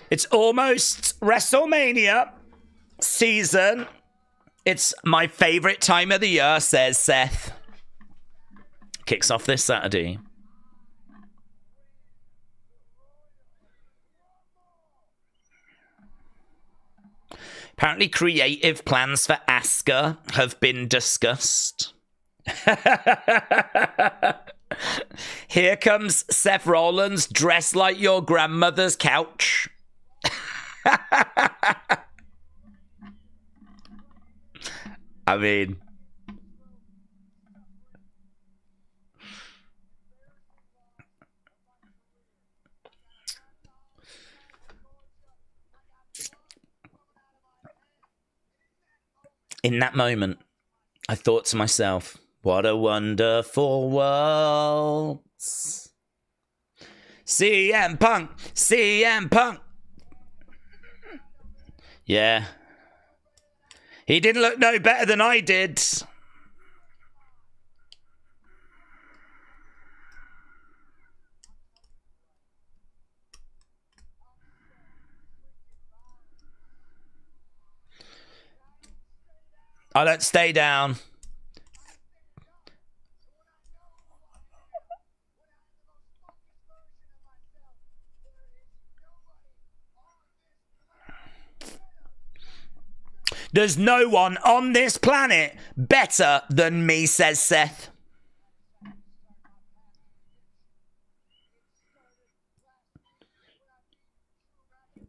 It's almost WrestleMania season. It's my favorite time of the year, says Seth. Kicks off this Saturday. Apparently creative plans for Asuka have been discussed. Here comes Seth Rollins dressed like your grandmother's couch. I mean, In that moment, I thought to myself, what a wonderful world. CM Punk, CM Punk. Yeah. He didn't look no better than I did. I don't stay down. There's no one on this planet better than me, says Seth.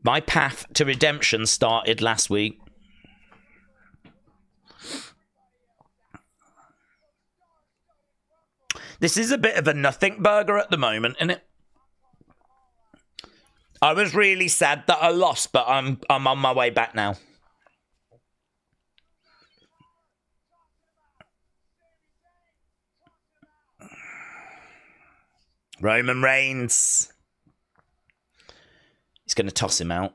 My path to redemption started last week. This is a bit of a nothing burger at the moment, isn't it? I was really sad that I lost, but I'm on my way back now. Roman Reigns. He's going to toss him out.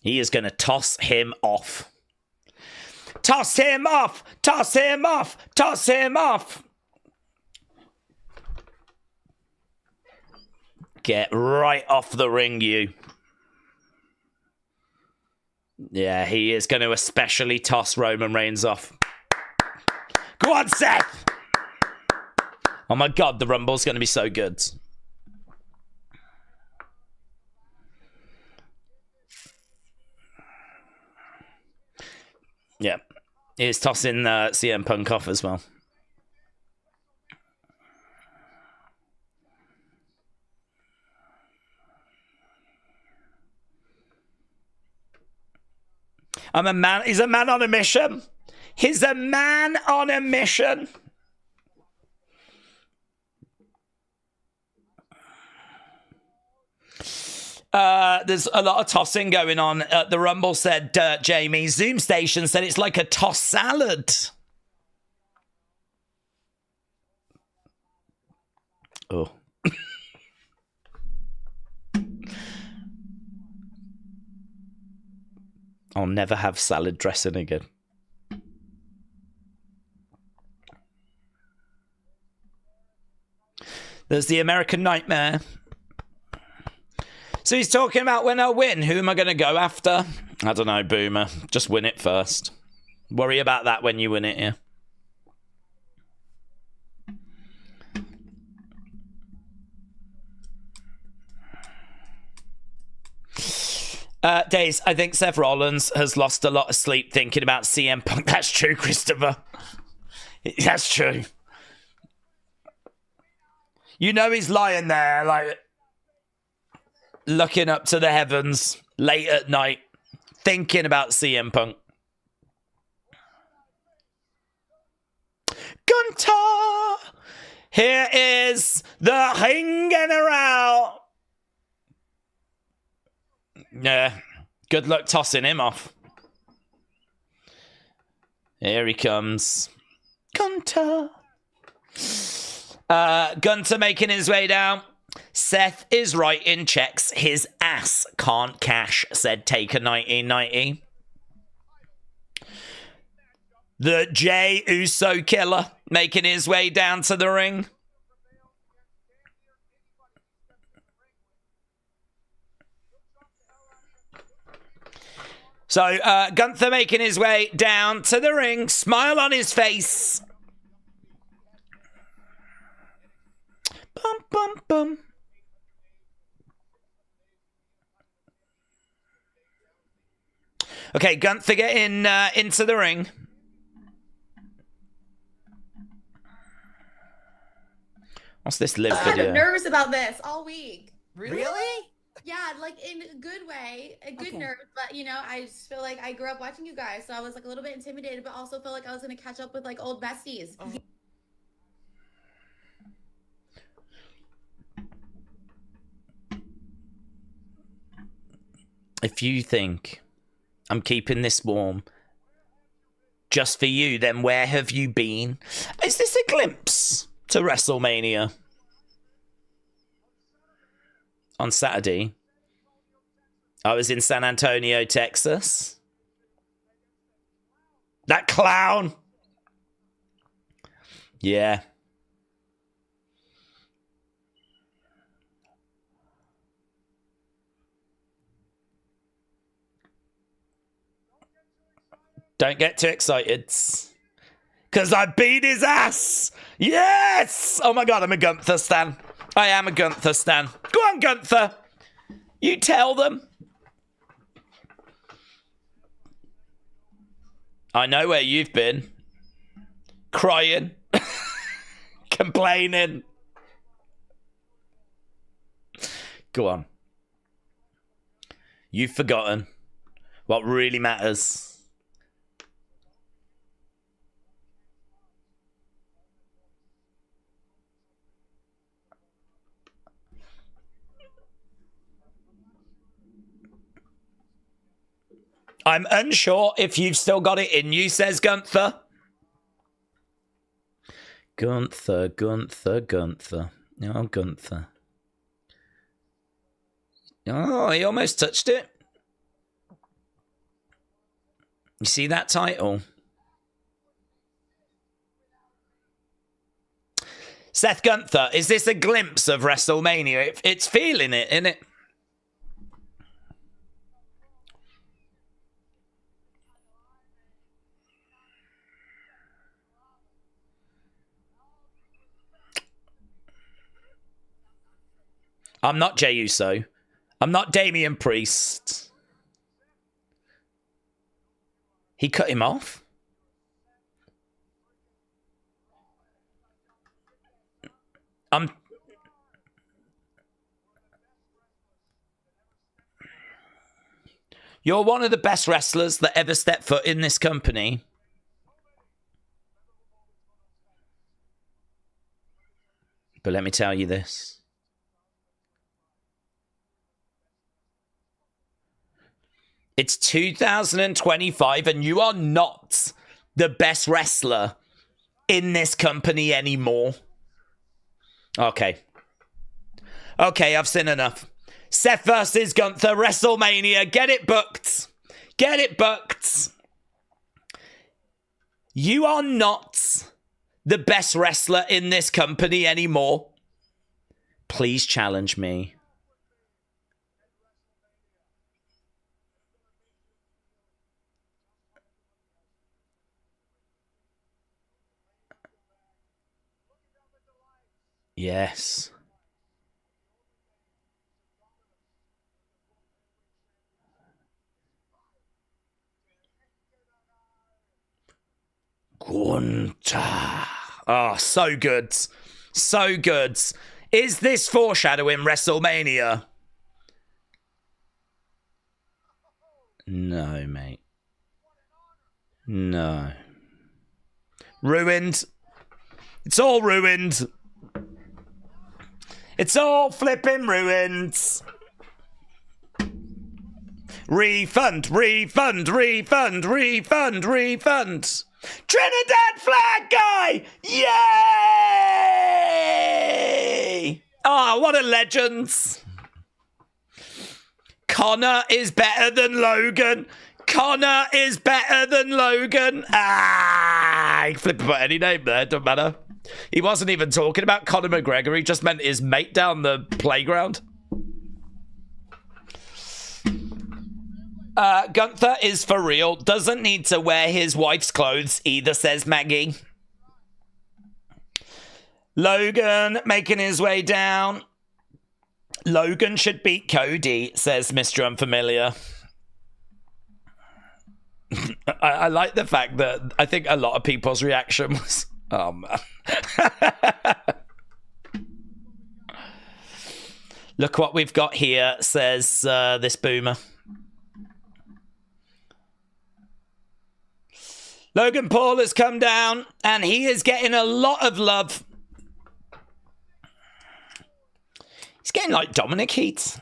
He is going to toss him off. Toss him off! Toss him off! Toss him off! Get right off the ring, you. Yeah, he is going to especially toss Roman Reigns off. Go on, Seth! Oh my God, the Rumble's going to be so good. Yeah, he's tossing CM Punk off as well. I'm a man. He's a man on a mission. He's a man on a mission. There's a lot of tossing going on. The Rumble said, Jamie, Zoom Station said it's like a toss salad. Oh. I'll never have salad dressing again. There's the American Nightmare. So he's talking about when I win, who am I going to go after? I don't know, Boomer. Just win it first. Worry about that when you win it, yeah. Daze, I think Seth Rollins has lost a lot of sleep thinking about CM Punk. That's true, Christopher. That's true. You know he's lying there, like, looking up to the heavens late at night, thinking about CM Punk. Gunter! Here is the ring general. Yeah, good luck tossing him off. Here he comes. Gunter. Gunter making his way down. Seth is writing checks his ass can't cash, said Taker 1990. The Jey Uso killer making his way down to the ring. So, Gunther making his way down to the ring, smile on his face. Bum, bum, bum. Okay, Gunther getting into the ring. What's this live video? I'm nervous about this all week. Really? Yeah, like in a good way, a good nerve. But you know, I just feel like I grew up watching you guys, so I was like a little bit intimidated, but also felt like I was gonna catch up with like old besties. If you think I'm keeping this warm just for you, then where have you been? Is this a glimpse to WrestleMania? On Saturday, I was in San Antonio, Texas. That clown! Yeah. Don't get too excited. Because I beat his ass! Yes! Oh my god, I'm a Gunther stan. I am a Gunther stan. Go on, Gunther! You tell them. I know where you've been. Crying. Complaining. Go on. You've forgotten what really matters. I'm unsure if you've still got it in you, says Gunther. Gunther. Oh, Gunther. Oh, he almost touched it. You see that title? Seth Gunther, is this a glimpse of WrestleMania? It's feeling it, isn't it? I'm not Jey Uso. I'm not Damian Priest. He cut him off? You're one of the best wrestlers that ever stepped foot in this company. But let me tell you this. It's 2025 and you are not the best wrestler in this company anymore. Okay. Okay, I've seen enough. Seth versus Gunther, WrestleMania. Get it booked. Get it booked. You are not the best wrestler in this company anymore. Please challenge me. Yes. Gunther. Oh, so good. So good. Is this foreshadowing WrestleMania? No, mate. No. Ruined. It's all ruined. It's all flipping ruined. Refund, refund, refund, refund, refund. Trinidad flag guy! Yay! Oh, what a legend. Connor is better than Logan. Connor is better than Logan. Ah, flip about any name there, don't matter. He wasn't even talking about Conor McGregor. He just meant his mate down the playground. Gunther is for real. Doesn't need to wear his wife's clothes either, says Maggie. Logan making his way down. Logan should beat Cody, says Mr. Unfamiliar. I like the fact that I think a lot of people's reaction was, oh man. Look what we've got here, says this boomer. Logan Paul has come down and he is getting a lot of love. He's getting like Dominic Heat.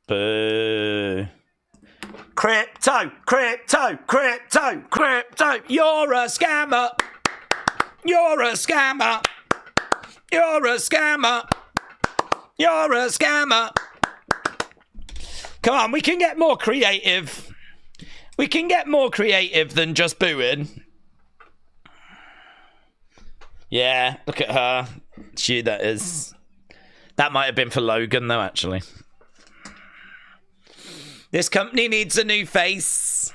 Boo. Crypto, crypto, crypto, crypto. You're a scammer. You're a scammer. You're a scammer. You're a scammer. Come on, we can get more creative. We can get more creative than just booing. Yeah, look at her. She, that is. That might have been for Logan, though, actually. This company needs a new face.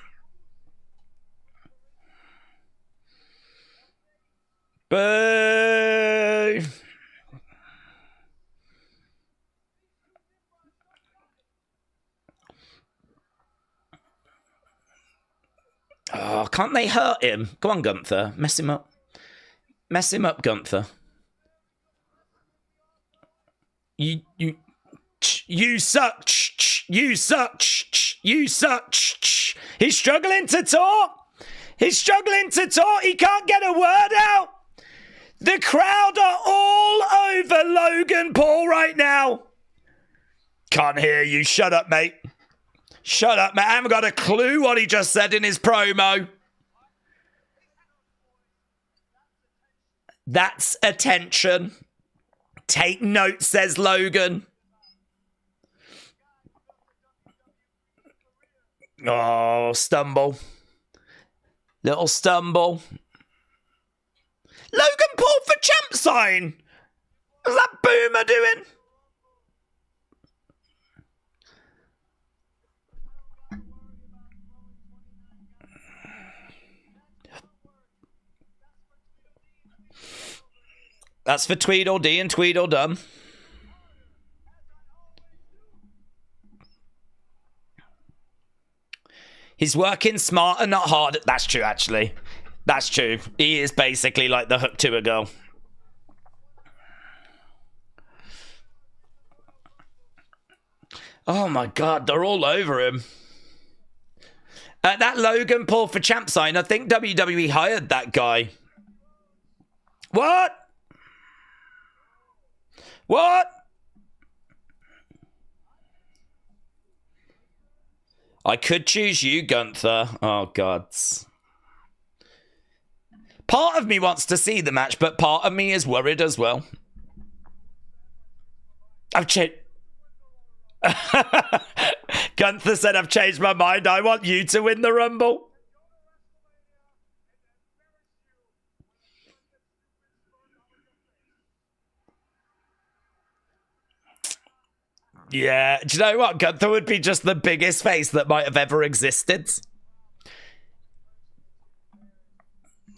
Boo! Oh, can't they hurt him? Go on, Gunther. Mess him up. Mess him up, Gunther. You suck. You suck. You suck. He's struggling to talk. He's struggling to talk. He can't get a word out. The crowd are all over Logan Paul right now. Can't hear you. Shut up, mate. Shut up, mate. I haven't got a clue what he just said in his promo. That's attention. Take note, says Logan. Oh, stumble. Little stumble. Logan Paul for champ sign. What's that boomer doing? That's for Tweedledee and Tweedledum. He's working smarter, not harder. That's true, actually. That's true. He is basically like the hook to a girl. Oh my God, they're all over him. That Logan Paul for champ sign, I think WWE hired that guy. What? What? I could choose you, Gunther. Oh, gods. Part of me wants to see the match, but part of me is worried as well. I've changed. Gunther said, I've changed my mind. I want you to win the Rumble. Yeah, do you know what? Gunther would be just the biggest face that might have ever existed.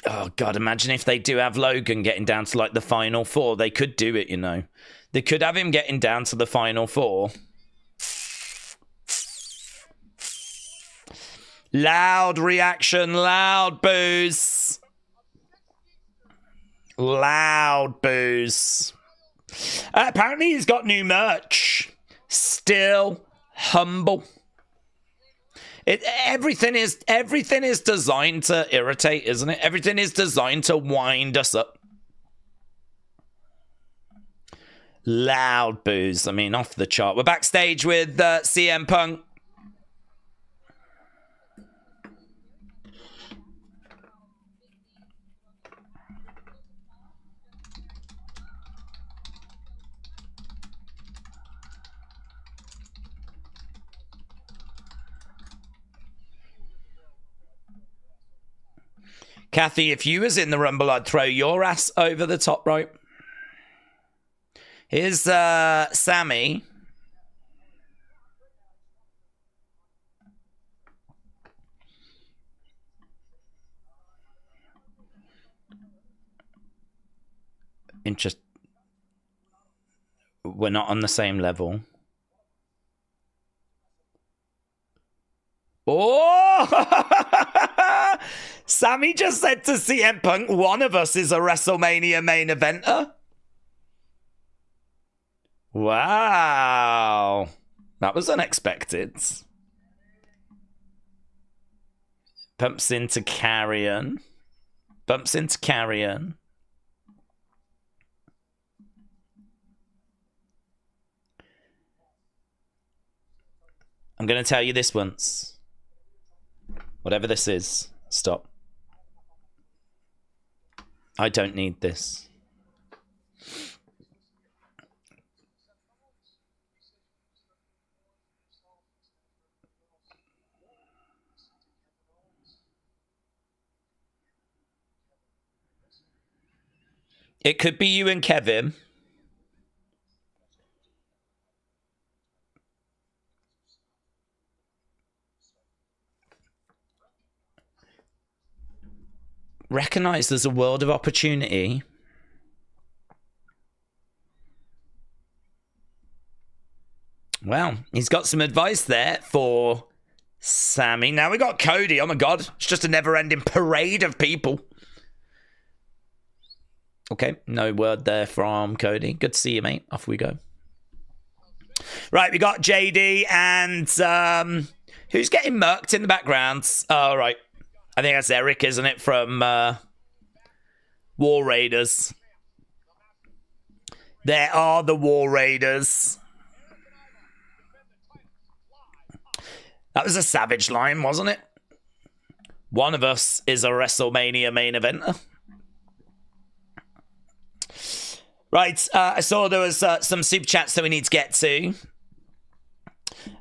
Oh, God, imagine if they do have Logan getting down to, like, the final four. They could do it, you know. They could have him getting down to the final four. Loud reaction, loud boos. Loud boos. Apparently he's got new merch. Still humble. Everything is designed to irritate, isn't it? Everything is designed to wind us up. Loud boos. I mean, off the chart. We're backstage with CM Punk. Kathy, if you was in the Rumble, I'd throw your ass over the top rope. Here's Sami. We're not on the same level. Oh! Sami just said to CM Punk, one of us is a WrestleMania main eventer. Wow. That was unexpected. Bumps into Carrion. Bumps into Carrion. I'm going to tell you this once. Whatever this is. Stop. I don't need this. It could be you and Kevin. Recognize there's a world of opportunity. Well, he's got some advice there for Sami. Now we got Cody. Oh my God. It's just a never-ending parade of people. Okay, no word there from Cody. Good to see you, mate. Off we go. Right, we got JD and who's getting murked in the background? Oh, right. I think that's Eric, isn't it, from War Raiders. There are the War Raiders. That was a savage line, wasn't it? One of us is a WrestleMania main eventer. Right, I saw there was some super chats that we need to get to.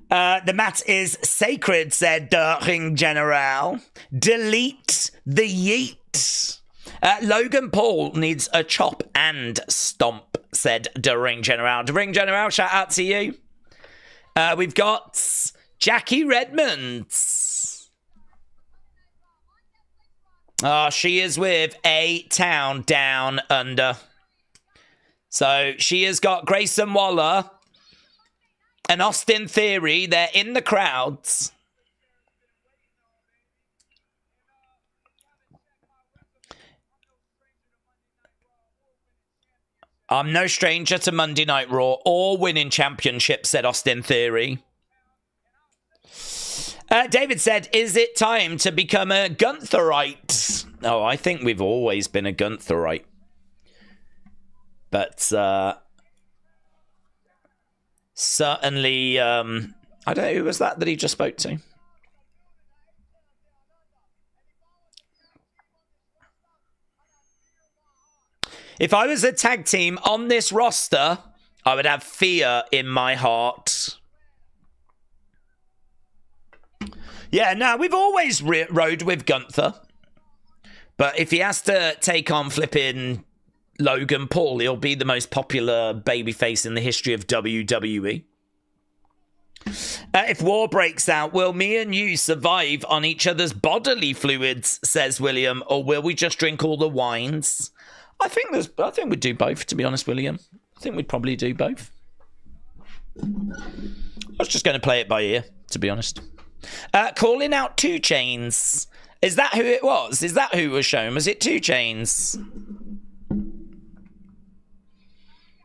The mat is sacred, said the Ring General. Delete the yeet. Logan Paul needs a chop and stomp, said the Ring General. The Ring General, shout out to you. We've got Jackie Redmond. Oh, she is with A Town Down Under. So she has got Grayson Waller and Austin Theory. They're in the crowds. I'm no stranger to Monday Night Raw or winning championships, said Austin Theory. David said, is it time to become a Guntherite? Oh, I think we've always been a Guntherite. But certainly, I don't know, who was that he just spoke to? If I was a tag team on this roster, I would have fear in my heart. Yeah, no, we've always rode with Gunther. But if he has to take on flipping Logan Paul, he'll be the most popular babyface in the history of WWE. If war breaks out, will me and you survive on each other's bodily fluids, says William, or will we just drink all the wines? I think we'd do both, to be honest, William. I think we'd probably do both. I was just going to play it by ear, to be honest. Calling out 2 Chainz. Is that who it was? Is that who was shown? Was it 2 Chainz?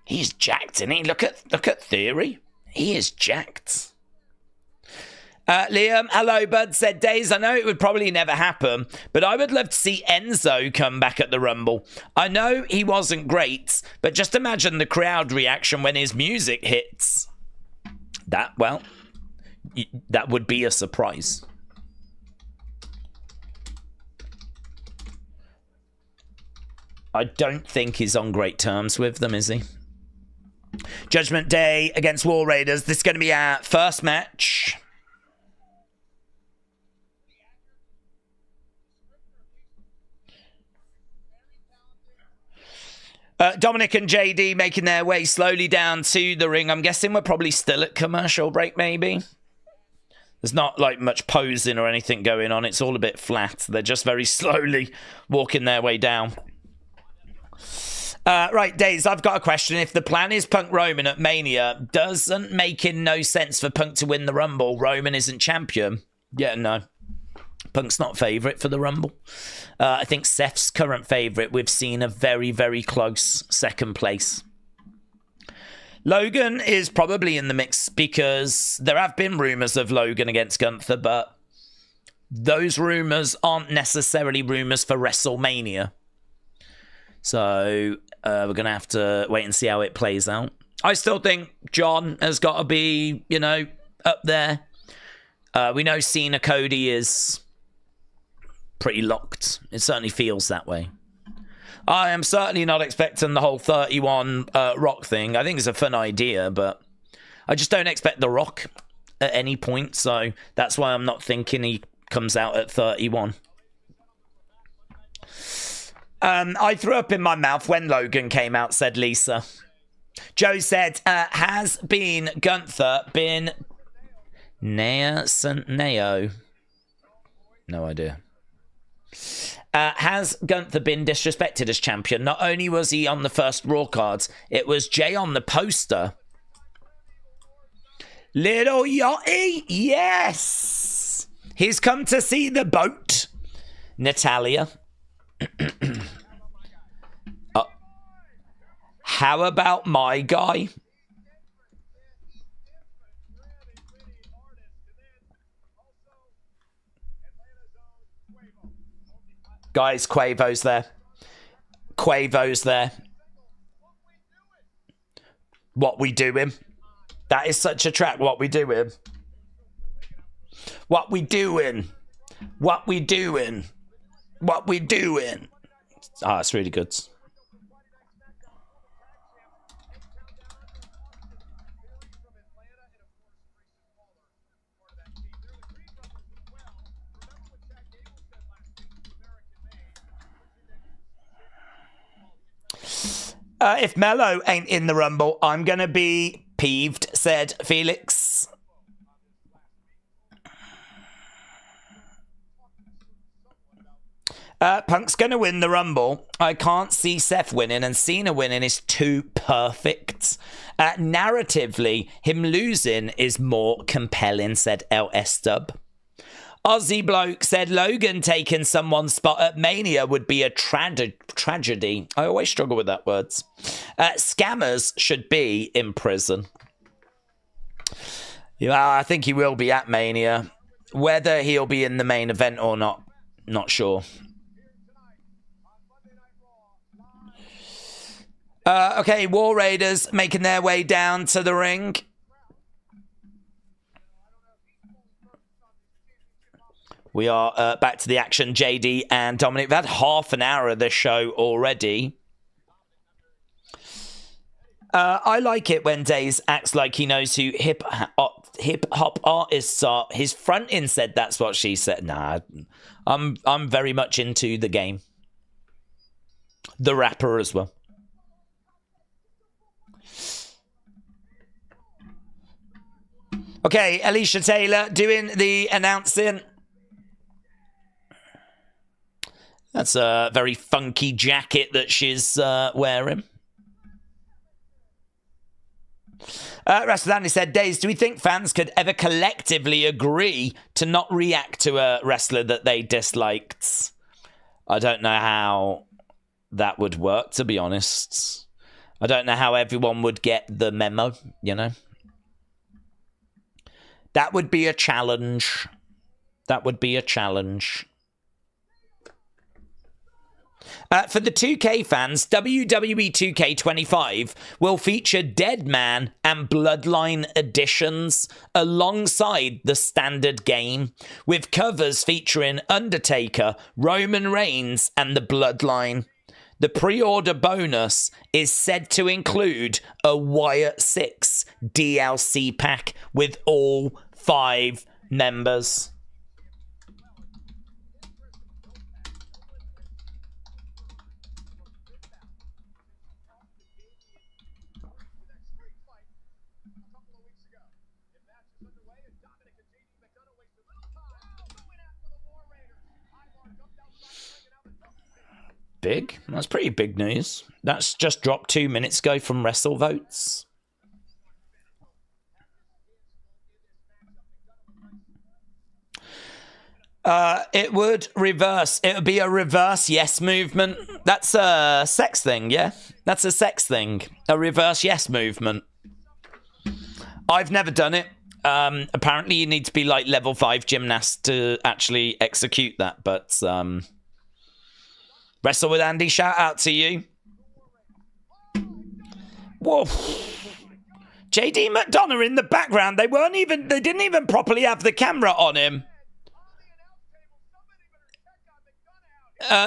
He's jacked, isn't he? Look at Theory. He is jacked. Liam, hello, bud, said Daze. I know it would probably never happen, but I would love to see Enzo come back at the Rumble. I know he wasn't great, but just imagine the crowd reaction when his music hits. That would be a surprise. I don't think he's on great terms with them, is he? Judgment Day against War Raiders. This is going to be our first match. Dominic and JD making their way slowly down to the ring. I'm guessing we're probably still at commercial break, maybe. There's not like much posing or anything going on. It's all a bit flat. They're just very slowly walking their way down. Right, Daze, I've got a question. If the plan is Punk Roman at Mania, doesn't making no sense for Punk to win the Rumble? Roman isn't champion. Yeah, no. Punk's not favourite for the Rumble. I think Seth's current favourite. We've seen a very, very close second place. Logan is probably in the mix because there have been rumours of Logan against Gunther, but those rumours aren't necessarily rumours for WrestleMania. So we're going to have to wait and see how it plays out. I still think John has got to be, up there. We know Cena Cody is pretty locked. It certainly feels that way. I am certainly not expecting the whole 31 Rock thing. I think it's a fun idea, but I just don't expect The Rock at any point, so that's why I'm not thinking he comes out at 31. I threw up in my mouth when Logan came out, said Lisa. Joe said, has been Gunther been Neo? No idea. Has Gunther been disrespected as champion? Not only was he on the first Raw cards, it was Jay on the poster. Little Yachty, yes! He's come to see the boat. Natalia. How about my guy? Guys, Quavo's there. Quavo's there. What we doing? That is such a track. What we doing? What we doing? What we doing? What we doing? Ah, it's really good. If Mello ain't in the Rumble, I'm going to be peeved, said Felix. Punk's going to win the Rumble. I can't see Seth winning, and Cena winning is too perfect. Narratively, him losing is more compelling, said LS Dub. Aussie bloke said Logan taking someone's spot at Mania would be a tragedy. I always struggle with that words. Scammers should be in prison. Yeah, I think he will be at Mania. Whether he'll be in the main event or not sure. Okay, War Raiders making their way down to the ring. We are back to the action, JD and Dominic. We've had half an hour of this show already. I like it when Daze acts like he knows who hip-hop artists are. His fronting said that's what she said. Nah, I'm very much into the game. The rapper as well. Okay, Alicia Taylor doing the announcing. That's a very funky jacket that she's wearing. Wrestling said, Daze, do we think fans could ever collectively agree to not react to a wrestler that they disliked? I don't know how that would work, to be honest. I don't know how everyone would get the memo, you know? That would be a challenge. That would be a challenge. For the 2K fans, WWE 2K25 will feature Deadman and Bloodline editions alongside the standard game, with covers featuring Undertaker, Roman Reigns, and the Bloodline. The pre-order bonus is said to include a Wyatt 6 DLC pack with all 5 members. Big. That's pretty big news. That's just dropped 2 minutes ago from WrestleVotes. It would reverse. It would be a reverse yes movement. That's a sex thing, yeah? That's a sex thing. A reverse yes movement. I've never done it. Apparently you need to be like level 5 gymnast to actually execute that, but Wrestle with Andy, shout out to you. Whoa. JD McDonough in the background. They didn't even properly have the camera on him.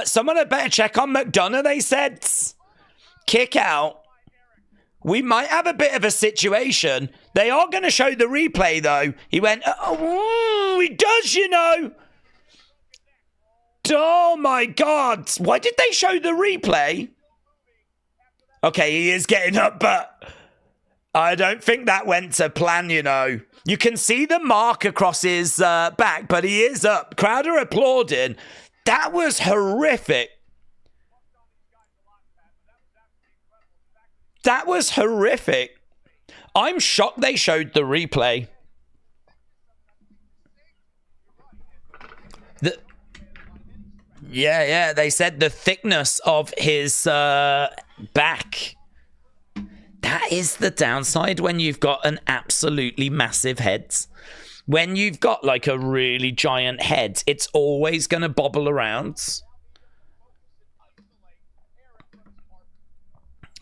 Someone had better check on McDonough, they said. Kick out. We might have a bit of a situation. They are going to show the replay, though. He went, oh, he does, you know. Oh, my God. Why did they show the replay? Okay, he is getting up, but I don't think that went to plan, you know. You can see the mark across his back, but he is up. Crowd are applauding. That was horrific. That was horrific. I'm shocked they showed the replay. Yeah, they said the thickness of his back. That is the downside when you've got an absolutely massive head. When you've got like a really giant head, it's always going to bobble around.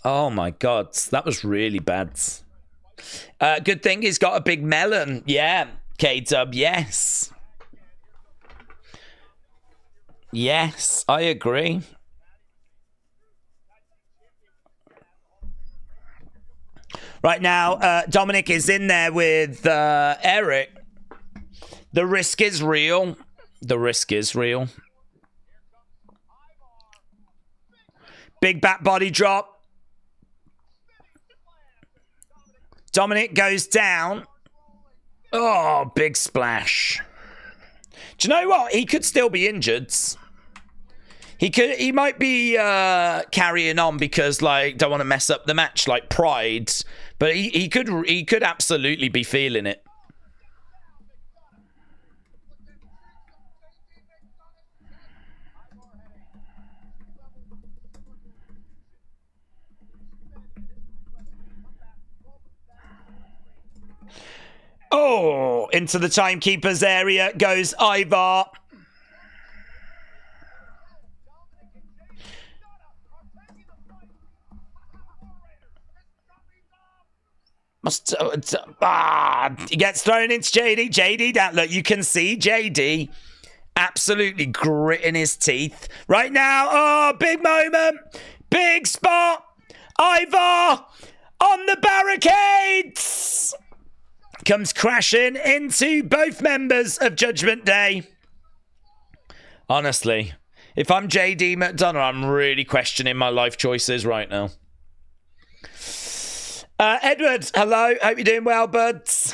Oh my God, that was really bad. Good thing he's got a big melon. Yeah, K-Dub, yes. Yes, I agree. Right now, Dominic is in there with Eric. The risk is real. The risk is real. Big back body drop. Dominic goes down. Oh, big splash. Do you know what? He could still be injured. He might be carrying on because, like, don't want to mess up the match, like pride. But he could absolutely be feeling it. Oh, into the timekeeper's area goes Ivar. He gets thrown into JD. JD down. Look, you can see JD absolutely gritting his teeth right now. Oh, big moment. Big spot. Ivar on the barricades. Comes crashing into both members of Judgment Day. Honestly, if I'm JD McDonough, I'm really questioning my life choices right now. Edward, hello. Hope you're doing well, buds.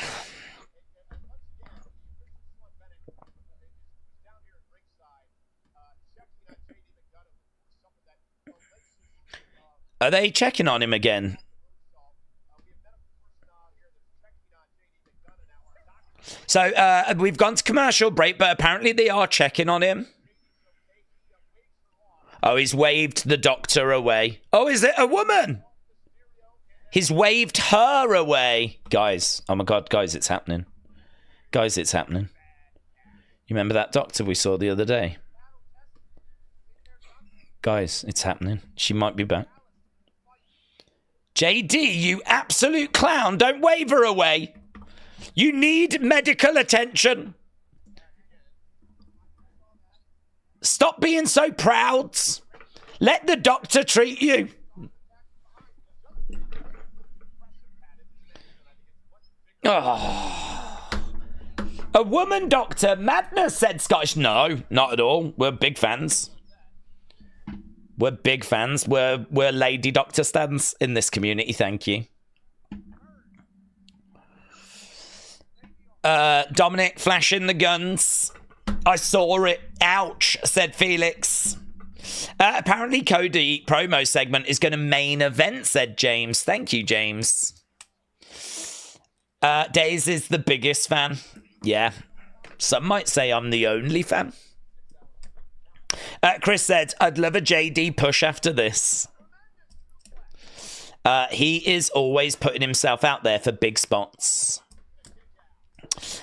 Are they checking on him again? So we've gone to commercial break, but apparently they are checking on him. Oh, he's waved the doctor away. Oh, is it a woman? He's waved her away. Guys, oh my God, guys, it's happening. Guys, it's happening. You remember that doctor we saw the other day? Guys, it's happening. She might be back. JD, you absolute clown. Don't wave her away. You need medical attention. Stop being so proud. Let the doctor treat you. Oh. A woman doctor, madness, said Scottish. No, not at all. We're big fans. We're big fans. We're lady doctor stands in this community. Thank you. Dominic flashing the guns. I saw it. Ouch, said Felix. Apparently Cody promo segment is going to main event, said James. Thank you, James. Daze is the biggest fan. Yeah. Some might say I'm the only fan. Chris said, I'd love a JD push after this. He is always putting himself out there for big spots.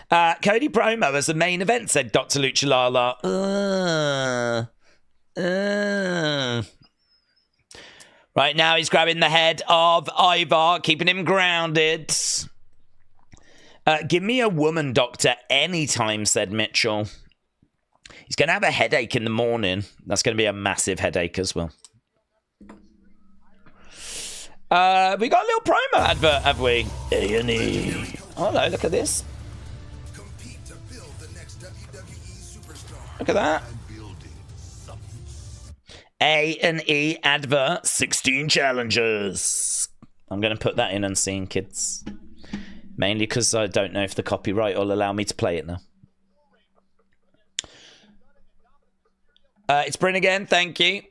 Cody promo as a main event, said Dr. Luchalala. Right now he's grabbing the head of Ivar, keeping him grounded. Give me a woman doctor anytime, said Mitchell. He's going to have a headache in the morning. That's going to be a massive headache as well. We got a little promo advert, have we? A&E. Oh no, look at this. Look at that. A&E advert, 16 challenges. I'm going to put that in unseen, kids. Mainly because I don't know if the copyright will allow me to play it now. It's Bryn again, thank you.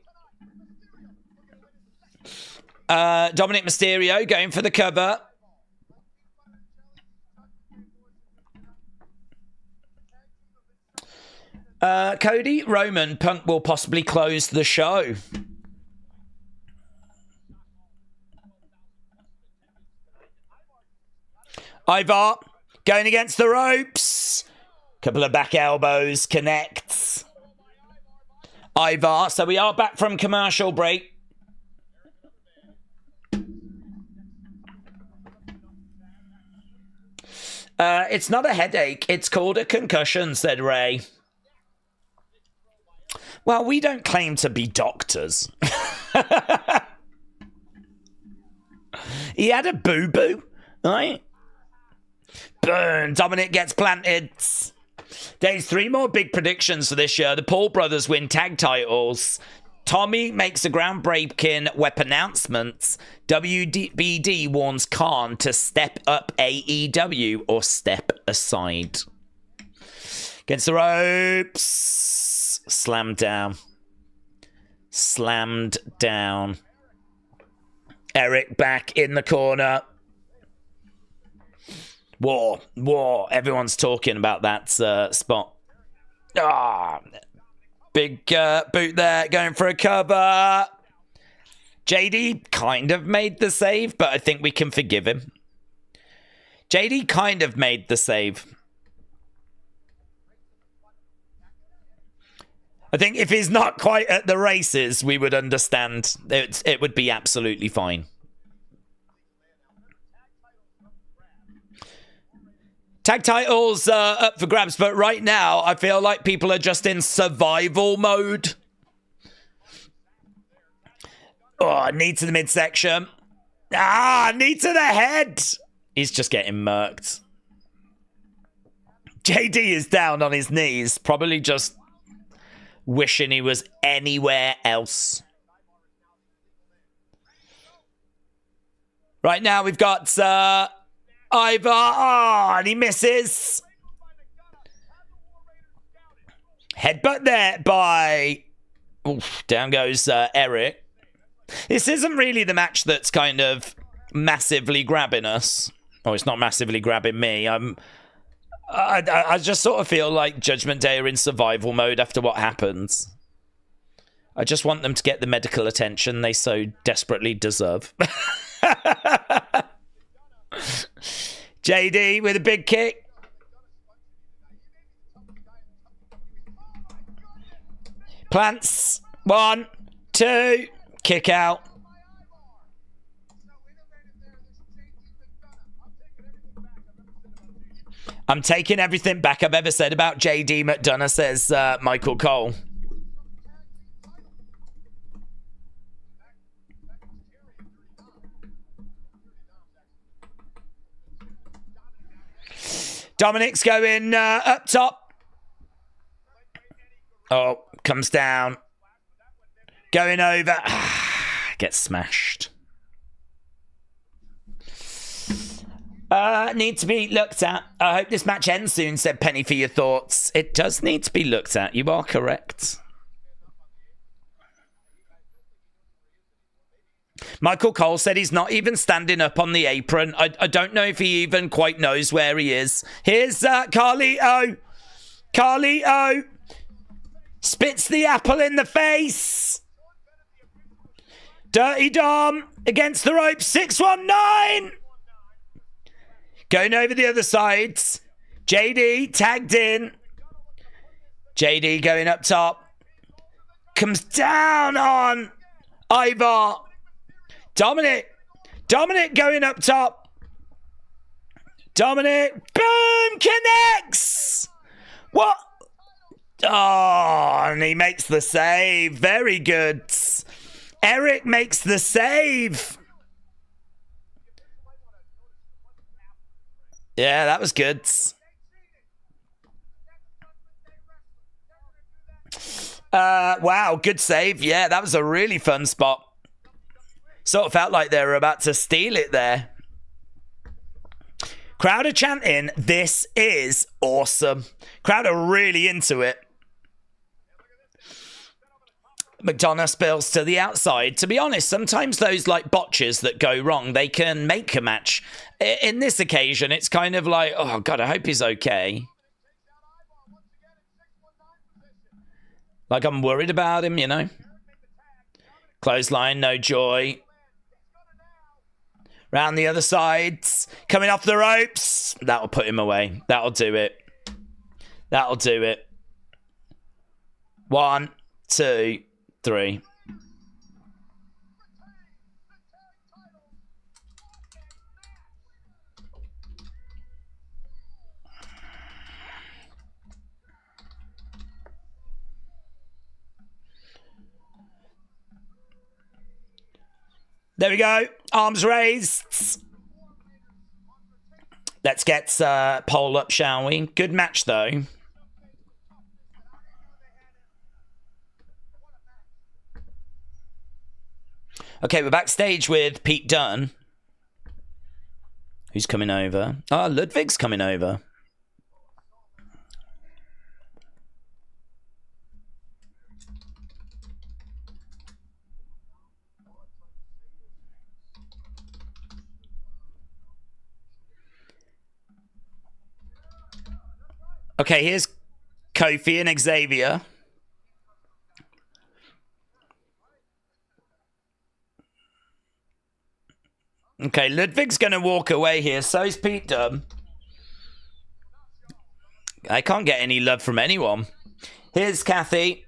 Dominic Mysterio going for the cover. Cody, Roman, Punk will possibly close the show. Ivar going against the ropes. Couple of back elbows, connects. Ivar, so we are back from commercial break. It's not a headache, it's called a concussion, said Ray. Well, we don't claim to be doctors. He had a boo-boo, right? Burn, Dominic gets planted. There's 3 more big predictions for this year. The Paul brothers win tag titles. Tommy makes a groundbreaking web announcement. WBD warns Khan to step up AEW or step aside. Against the ropes. Slammed down. Slammed down. Eric back in the corner. War. Everyone's talking about that spot. Big boot there, going for a cover. JD kind of made the save, but I think we can forgive him. JD kind of made the save. I think if he's not quite at the races, we would understand. It would be absolutely fine. Tag titles up for grabs, but right now I feel like people are just in survival mode. Oh, knee to the midsection. Knee to the head. He's just getting murked. JD is down on his knees, probably just wishing he was anywhere else. Right now we've got Ivar, and he misses. Headbutt there by... Oof, down goes Eric. This isn't really the match that's kind of massively grabbing us. Oh, it's not massively grabbing me. I just sort of feel like Judgment Day are in survival mode after what happens. I just want them to get the medical attention they so desperately deserve. JD with a big kick. Plants. 1, 2. Kick out. I'm taking everything back I've ever said about JD McDonough, says Michael Cole. Dominic's going up top. Oh, comes down. Going over. Gets smashed. Need to be looked at. I hope this match ends soon, said Penny for your thoughts. It does need to be looked at. You are correct. Michael Cole said he's not even standing up on the apron. I don't know if he even quite knows where he is. Here's Carlito. Carlito spits the apple in the face. Dirty Dom against the rope. 619. Going over the other side. JD tagged in. JD going up top. Comes down on Ivar. Dominic going up top. Dominic, boom, connects. What? Oh, and he makes the save. Very good. Eric makes the save. Yeah, that was good. Wow, good save. Yeah, that was a really fun spot. Sort of felt like they were about to steal it there. Crowd are chanting, "This is awesome." Crowd are really into it. McDonough spills to the outside. To be honest, sometimes those like botches that go wrong, they can make a match. In this occasion, it's kind of like, oh God, I hope he's okay. Like I'm worried about him, you know. Clothesline, no joy. Round the other sides. Coming off the ropes. That'll put him away. That'll do it. That'll do it. 1, 2, 3. There we go. Arms raised. Let's get Pole up, shall we? Good match, though. Okay, we're backstage with Pete Dunne. Who's coming over? Oh, Ludwig's coming over. Okay, here's Kofi and Xavier. Okay, Ludwig's going to walk away here. So's Pete Dunne. I can't get any love from anyone. Here's Kathy.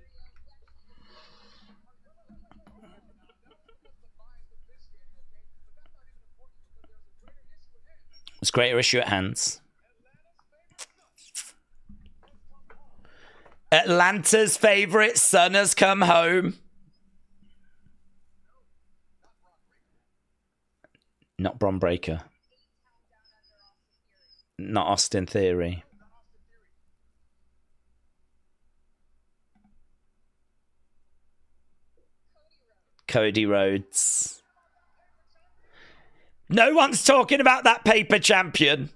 It's greater issue at hand. Atlanta's favorite son has come home. Not Bron Breakker. Not Austin Theory. Cody Rhodes. No one's talking about that paper champion.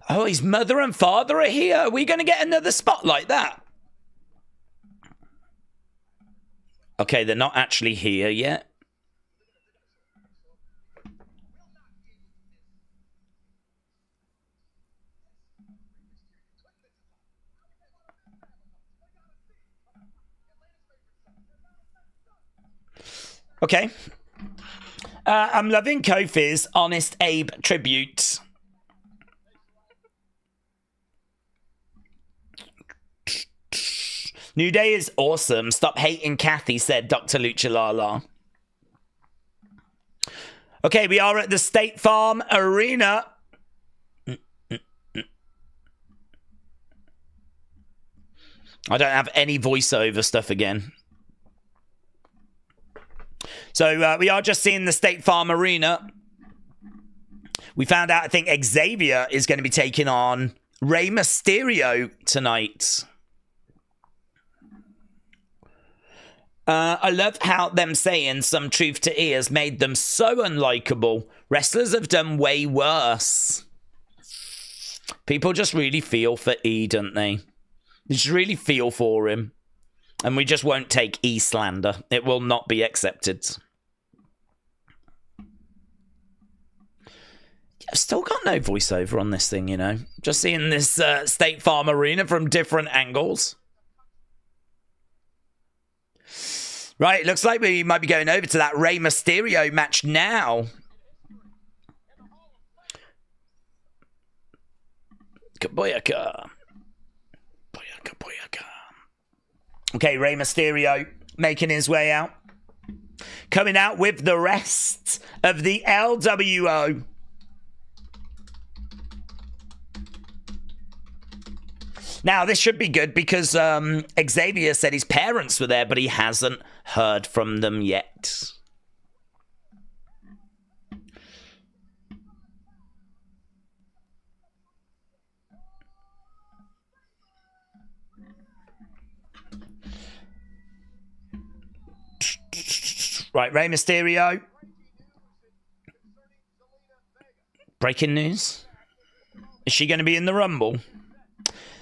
Oh, his mother and father are here. Are we going to get another spot like that? Okay, they're not actually here yet. Okay. I'm loving Kofi's Honest Abe tribute. New Day is awesome. Stop hating Kathy, said Dr. Luchalala. Okay, we are at the State Farm Arena. I don't have any voiceover stuff again. So we are just seeing the State Farm Arena. We found out, I think, Xavier is going to be taking on Rey Mysterio tonight. I love how them saying some truth to ears made them so unlikable. Wrestlers have done way worse. People just really feel for E, don't they? They just really feel for him. And we just won't take E slander. It will not be accepted. I've still got no voiceover on this thing, you know. Just seeing this State Farm Arena from different angles. Right, looks like we might be going over to that Rey Mysterio match now. Kaboyaka. Boyaka, boyaka. Okay, Rey Mysterio making his way out. coming out with the rest of the LWO. Now, this should be good because Xavier said his parents were there, but he hasn't heard from them yet. Right, Rey Mysterio. Breaking news. Is she going to be in the Rumble?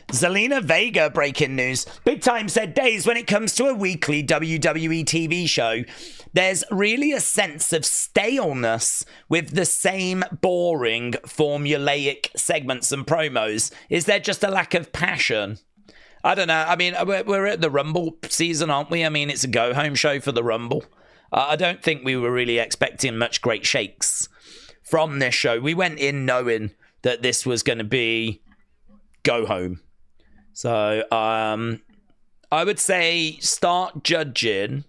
Zelina Vega, breaking news. Big Time said, Daze, when it comes to a weekly WWE TV show, there's really a sense of staleness with the same boring, formulaic segments and promos. Is there just a lack of passion? I don't know. I mean, we're at the Rumble season, aren't we? I mean, it's a go-home show for the Rumble. I don't think we were really expecting much great shakes from this show. We went in knowing that this was going to be go-home. So, I would say start judging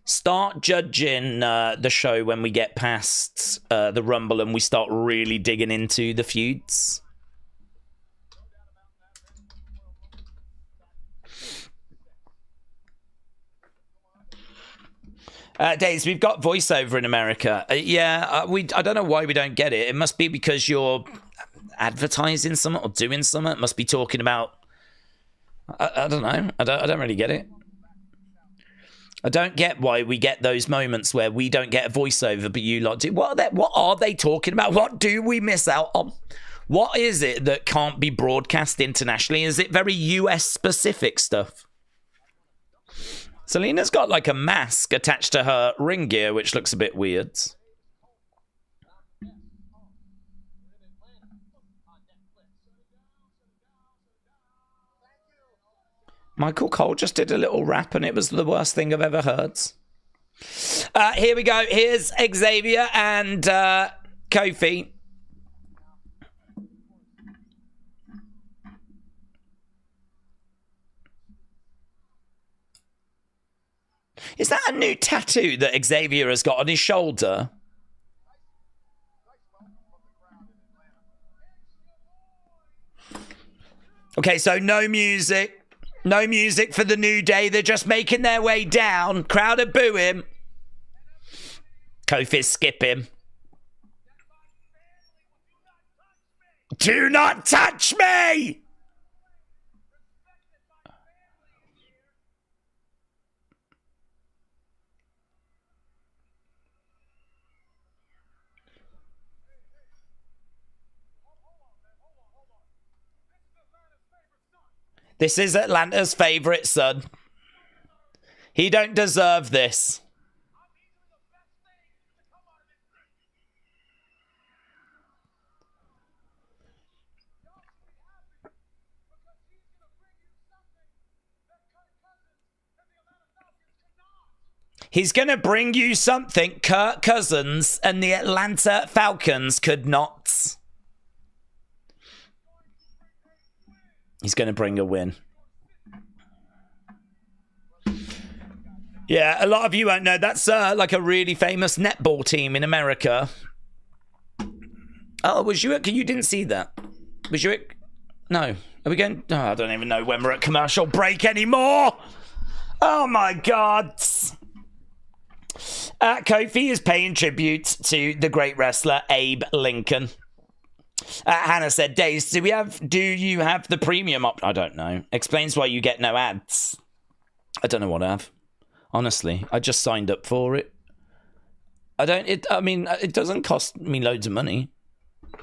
the show when we get past the Rumble and we start really digging into the feuds. Daze, we've got voiceover in America. I don't know why we don't get it. It must be because you're advertising something or doing something. It must be talking about. I don't know. I don't really get it. I don't get why we get those moments where we don't get a voiceover, but you lot do. What are they talking about? What do we miss out on? What is it that can't be broadcast internationally? Is it very US specific stuff? Selena's got like a mask attached to her ring gear, which looks a bit weird. Michael Cole just did a little rap and it was the worst thing I've ever heard. Here we go. Here's Xavier and Kofi. Is that a new tattoo that Xavier has got on his shoulder? Okay, so no music. No music for the New Day. They're just making their way down. Crowd are booing. Kofi's skipping. Do not touch me! This is Atlanta's favorite son. He don't deserve this. He's going to bring you something Kirk Cousins and the Atlanta Falcons could not. He's going to bring a win. Yeah, a lot of you won't know. That's like a really famous netball team in America. Oh, was you at... You didn't see that. Was you at... No. Are we going... Oh, I don't even know when we're at commercial break anymore. Oh, my God. Kofi is paying tribute to the great wrestler Abe Lincoln. Hannah said, Daze, do you have the premium I don't know. Explains why you get no ads. I don't know what I have. Honestly, I just signed up for it. It doesn't cost me loads of money.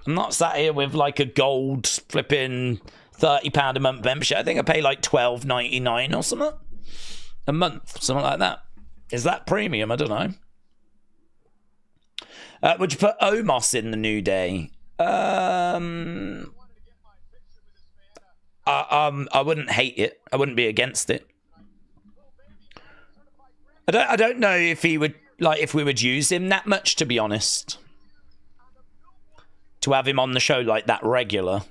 I'm not sat here with like a gold flipping £30 a month membership. I think I pay like $12.99 or something a month, something like that. Is that premium? I don't know. Would you put Omos in the New Day? I wouldn't hate it. I wouldn't be against it. I don't know if he would if we would use him that much, to be honest. To have him on the show like that regular.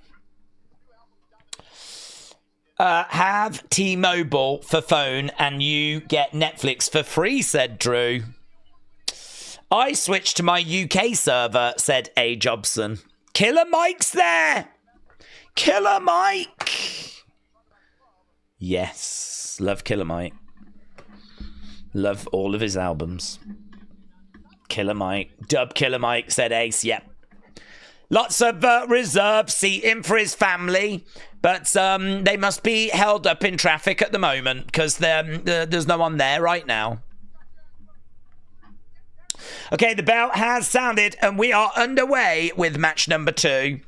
Have T-Mobile for phone and you get Netflix for free, said Drew. I switched to my UK server, said A. Jobson. Killer Mike's there! Killer Mike! Yes, love Killer Mike. Love all of his albums. Killer Mike. Dub Killer Mike, said Ace, yep. Lots of reserved seating for his family, but they must be held up in traffic at the moment because there's no one there right now. Okay, the bell has sounded and we are underway with match number 2.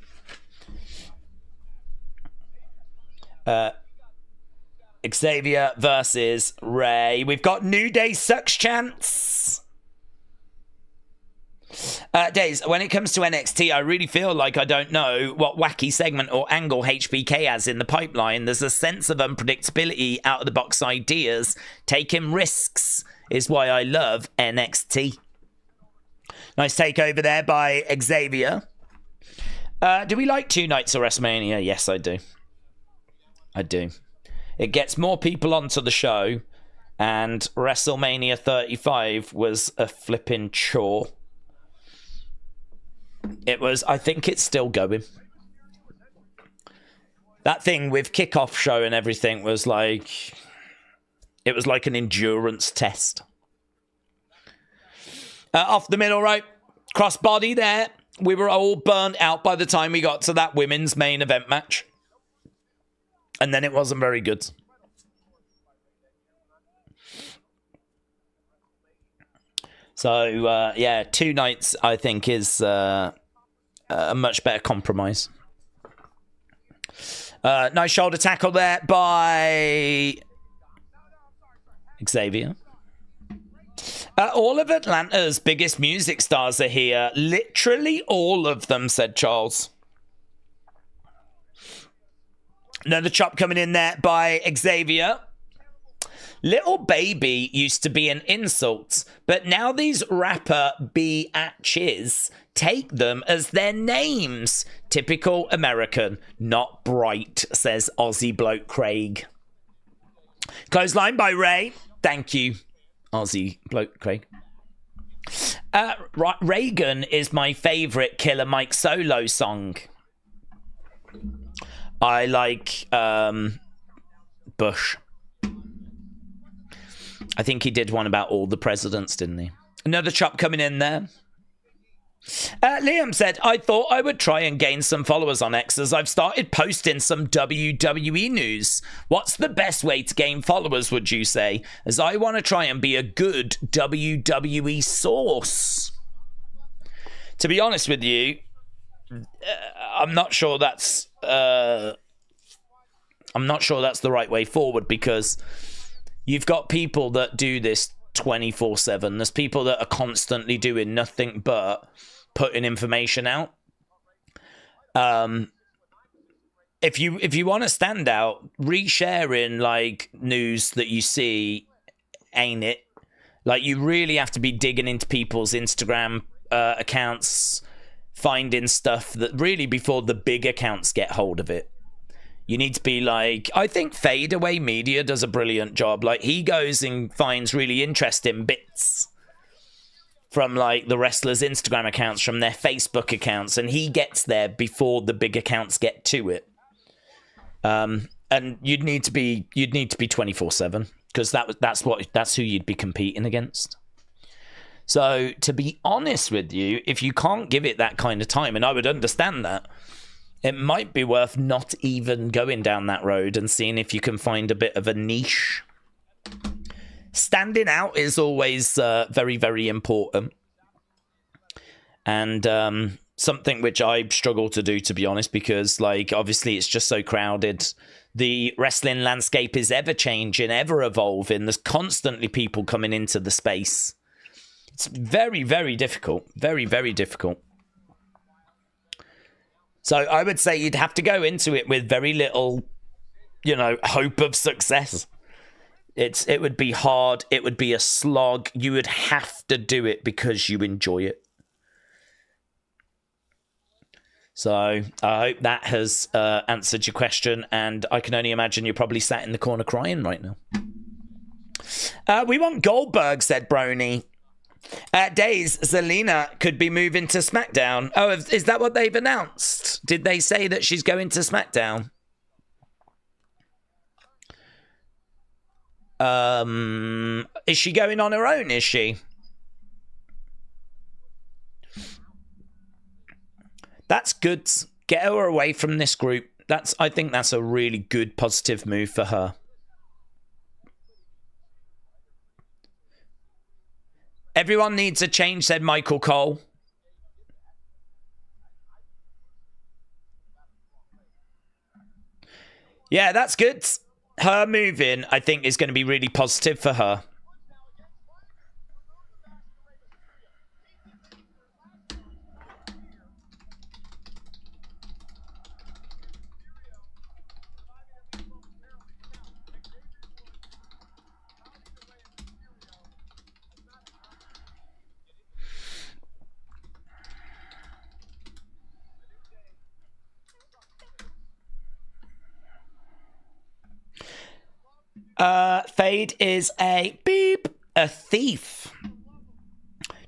Xavier versus Ray. We've got New Day sucks chance. Daze, when it comes to NXT, I really feel like I don't know what wacky segment or angle HBK has in the pipeline. There's a sense of unpredictability, out-of-the-box ideas. Taking risks is why I love NXT. Nice takeover there by Xavier. Do we like 2 nights of WrestleMania? Yes, I do. I do. It gets more people onto the show, and WrestleMania 35 was a flipping chore. It was, I think it's still going. That thing with kickoff show and everything was like, it was like an endurance test. Off the middle rope, crossbody there. We were all burnt out by the time we got to that women's main event match. And then it wasn't very good. So, yeah, 2 nights, I think, is a much better compromise. Nice shoulder tackle there by Xavier. All of Atlanta's biggest music stars are here. Literally all of them, said Charles. Another chop coming in there by Xavier. Little baby used to be an insult, but now these rapper biatches take them as their names. Typical American, not bright, says Aussie bloke Craig. Clothesline by Ray. Thank you, Aussie bloke Craig. Reagan is my favourite Killer Mike solo song. I like Bush. I think he did one about all the presidents, didn't he? Another chop coming in there. Liam said, I thought I would try and gain some followers on X as I've started posting some WWE news. What's the best way to gain followers, would you say? As I want to try and be a good WWE source. To be honest with you, I'm not sure that's the right way forward, because you've got people that do this 24/7. There's people that are constantly doing nothing but putting information out. If you want to stand out, resharing like news that you see ain't it. Like, you really have to be digging into people's Instagram accounts, finding stuff that really before the big accounts get hold of it. You need to be like, I think Fadeaway Media does a brilliant job. Like, he goes and finds really interesting bits from like the wrestlers' Instagram accounts, from their Facebook accounts, and he gets there before the big accounts get to it. And you'd need to be 24/7, because that's who you'd be competing against. So to be honest with you, if you can't give it that kind of time, and I would understand that, it might be worth not even going down that road and seeing if you can find a bit of a niche. Standing out is always very, very important. And something which I struggle to do, to be honest, because, like, obviously it's just so crowded. The wrestling landscape is ever changing, ever evolving. There's constantly people coming into the space. It's very, very difficult. Very, very difficult. So I would say you'd have to go into it with very little, hope of success. It would be hard. It would be a slog. You would have to do it because you enjoy it. So I hope that has answered your question, and I can only imagine you're probably sat in the corner crying right now. We want Goldberg, said Brony. Daze, Zelina could be moving to SmackDown. Oh, is that what they've announced? Did they say that she's going to SmackDown? Is she going on her own, is she? That's good. Get her away from this group. I think that's a really good positive move for her. Everyone needs a change, said Michael Cole. Yeah, that's good. Her moving, I think, is going to be really positive for her. Fade is a thief.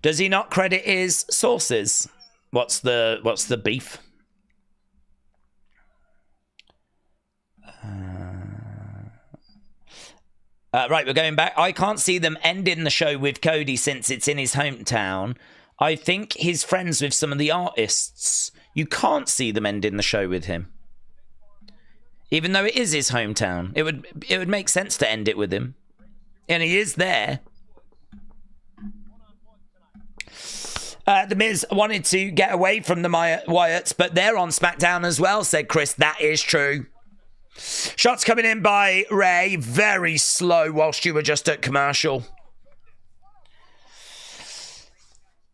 Does he not credit his sources? What's the beef? Right, we're going back. I can't see them ending the show with Cody since it's in his hometown. I think he's friends with some of the artists. You can't see them ending the show with him. Even though it is his hometown, it would make sense to end it with him. And he is there. The Miz wanted to get away from the Wyatts, but they're on SmackDown as well, said Chris. That is true. Shots coming in by Ray. Very slow whilst you were just at commercial.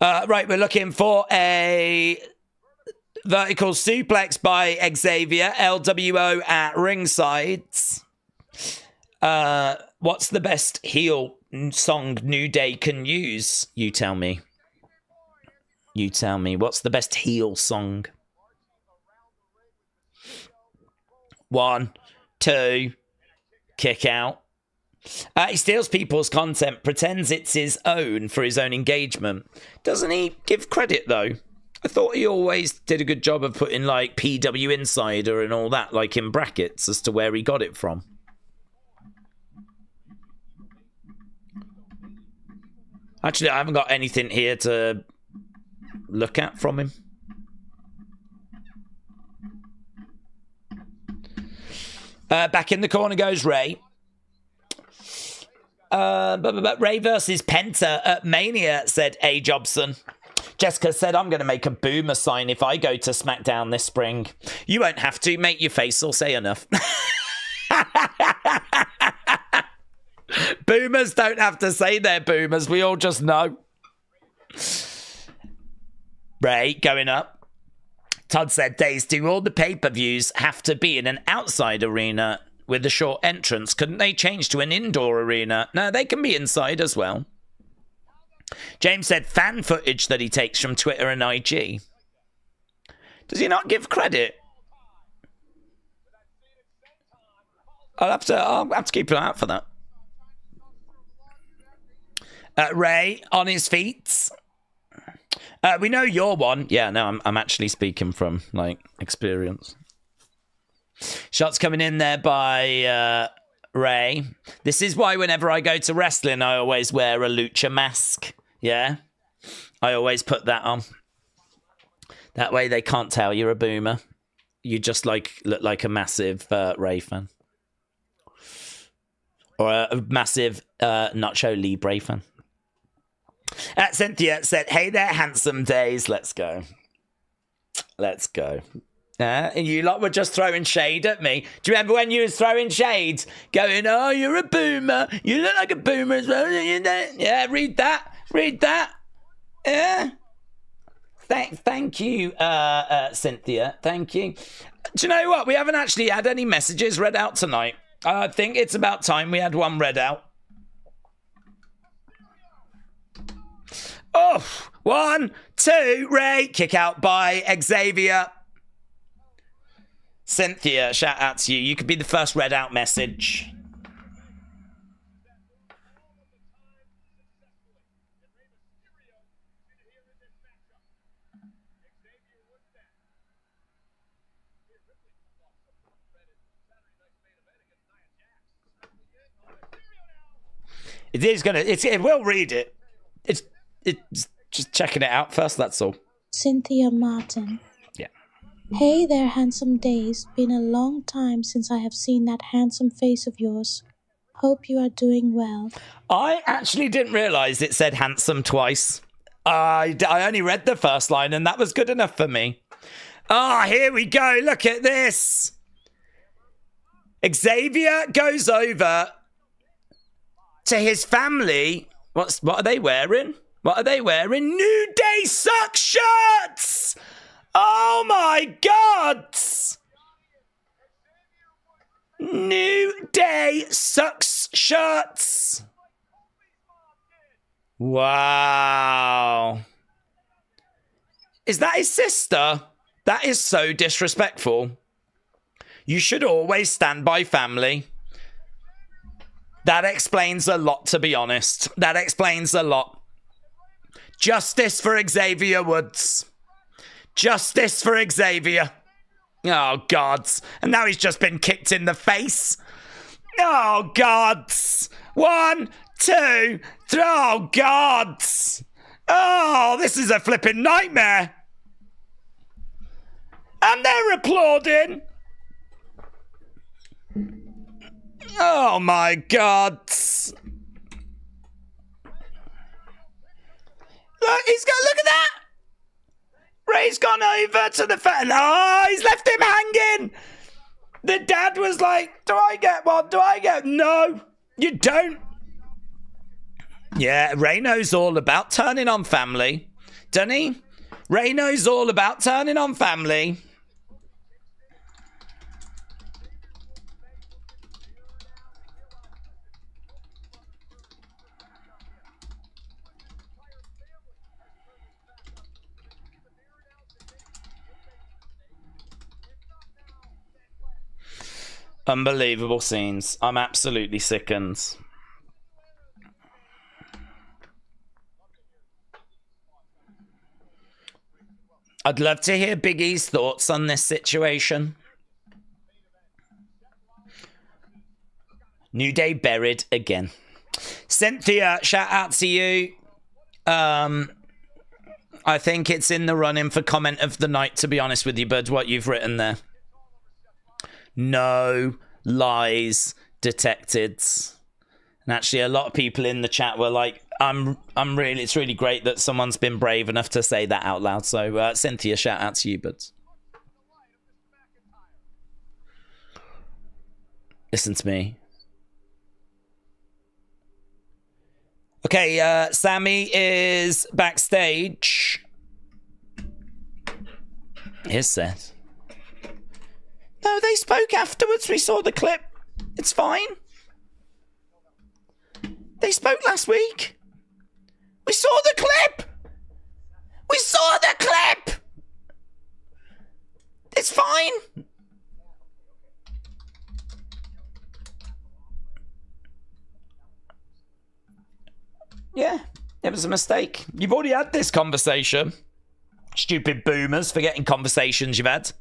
Right, we're looking for a vertical suplex by Xavier. LWO at ringside. What's the best heel song New Day can use? You tell me. You tell me. What's the best heel song? 1, 2, kick out. He steals people's content, pretends it's his own for his own engagement. Doesn't he give credit, though? I thought he always did a good job of putting, like, PW Insider and all that, like, in brackets as to where he got it from. Actually, I haven't got anything here to look at from him. Back in the corner goes Ray. Ray versus Penta at Mania, said A. Jobson. Jessica said, I'm going to make a boomer sign if I go to SmackDown this spring. You won't have to. Make your face or say enough. Boomers don't have to say they're boomers. We all just know. Ray going up. Todd said, Daze, do all the pay-per-views have to be in an outside arena with a short entrance? Couldn't they change to an indoor arena? No, they can be inside as well. James said fan footage that he takes from Twitter and IG. Does he not give credit? I'll have to keep an eye out for that. Ray on his feet. We know you're one. Yeah, no, I'm actually speaking from, like, experience. Shots coming in there by Ray. This is why whenever I go to wrestling, I always wear a lucha mask. Yeah? I always put that on. That way they can't tell you're a boomer. You just, like, look like a massive Ray fan. Or a massive Nacho Libre fan. Cynthia said, hey there, handsome Daze. Let's go. Let's go. You lot were just throwing shade at me. Do you remember when you was throwing shade? Going, oh, you're a boomer. You look like a boomer as well. Yeah, read that. Read that. Yeah. Thank you, Cynthia. Thank you. Do you know what? We haven't actually had any messages read out tonight. I think it's about time we had one read out. Oh, 1, 2, Ray. Kick out by Xavier. Cynthia, shout out to you. You could be the first read out message. It will read it. It's just checking it out first, that's all. Cynthia Martin. Yeah. Hey there, handsome Daze. Been a long time since I have seen that handsome face of yours. Hope you are doing well. I actually didn't realise it said handsome twice. I only read the first line and that was good enough for me. Ah, here we go. Look at this. Xavier goes over to his family. What are they wearing? What are they wearing? New Day Sucks shirts! Oh my God! New Day Sucks shirts! Wow. Is that his sister? That is so disrespectful. You should always stand by family. That explains a lot, to be honest. That explains a lot. Justice for Xavier Woods. Justice for Xavier. Oh, God. And now he's just been kicked in the face. Oh, God. 1, 2, 3. Oh, God. Oh, this is a flipping nightmare. And they're applauding. Oh, my God. Look at that. Ray's gone over to the oh, he's left him hanging. The dad was like, do I get one? Do I get... No, you don't. Yeah, Ray knows all about turning on family, doesn't he? Ray knows all about turning on family. Unbelievable scenes. I'm absolutely sickened. I'd love to hear Big E's thoughts on this situation. New Day buried again. Cynthia, shout out to you. I think it's in the running for comment of the night, to be honest with you, Bud, what you've written there. No lies detected. And actually a lot of people in the chat were like, it's really great that someone's been brave enough to say that out loud. So Cynthia, shout out to you, bud. Listen to me. Okay, Sami is backstage. Here's Seth. No, they spoke afterwards. We saw the clip. It's fine. They spoke last week. We saw the clip. We saw the clip. It's fine. Yeah, it was a mistake. You've already had this conversation. Stupid boomers forgetting conversations you've had.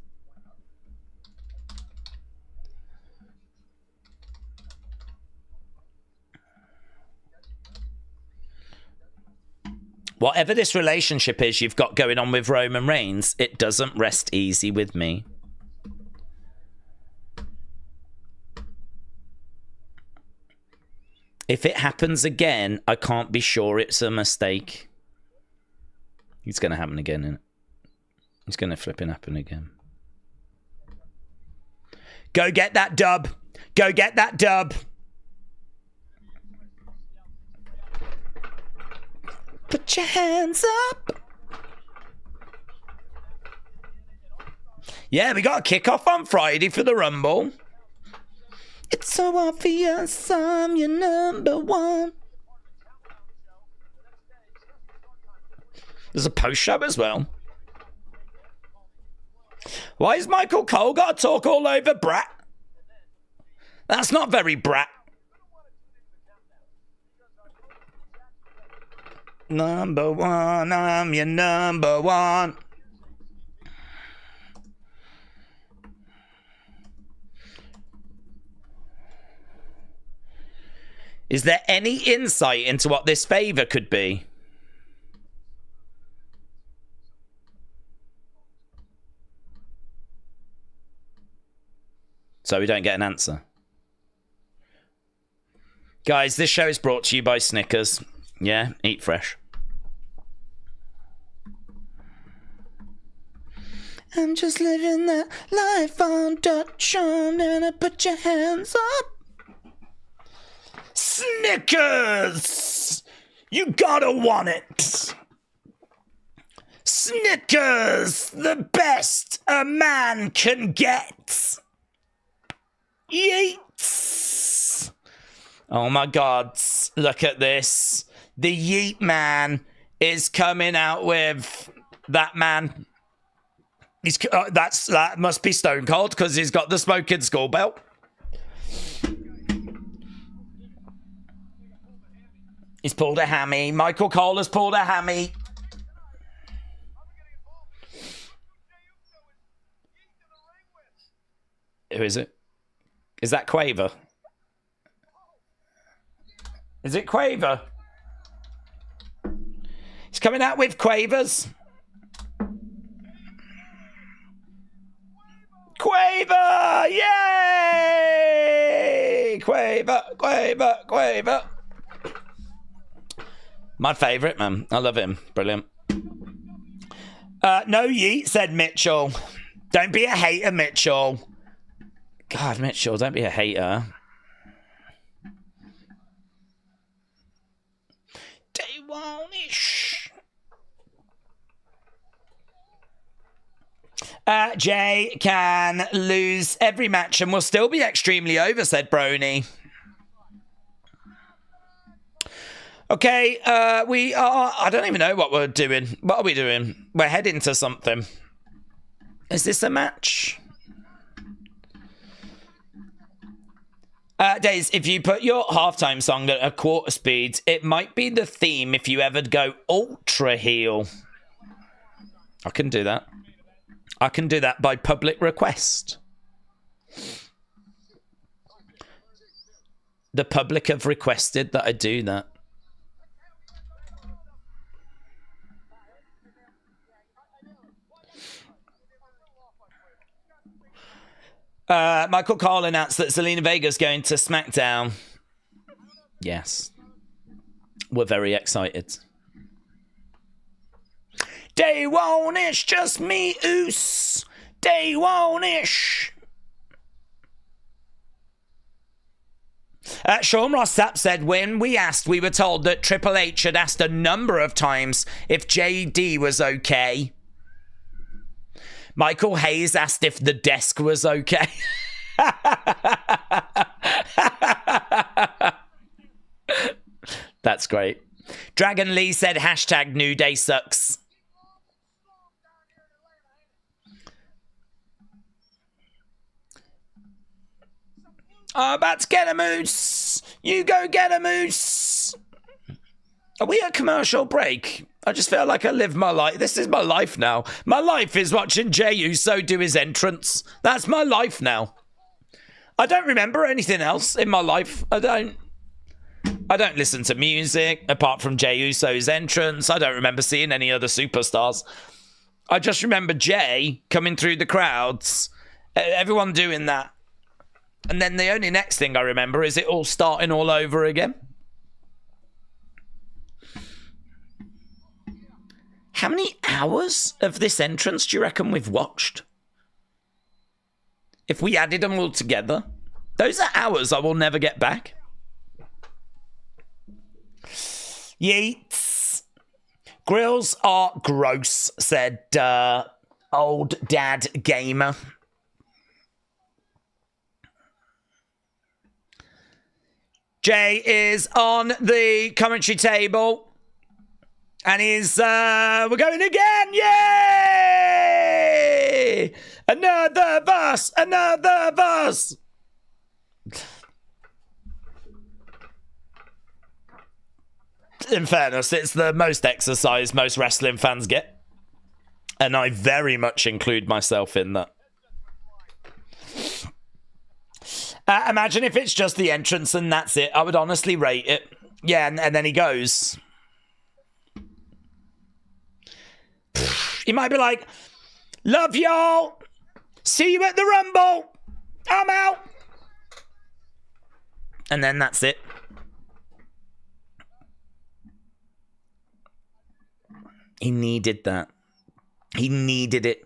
Whatever this relationship is you've got going on with Roman Reigns, it doesn't rest easy with me. If it happens again, I can't be sure it's a mistake. It's going to happen again, isn't it? It's going to flipping happen again. Go get that dub. Go get that dub. Put your hands up. Yeah, we got a kickoff on Friday for the Rumble. It's so obvious I'm your number one. There's a post show as well. Why has Michael Cole got to talk all over Brat? That's not very Brat. Number one, I'm your number one. Is there any insight into what this favor could be? So we don't get an answer. Guys, this show is brought to you by Snickers. Yeah, eat fresh. I'm just living that life on Dutch. I'm gonna put your hands up. Snickers! You gotta want it. Snickers, the best a man can get. Yeets! Oh my God, look at this. The Yeet Man is coming out with that man. He's that must be Stone Cold because he's got the smoking skull belt. He's pulled a hammy. Michael Cole has pulled a hammy. Who is it? Is that Quaver? Is it Quaver? He's coming out with Quavers. Quaver! Yay! Quaver, Quaver, Quaver. My favourite, man. I love him. Brilliant. No yeet, said Mitchell. Don't be a hater, Mitchell. God, Mitchell, don't be a hater. Day one-ish. Jay can lose every match and will still be extremely over, said Brony. Okay, we are... I don't even know what we're doing. What are we doing? We're heading to something. Is this a match? Daze, if you put your halftime song at a quarter speed, it might be the theme if you ever go ultra heel. I can do that. I can do that by public request. The public have requested that I do that. Michael Cole announced that Zelina Vega's going to SmackDown. Yes. We're very excited. Day one-ish, just me, oos. Day one-ish. Sean Ross Sapp said, when we asked, we were told that Triple H had asked a number of times if JD was okay. Michael Hayes asked if the desk was okay. That's great. Dragon Lee said, hashtag New Day sucks. I'm about to get a moose. You go get a moose. Are we at commercial break? I just feel like I live my life. This is my life now. My life is watching Jey Uso do his entrance. That's my life now. I don't remember anything else in my life. I don't listen to music apart from Jey Uso's entrance. I don't remember seeing any other superstars. I just remember Jey coming through the crowds. Everyone doing that. And then the only next thing I remember is it all starting all over again. How many hours of this entrance do you reckon we've watched? If we added them all together, those are hours I will never get back. Yeets. Grills are gross, said old dad gamer. Jay is on the commentary table. And he's, we're going again, yay! Yay! Another verse! Another verse! In fairness, it's the most exercise most wrestling fans get. And I very much include myself in that. Imagine if it's just the entrance and that's it. I would honestly rate it. Yeah, and then he goes. He might be like, love y'all. See you at the Rumble. I'm out. And then that's it. He needed that. He needed it.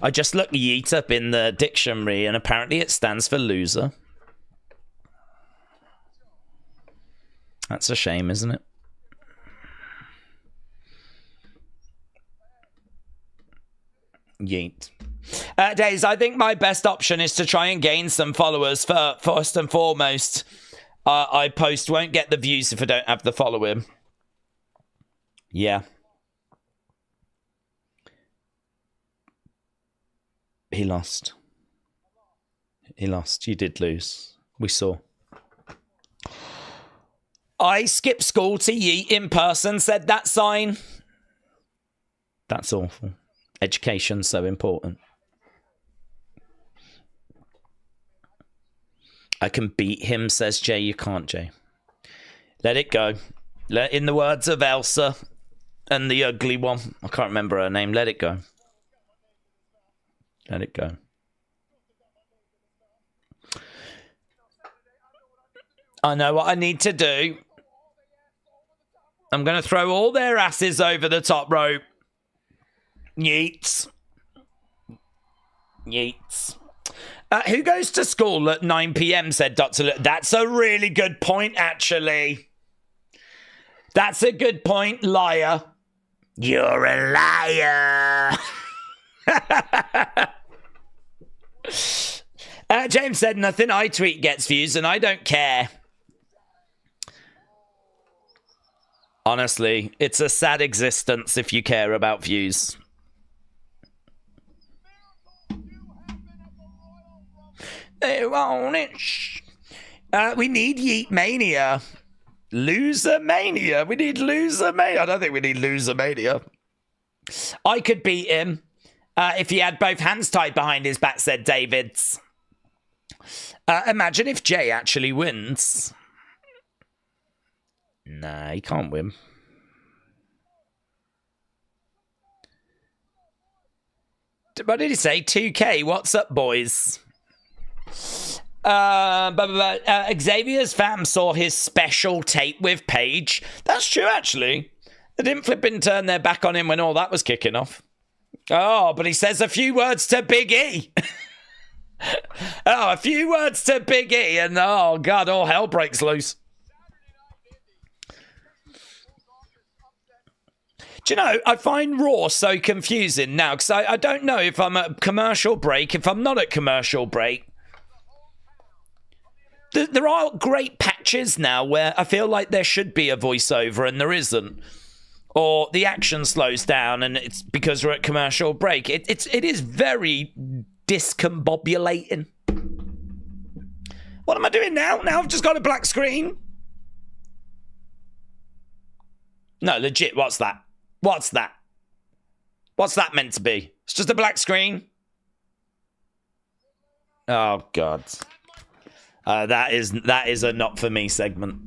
I just looked yeet up in the dictionary and apparently it stands for loser. That's a shame, isn't it? Yeet. Daze, I think my best option is to try and gain some followers first and foremost. I post won't get the views if I don't have the following. Yeah. He lost. He lost. You did lose. We saw. I skipped school to yeet in person, said that sign. That's awful. Education's so important. I can beat him, says Jay. You can't, Jay. Let it go. In the words of Elsa and the ugly one, I can't remember her name. Let it go. Let it go. I know what I need to do. I'm going to throw all their asses over the top rope. Yeets. Yeets. Who goes to school at 9 p.m, said Dr. That's a really good point, actually. That's a good point, liar. You're a liar. James said nothing I tweet gets views and I don't care. Honestly, it's a sad existence if you care about views. They want it. We need Yeet Mania. Loser Mania. We need Loser Mania. I don't think we need Loser Mania. I could beat him if he had both hands tied behind his back, said Davids. Imagine if Jay actually wins. Nah, he can't win. What did he say? 2K. What's up, boys? Xavier's fam saw his special tape with Paige. That's true, actually. They didn't flip and turn their back on him when all that was kicking off. Oh, but he says a few words to Big E. Oh, a few words to Big E, and oh, God, all hell breaks loose. Do you know, I find Raw so confusing now, because I don't know if I'm at commercial break, if I'm not at commercial break. There are great patches now where I feel like there should be a voiceover and there isn't. Or the action slows down and it's because we're at commercial break. It is very discombobulating. What am I doing now? Now I've just got a black screen. No, legit, what's that? What's that? What's that meant to be? It's just a black screen? Oh, God. That is a not for me segment.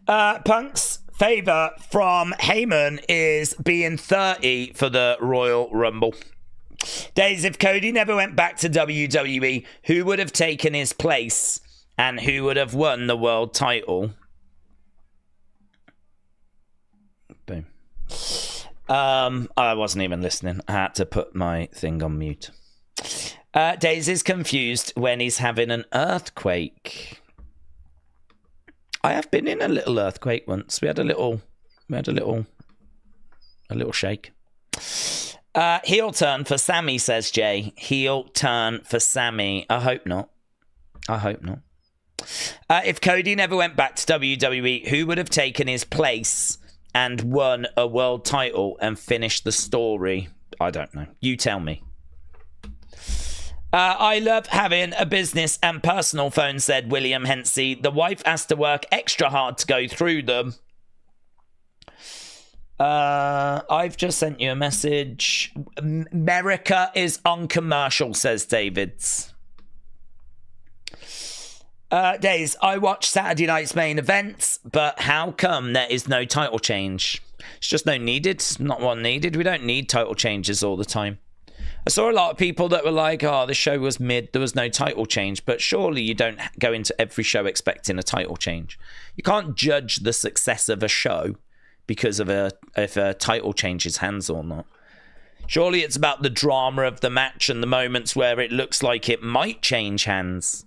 Punk's favour from Heyman is being 30 for the Royal Rumble. Days, if Cody never went back to WWE, who would have taken his place and who would have won the world title? Boom. I wasn't even listening. I had to put my thing on mute. Days is confused when he's having an earthquake. I have been in a little earthquake once. We had a little shake. Heel turn for Sami, says Jay. Heel turn for Sami. I hope not. I hope not. If Cody never went back to WWE, who would have taken his place and won a world title and finished the story? I don't know. You tell me. I love having a business and personal phone, said William Hensey. The wife has to work extra hard to go through them. I've just sent you a message. America is on commercial, says Davids. Days, I watch Saturday night's main events, but how come there is no title change? It's just no needed. Not one needed. We don't need title changes all the time. I saw a lot of people that were like, oh, the show was mid, there was no title change. But surely you don't go into every show expecting a title change. You can't judge the success of a show because of if a title changes hands or not. Surely it's about the drama of the match and the moments where it looks like it might change hands.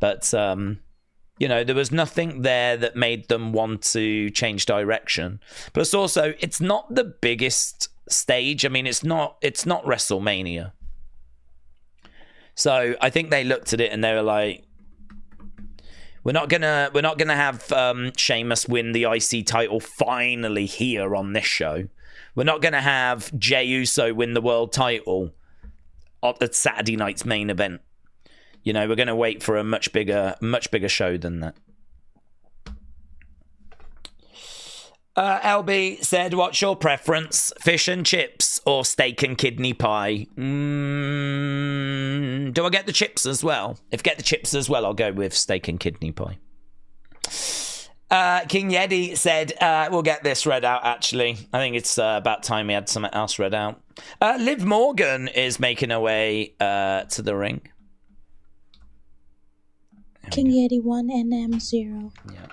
But, you know, there was nothing there that made them want to change direction. Plus also, it's not the biggest stage. I mean, it's not WrestleMania. So I think they looked at it and they were like, we're not gonna have Sheamus win the IC title finally here on this show. We're not gonna have Jey Uso win the world title at Saturday night's main event. You know, we're gonna wait for a much bigger show than that. LB said, what's your preference? Fish and chips or steak and kidney pie? Do I get the chips as well? If I get the chips as well, I'll go with steak and kidney pie. King Yeti said, we'll get this read out, actually. I think it's about time we had something else read out. Liv Morgan is making her way to the ring. King Yeti 1 NM 0. Yeah.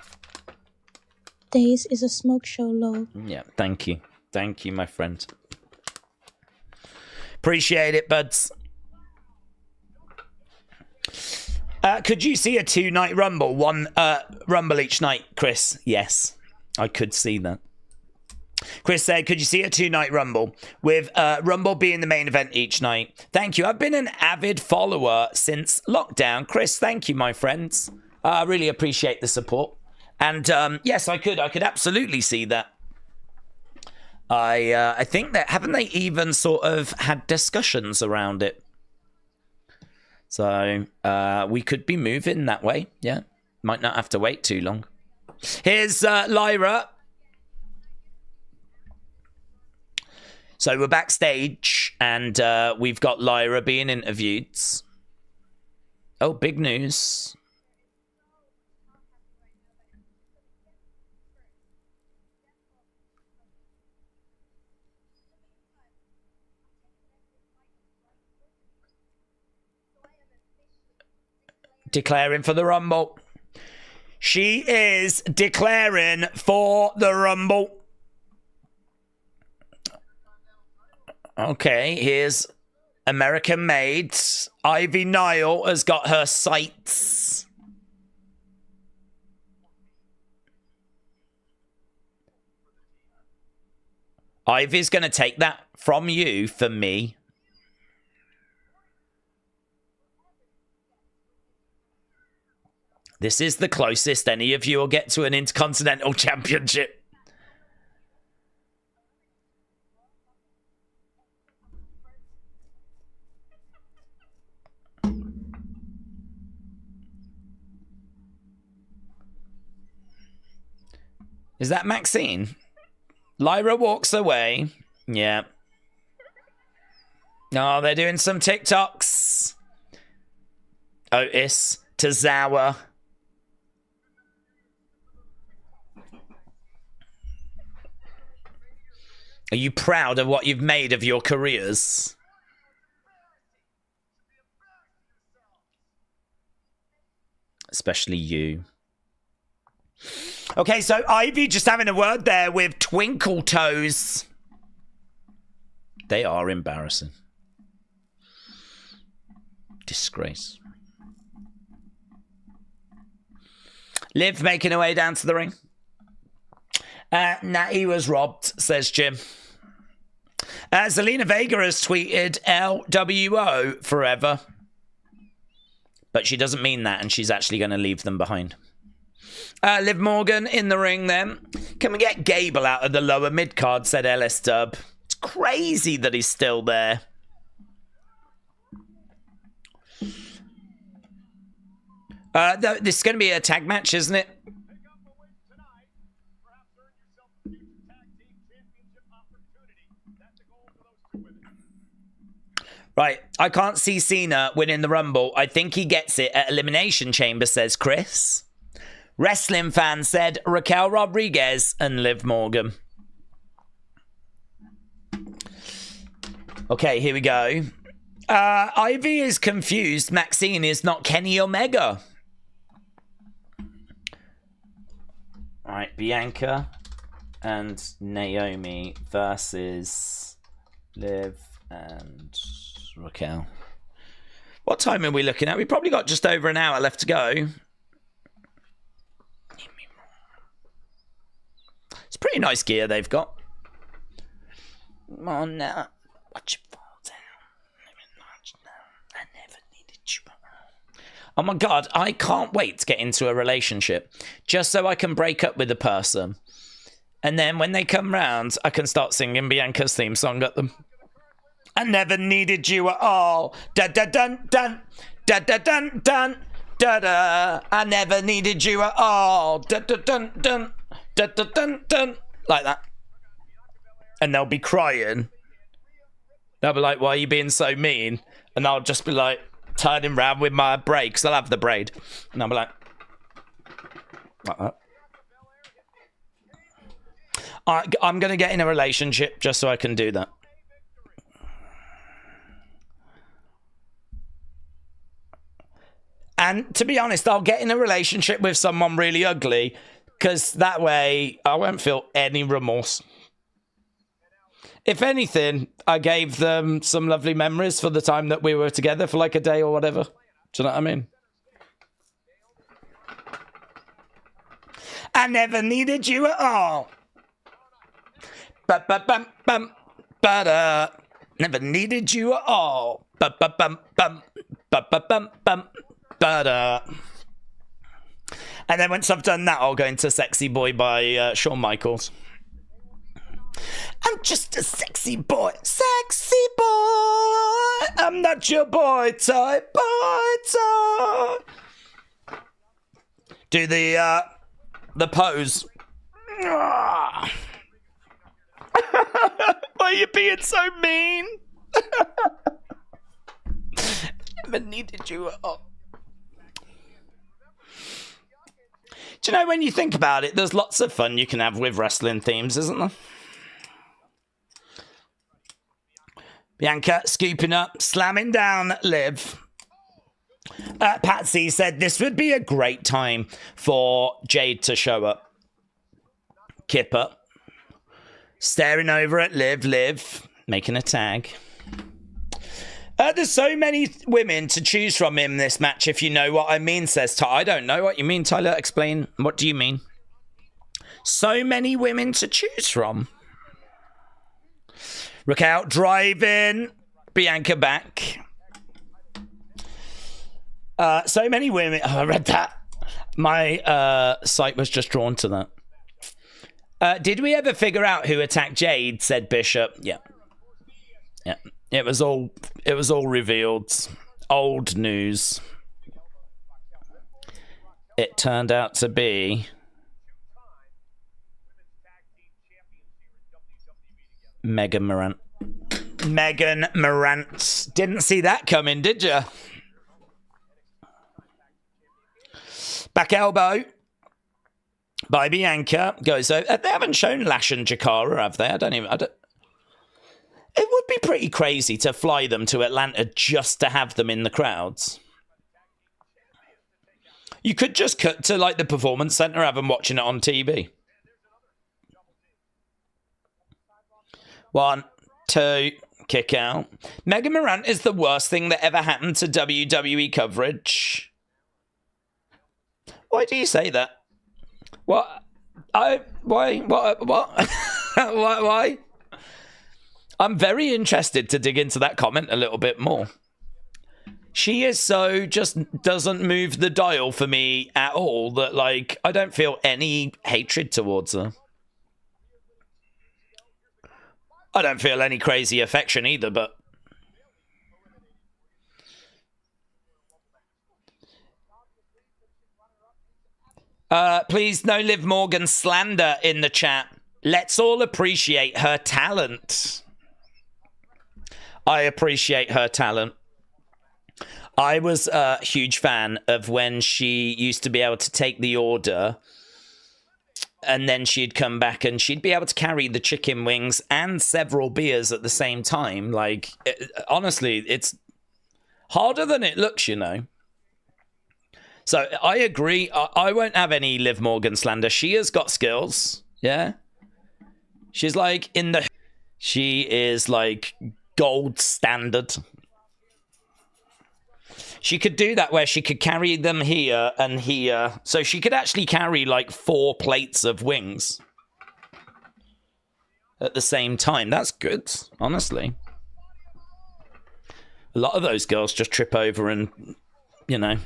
Days is a smoke show low. Yeah, thank you. Thank you, my friend. Appreciate it, buds. Could you see a 2-night rumble? One rumble each night, Chris? Yes, I could see that. Chris said, could you see a 2-night rumble? With rumble being the main event each night. Thank you. I've been an avid follower since lockdown. Chris, thank you, my friends. I really appreciate the support. And yes, I could absolutely see that. I think that, haven't they even sort of had discussions around it? So we could be moving that way. Yeah, might not have to wait too long. Here's Lyra. So we're backstage and we've got Lyra being interviewed. Oh, big news. Declaring for the Rumble. She is declaring for the Rumble. Okay, here's American Made. Ivy Nile has got her sights. Ivy's going to take that from you for me. This is the closest any of you will get to an Intercontinental Championship. Is that Maxine? Lyra walks away. Yeah. Oh, they're doing some TikToks. Otis, Tozawa. Are you proud of what you've made of your careers? Especially you. Okay, so Ivy just having a word there with Twinkle Toes. They are embarrassing. Disgrace. Liv making her way down to the ring. Natty was robbed, says Jim. Zelina Vega has tweeted LWO forever. But she doesn't mean that, and she's actually going to leave them behind. Liv Morgan in the ring then. Can we get Gable out of the lower mid-card, said Ellis Dub. It's crazy that he's still there. This is going to be a tag match, isn't it? Right, I can't see Cena winning the Rumble. I think he gets it at Elimination Chamber, says Chris. Wrestling fan said Raquel Rodriguez and Liv Morgan. Okay, here we go. Ivy is confused. Maxine is not Kenny Omega. All right, Bianca and Naomi versus Liv and Raquel. What time are we looking at? We probably got just over an hour left to go. It's pretty nice gear they've got. Come on now. Watch it fall down. I never needed you. Oh my God, I can't wait to get into a relationship just so I can break up with a person. And then when they come round, I can start singing Bianca's theme song at them. I never needed you at all. Da da dun dun. Da da dun dun. Da da. I never needed you at all. Da da dun dun. Da da dun dun. Like that. And they'll be crying. They'll be like, why are you being so mean? And I'll just be like, turning round with my braid, because I'll have the braid. And I'll be like that. I'm going to get in a relationship just so I can do that. And to be honest, I'll get in a relationship with someone really ugly, because that way I won't feel any remorse. If anything, I gave them some lovely memories for the time that we were together for like a day or whatever. Do you know what I mean? I never needed you at all. Ba-ba-bum-bum. Ba-da. Never needed you at all. Ba-ba-bum-bum. Ba-ba-bum-bum. Ba-da. And then once I've done that, I'll go into Sexy Boy by Shawn Michaels. I'm just a sexy boy. Sexy boy. I'm not your boy type. Boy type. Do the pose. Why are you being so mean? Never needed you at all. Do you know, when you think about it, there's lots of fun you can have with wrestling themes, isn't there? Bianca scooping up, slamming down Liv. Patsy said this would be a great time for Jade to show up. Kipper staring over at Liv, making a tag. There's so many women to choose from in this match, if you know what I mean, says Tyler. I don't know what you mean, Tyler. Explain. What do you mean? So many women to choose from. Raquel driving Bianca back. So many women. Oh, I read that. My site was just drawn to that. Did we ever figure out who attacked Jade? Said Bishop. Yeah. Yeah. It was all revealed. Old news. It turned out to be Megan Morant. Megan Morant. Didn't see that coming, did you? Back elbow by Bianca. Goes over. They haven't shown Lash and Jakara, have they? It would be pretty crazy to fly them to Atlanta just to have them in the crowds. You could just cut to like the Performance Center, have them watching it on TV. 1, 2, kick out. Megan Morant is the worst thing that ever happened to WWE coverage. Why do you say that? What? Why? Why? I'm very interested to dig into that comment a little bit more. She is so just doesn't move the dial for me at all that, like, I don't feel any hatred towards her. I don't feel any crazy affection either, but... please, no Liv Morgan slander in the chat. Let's all appreciate her talent. I appreciate her talent. I was a huge fan of when she used to be able to take the order and then she'd come back and she'd be able to carry the chicken wings and several beers at the same time. Like, honestly, it's harder than it looks, you know. So I agree. I won't have any Liv Morgan slander. She has got skills. Yeah. She's like in the... She is like gold standard. She could do that where she could carry them here and here. So she could actually carry like 4 plates of wings at the same time. That's good, honestly. A lot of those girls just trip over and, you know,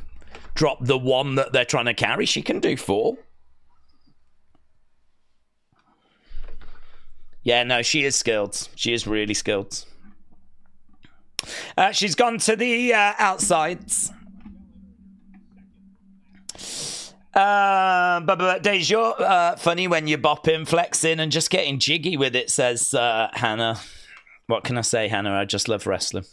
drop the one that they're trying to carry. She can do 4. Yeah, no, she is skilled. She is really skilled. She's gone to the outsides. Daze, you're funny when you're bopping, flexing, and just getting jiggy with it, says Hannah. What can I say, Hannah? I just love wrestling.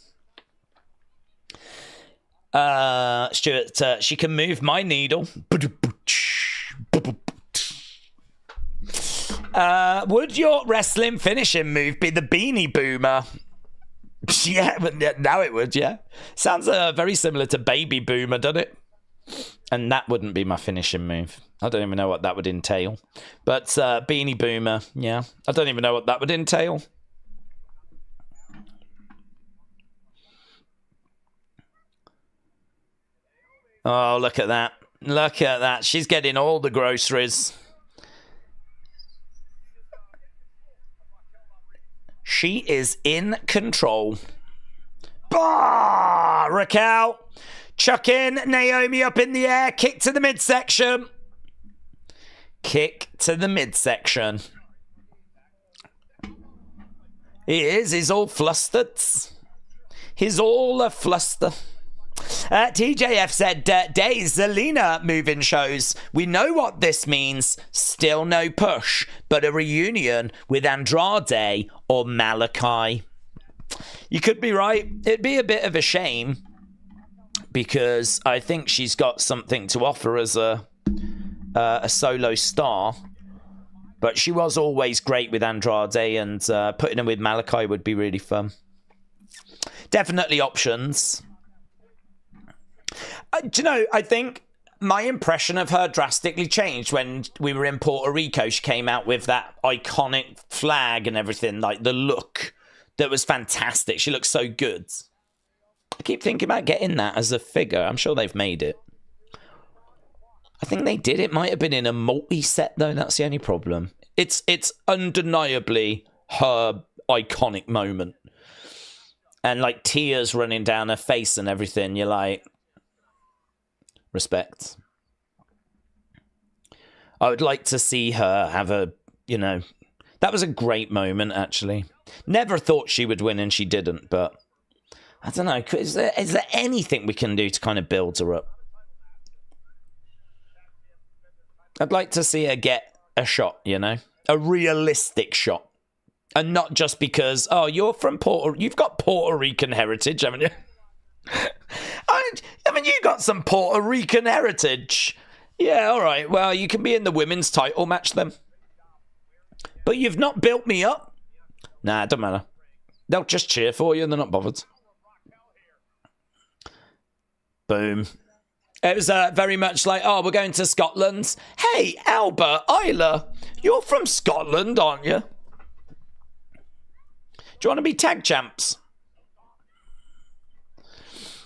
Stuart, she can move my needle. Would your wrestling finishing move be the beanie boomer? Yeah, but now it would, yeah. Sounds very similar to baby boomer, doesn't it? And that wouldn't be my finishing move. I don't even know what that would entail. But beanie boomer, yeah. I don't even know what that would entail. Oh, look at that. Look at that. She's getting all the groceries. She is in control. Bah! Raquel. Chuck in Naomi up in the air. Kick to the midsection. Kick to the midsection. He is. He's all flustered. He's all a fluster. TJF said, Daze, Zelina moving shows. We know what this means. Still no push, but a reunion with Andrade or Malachi. You could be right. It'd be a bit of a shame because I think she's got something to offer as a solo star. But she was always great with Andrade, and putting her with Malachi would be really fun. Definitely options. Do you know, I think my impression of her drastically changed when we were in Puerto Rico. She came out with that iconic flag and everything, like the look that was fantastic. She looks so good. I keep thinking about getting that as a figure. I'm sure they've made it. I think they did. It might have been in a multi-set, though. That's the only problem. It's undeniably her iconic moment. And, like, tears running down her face and everything. You're like... Respect. I would like to see her have a, you know... That was a great moment, actually. Never thought she would win, and she didn't, but... I don't know. Is there anything we can do to kind of build her up? I'd like to see her get a shot, you know? A realistic shot. And not just because, oh, you're from you've got Puerto Rican heritage, haven't you? I mean, you got some Puerto Rican heritage. Yeah, all right. Well, you can be in the women's title match then. But you've not built me up. Nah, it doesn't matter. They'll just cheer for you and they're not bothered. Boom. It was very much like, oh, we're going to Scotland. Hey, Albert, Isla, you're from Scotland, aren't you? Do you want to be tag champs?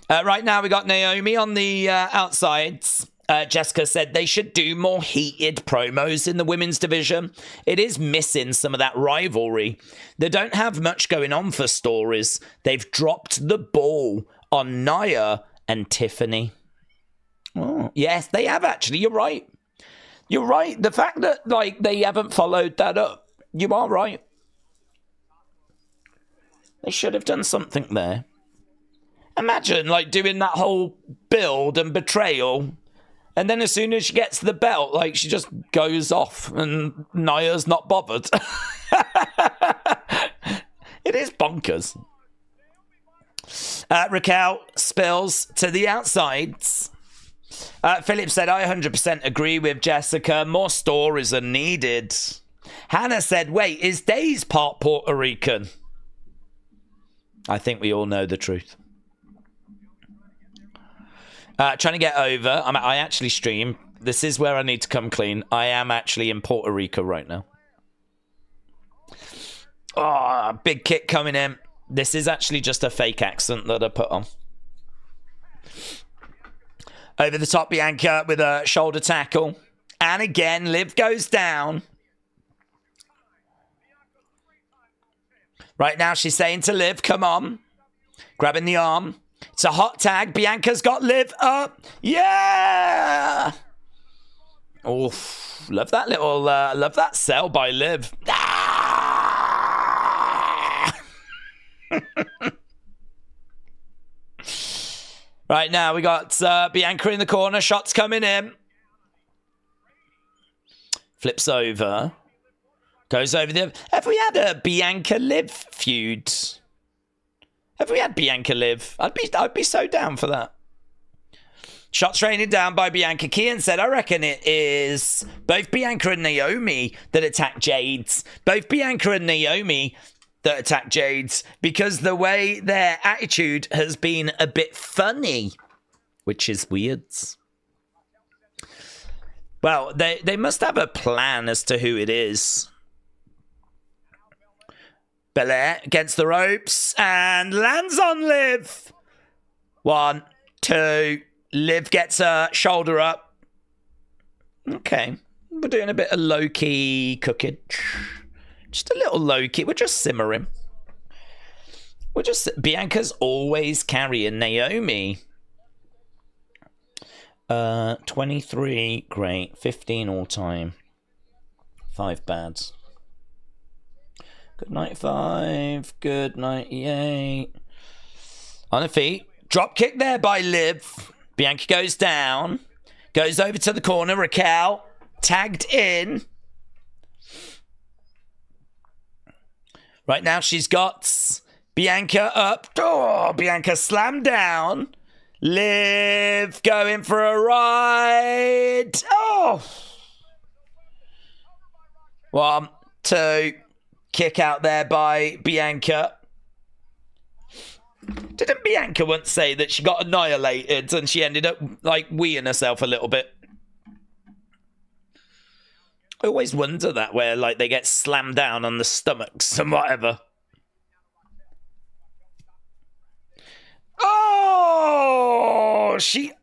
Right now, we got Naomi on the outsides. Jessica said they should do more heated promos in the women's division. It is missing some of that rivalry. They don't have much going on for stories. They've dropped the ball on Nia and Tiffany. Oh, yes, they have actually. You're right. You're right. The fact that like they haven't followed that up, you are right. They should have done something there. Imagine like doing that whole build and betrayal, and then as soon as she gets the belt, like she just goes off and Nia's not bothered. It is bonkers. Raquel spills to the outsides. Philip said, I 100% agree with Jessica. More stories are needed. Hannah said, wait, is Daze part Puerto Rican? I think we all know the truth. Trying to get over. I actually stream. This is where I need to come clean. I am actually in Puerto Rico right now. Oh, big kick coming in. This is actually just a fake accent that I put on. Over the top, Bianca with a shoulder tackle. And again, Liv goes down. Right now, she's saying to Liv, come on. Grabbing the arm. It's a hot tag. Bianca's got Liv up. Yeah! Oof. Love that little, love that sell by Liv. Ah! Right now, we got Bianca in the corner. Shots coming in. Flips over. Goes over the... Have we had a Bianca Liv feud? Have we had Bianca Liv? I'd be so down for that. Shots raining down by Bianca. Kian said, I reckon it is both Bianca and Naomi that attack Jades. Both Bianca and Naomi that attack Jades, because the way their attitude has been a bit funny, which is weird. Well, they must have a plan as to who it is. Belair against the ropes and lands on Liv. 1, 2. Liv gets her shoulder up. Okay. We're doing a bit of low-key cooking. Just a little low-key. We're just simmering. Bianca's always carrying Naomi. 23, great. 15 all-time. 5 bads. Good 95. Good 98. On her feet. Drop kick there by Liv. Bianca goes down. Goes over to the corner. Raquel tagged in. Right now she's got Bianca up. Oh, Bianca slammed down. Liv going for a ride. Oh. 1, 2. Kick out there by Bianca. Didn't Bianca once say that she got annihilated and she ended up like weeing herself a little bit? I always wonder that, where like they get slammed down on the stomachs and whatever. Oh, she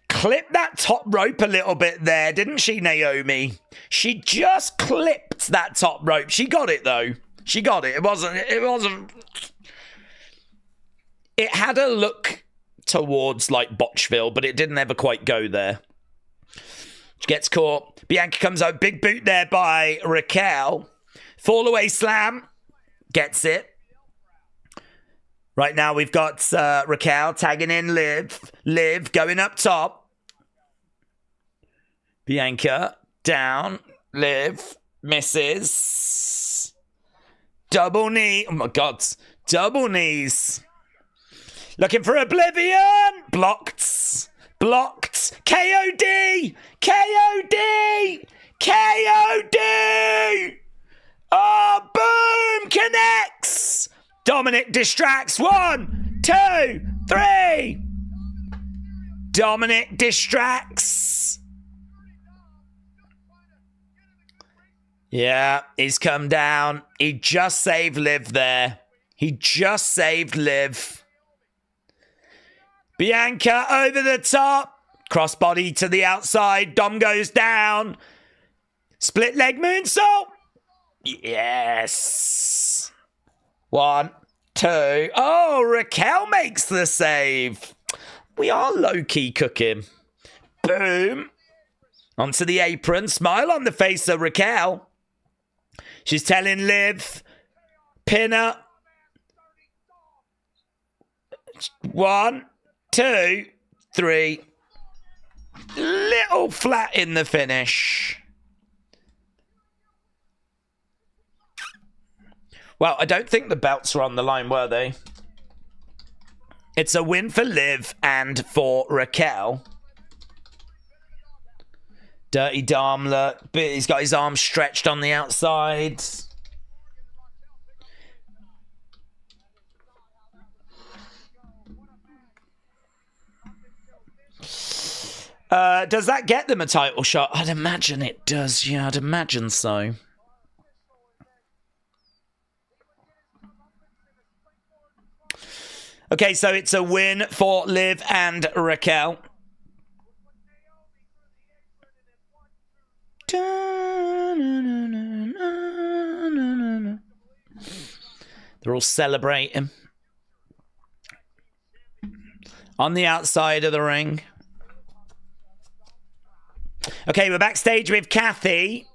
clipped that top rope a little bit there, didn't she, Naomi? She just clipped that top rope. She got it though. She got it. It wasn't. It had a look towards like Botchville, but it didn't ever quite go there. She gets caught. Bianca comes out. Big boot there by Raquel. Fall away slam. Gets it. Right now we've got Raquel tagging in Liv. Liv going up top. Bianca down. Liv misses. Double knee. Oh my God. Double knees. Looking for Oblivion. Blocked. Blocked. KOD. KOD. KOD. Oh, boom. Connects. Dominic distracts. 1, 2, 3. Dominic distracts. Yeah, he's come down. He just saved Liv there. He just saved Liv. Bianca over the top. Crossbody to the outside. Dom goes down. Split leg moonsault. Yes. 1, 2. Oh, Raquel makes the save. We are low-key cooking. Boom. Onto the apron. Smile on the face of Raquel. She's telling Liv. Pin her. 1, 2, 3. Little flat in the finish. Well, I don't think the belts were on the line, were they? It's a win for Liv and for Raquel. Dirty Dom, look. He's got his arms stretched on the outside. Does that get them a title shot? I'd imagine it does. Yeah, I'd imagine so. Okay, so it's a win for Liv and Raquel. They're all celebrating. On the outside of the ring. Okay, we're backstage with Kathy.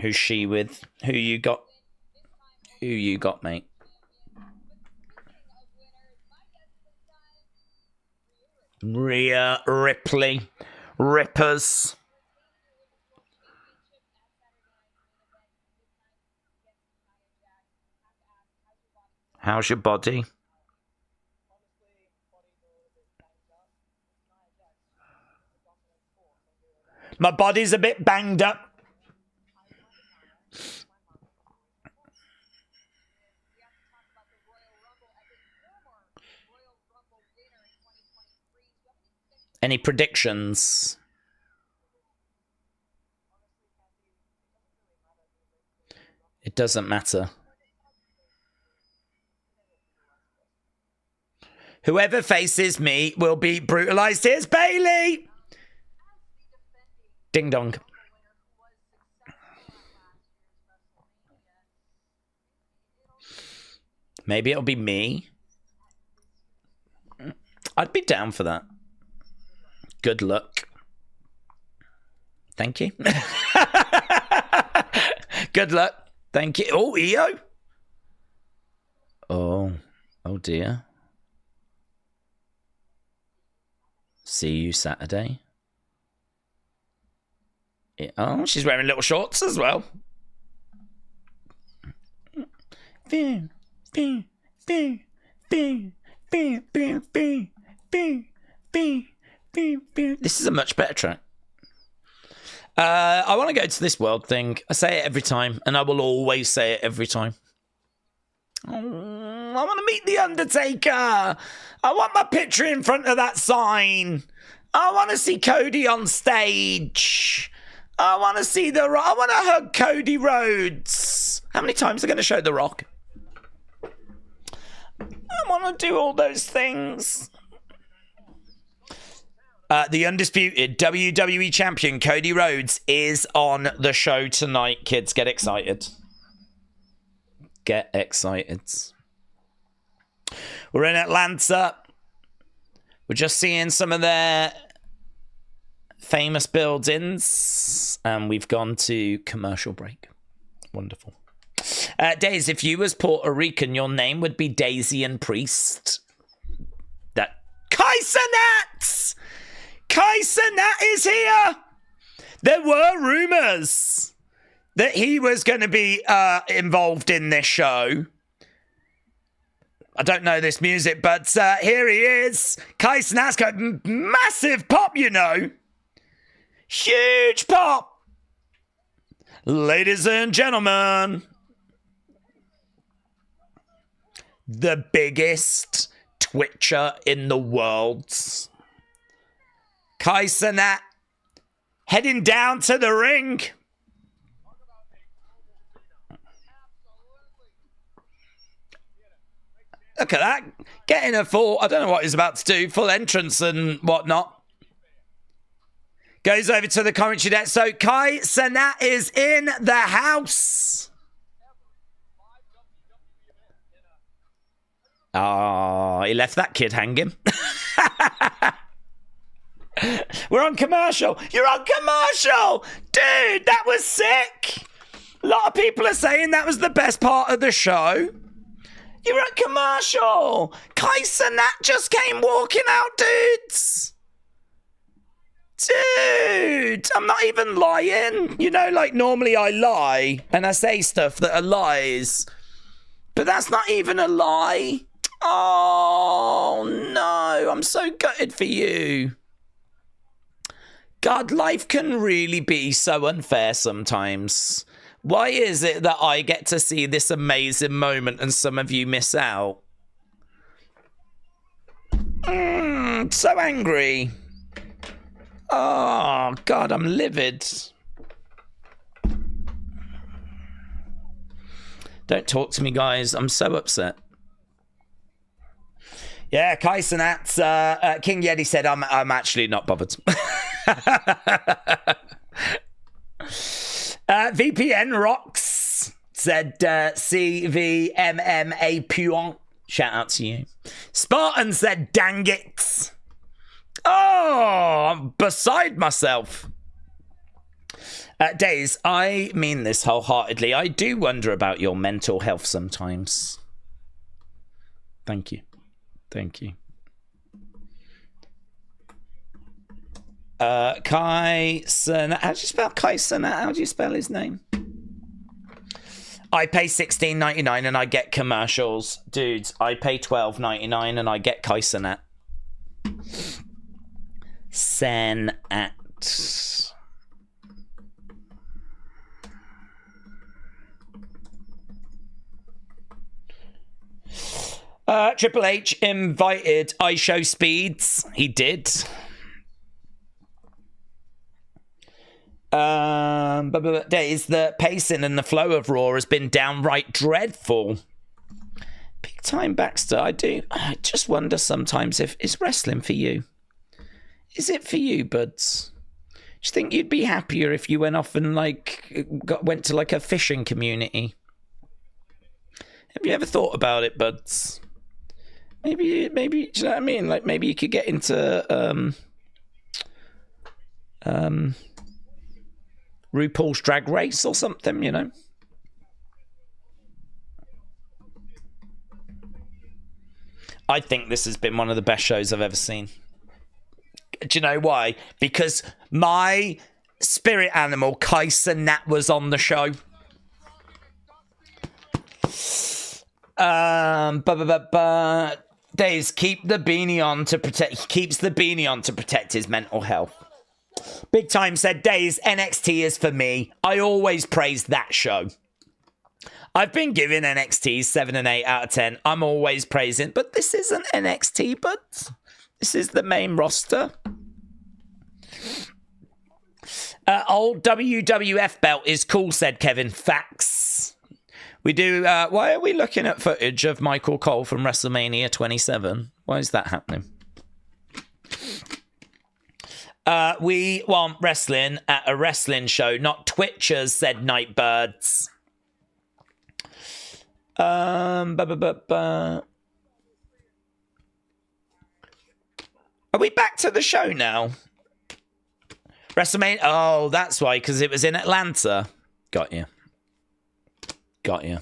Who's she with? Who you got? Who you got, mate? Rhea Ripley. Rippers. How's your body? My body's a bit banged up. Any predictions? It doesn't matter. Whoever faces me will be brutalized. Here's Bailey. Ding dong. Maybe it'll be me. I'd be down for that. Good luck. Thank you. Good luck. Thank you. Oh, EO. Oh dear. See you Saturday. Oh, she's wearing little shorts as well. This is a much better track. I want to go to this world thing. I say it every time, and I will always say it every time. Oh, I want to meet The Undertaker. I want my picture in front of that sign. I want to see Cody on stage. I want to see The Rock. I want to hug Cody Rhodes. How many times are they going to show The Rock? I want to do all those things. The undisputed WWE champion Cody Rhodes is on the show tonight. Kids, get excited. Get excited. We're in Atlanta. We're just seeing some of their famous buildings. And we've gone to commercial break. Wonderful. Daze, if you was Puerto Rican, your name would be Daisy and Priest. That Kaiser Nat is here. There were rumors that he was going to be involved in this show. I don't know this music, but here he is. Kaiser Nat's got massive pop, you know. Huge pop. Ladies and gentlemen, the biggest Twitcher in the world. Kaiser Nat heading down to the ring. Look at that. Getting a full, I don't know what he's about to do, full entrance and whatnot. Goes over to the commentary deck. So Kaiser Nat is in the house. Oh, he left that kid hanging. We're on commercial. You're on commercial. Dude, that was sick. A lot of people are saying that was the best part of the show. You're at commercial. Kaisa Nat just came walking out, dudes. Dude, I'm not even lying. You know, like normally I lie and I say stuff that are lies. But that's not even a lie. Oh, no. I'm so gutted for you. God, life can really be so unfair sometimes. Why is it that I get to see this amazing moment and some of you miss out? So angry. Oh, God, I'm livid. Don't talk to me, guys. I'm so upset. Yeah, Kai Cenat's, King Yeti said, I'm actually not bothered. VPN Rocks said, CVMMA Puant. Shout out to you. Spartan said, dang it. Oh, I'm beside myself. Daze, I mean this wholeheartedly. I do wonder about your mental health sometimes. Thank you. Thank you. Kai Cenat. How do you spell Kai Cenat? How do you spell his name? I pay $16.99 and I get commercials. Dudes, I pay $12.99 and I get Kai Cenat. Cenat. Triple H invited iShow Speeds. He did. Days, the pacing and the flow of Raw has been downright dreadful. Big time, Baxter. I just wonder sometimes if it's wrestling for you. Is it for you, buds? Do you think you'd be happier if you went off and went to like a fishing community? Have you ever thought about it, buds? Maybe, do you know what I mean? Like maybe you could get into RuPaul's Drag Race or something, you know? I think this has been one of the best shows I've ever seen. Do you know why? Because my spirit animal, Kai Cenat, was on the show. Daze, keep the beanie on to protect. He keeps the beanie on to protect his mental health. Big Time said, Daze, NXT is for me. I always praise that show. I've been giving NXT 7 and 8 out of 10. I'm always praising, but this isn't NXT, but this is the main roster. Old WWF belt is cool, said Kevin. Facts. We do. Why are we looking at footage of Michael Cole from WrestleMania 27? Why is that happening? We want wrestling at a wrestling show, not Twitchers, said Nightbirds. Are we back to the show now? WrestleMania. Oh, that's why, because it was in Atlanta. Got you. Got you.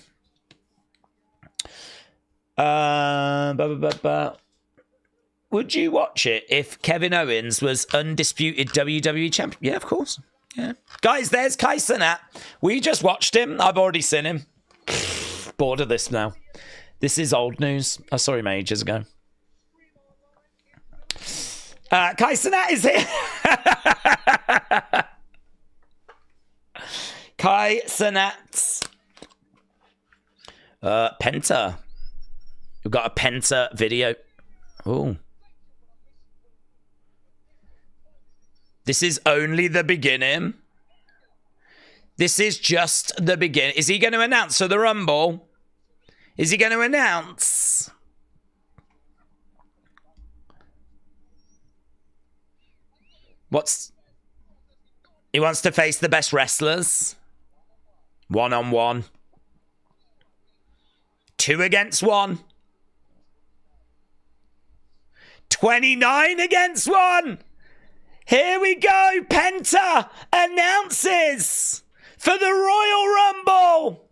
Would you watch it if Kevin Owens was undisputed WWE champion? Yeah, of course. Yeah. Guys, there's Kai Cenat. We just watched him. I've already seen him. Bored of this now. This is old news. I saw him ages ago. Kai Cenat is here. Kai Cenat. Penta. We've got a Penta video. Oh. This is only the beginning. This is just the beginning. Is he going to announce for the Rumble? Is he going to announce? He wants to face the best wrestlers. 1-on-1. 2 against 1. 29 against 1. Here we go. Penta announces for the Royal Rumble.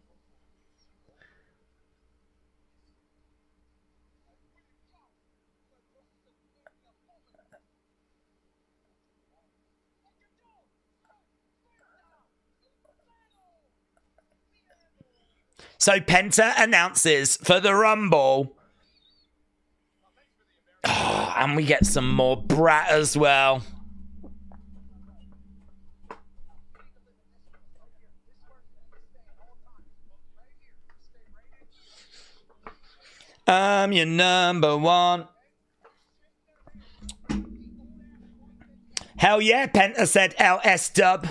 So Penta announces for the Rumble. Oh, and we get some more brat as well. I'm your number one. Hell yeah, Penta said LS dub.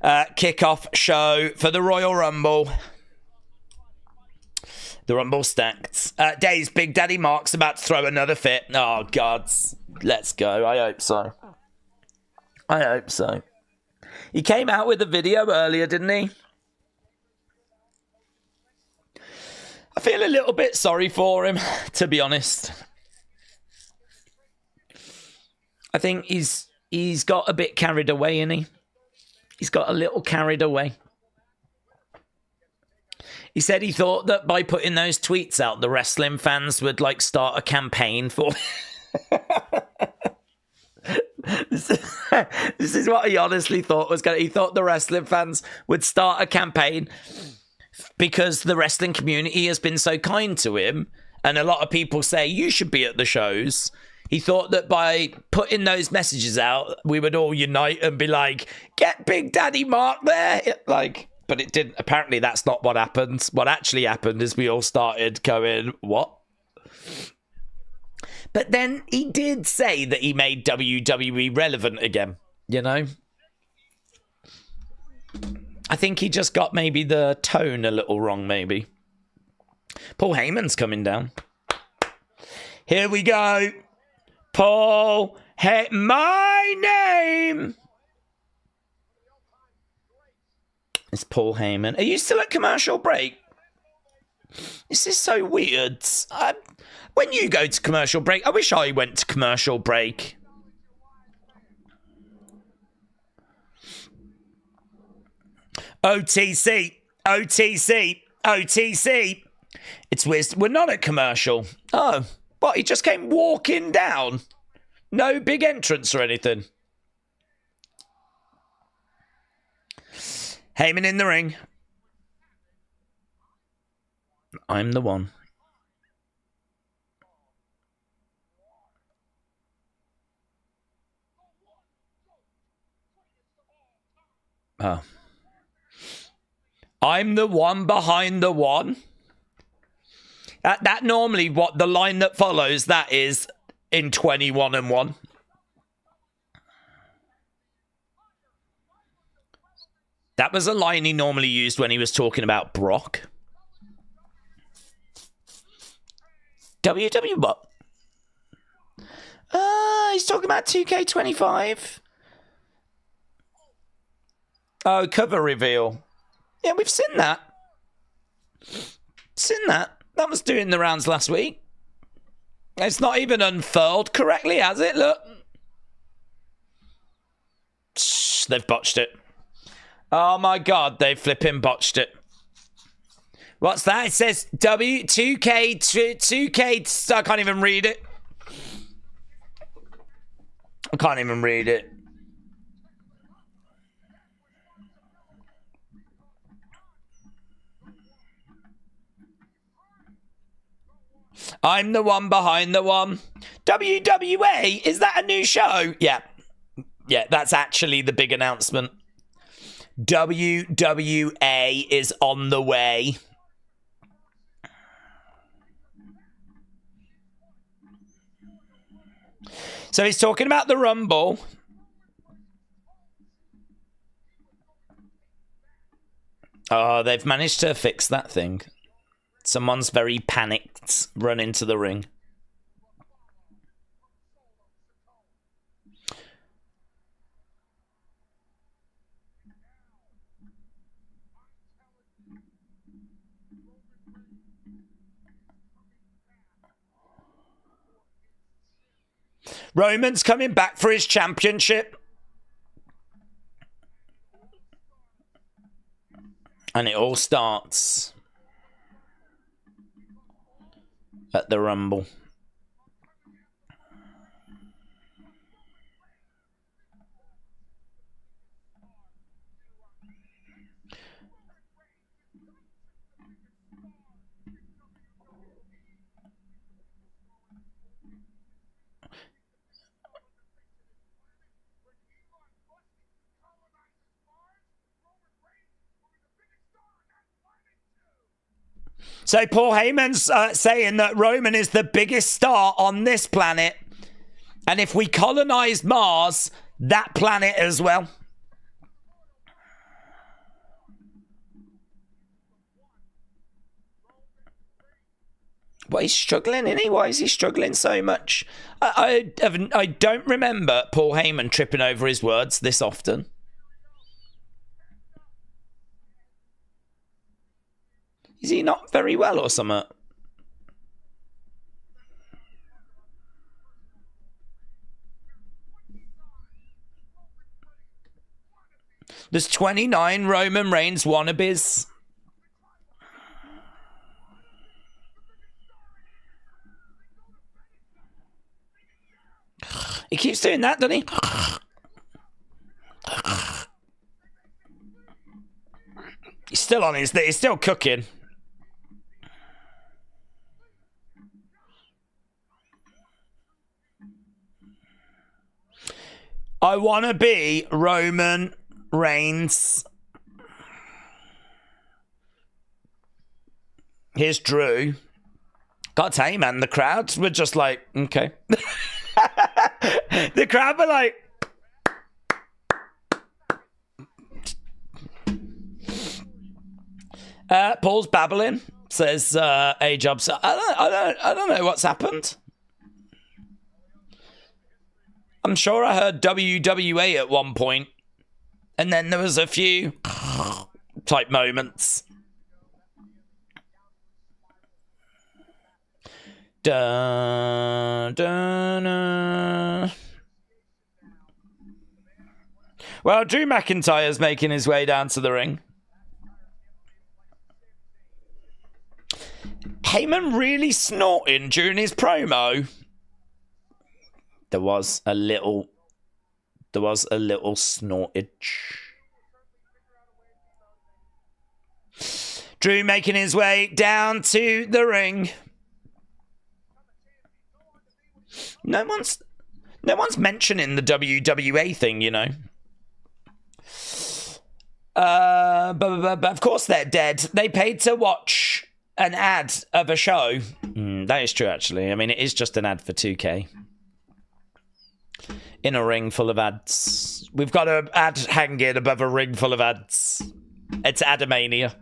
Kickoff show for the Royal Rumble. The Rumble stacked. Daze, Big Daddy Mark's about to throw another fit. Oh, God. Let's go. I hope so. I hope so. He came out with a video earlier, didn't he? I feel a little bit sorry for him, to be honest. I think he's got a bit carried away, isn't he? He's got a little carried away. He said he thought that by putting those tweets out, the wrestling fans would like start a campaign for. This is what he honestly thought was going to. He thought the wrestling fans would start a campaign because the wrestling community has been so kind to him, and a lot of people say you should be at the shows. He thought that by putting those messages out, we would all unite and be like, get Big Daddy Mark there. Like, but it didn't. Apparently, that's not what happened. What actually happened is we all started going, what? But then he did say that he made WWE relevant again, you know? I think he just got maybe the tone a little wrong, maybe. Paul Heyman's coming down. Here we go. Paul, hey, my name is Paul Heyman. Are you still at commercial break? This is so weird. When you go to commercial break, I wish I went to commercial break. OTC, OTC, OTC. It's weird. We're not at commercial. Oh. What, he just came walking down? No big entrance or anything? Heyman in the ring. I'm the one. Oh. I'm the one behind the one? That normally what the line that follows that is in 21 and 1. That was a line he normally used when he was talking about Brock. WW what? He's talking about 2K25. Oh, cover reveal. Yeah, we've seen that. Seen that. That was doing the rounds last week. It's not even unfurled correctly, has it? Look. Shh, they've botched it. Oh my God, they flipping botched it. What's that? It says W2K, 2K, I can't even read it. I can't even read it. I'm the one behind the one. WWA, is that a new show? Yeah. Yeah, that's actually the big announcement. WWA is on the way. So he's talking about the Rumble. Oh, they've managed to fix that thing. Someone's very panicked, run into the ring. Roman's coming back for his championship. And it all starts at the Rumble. So Paul Heyman's saying that Roman is the biggest star on this planet. And if we colonize Mars, that planet as well. Well, he's struggling, isn't he? Why is he struggling so much? I don't remember Paul Heyman tripping over his words this often. Is he not very well or something? There's 29 Roman Reigns wannabes. He keeps doing that, doesn't he? He's still on his... He's still cooking. I want to be Roman Reigns. Here's Drew. Gotta tell you, man, the crowds were just like, okay. The crowd were like... Paul's babbling, says A-Jobs. I don't know what's happened. I'm sure I heard WWE at one point, and then there was a few type moments. Da, da, da. Well, Drew McIntyre's making his way down to the ring. Heyman really snorting during his promo. There was a little snortage. Drew making his way down to the ring. No one's mentioning the WWE thing, you know. But of course they're dead. They paid to watch an ad of a show. That is true, actually. I mean, it is just an ad for 2K. In a ring full of ads. We've got an ad hanging above a ring full of ads. It's Adamania.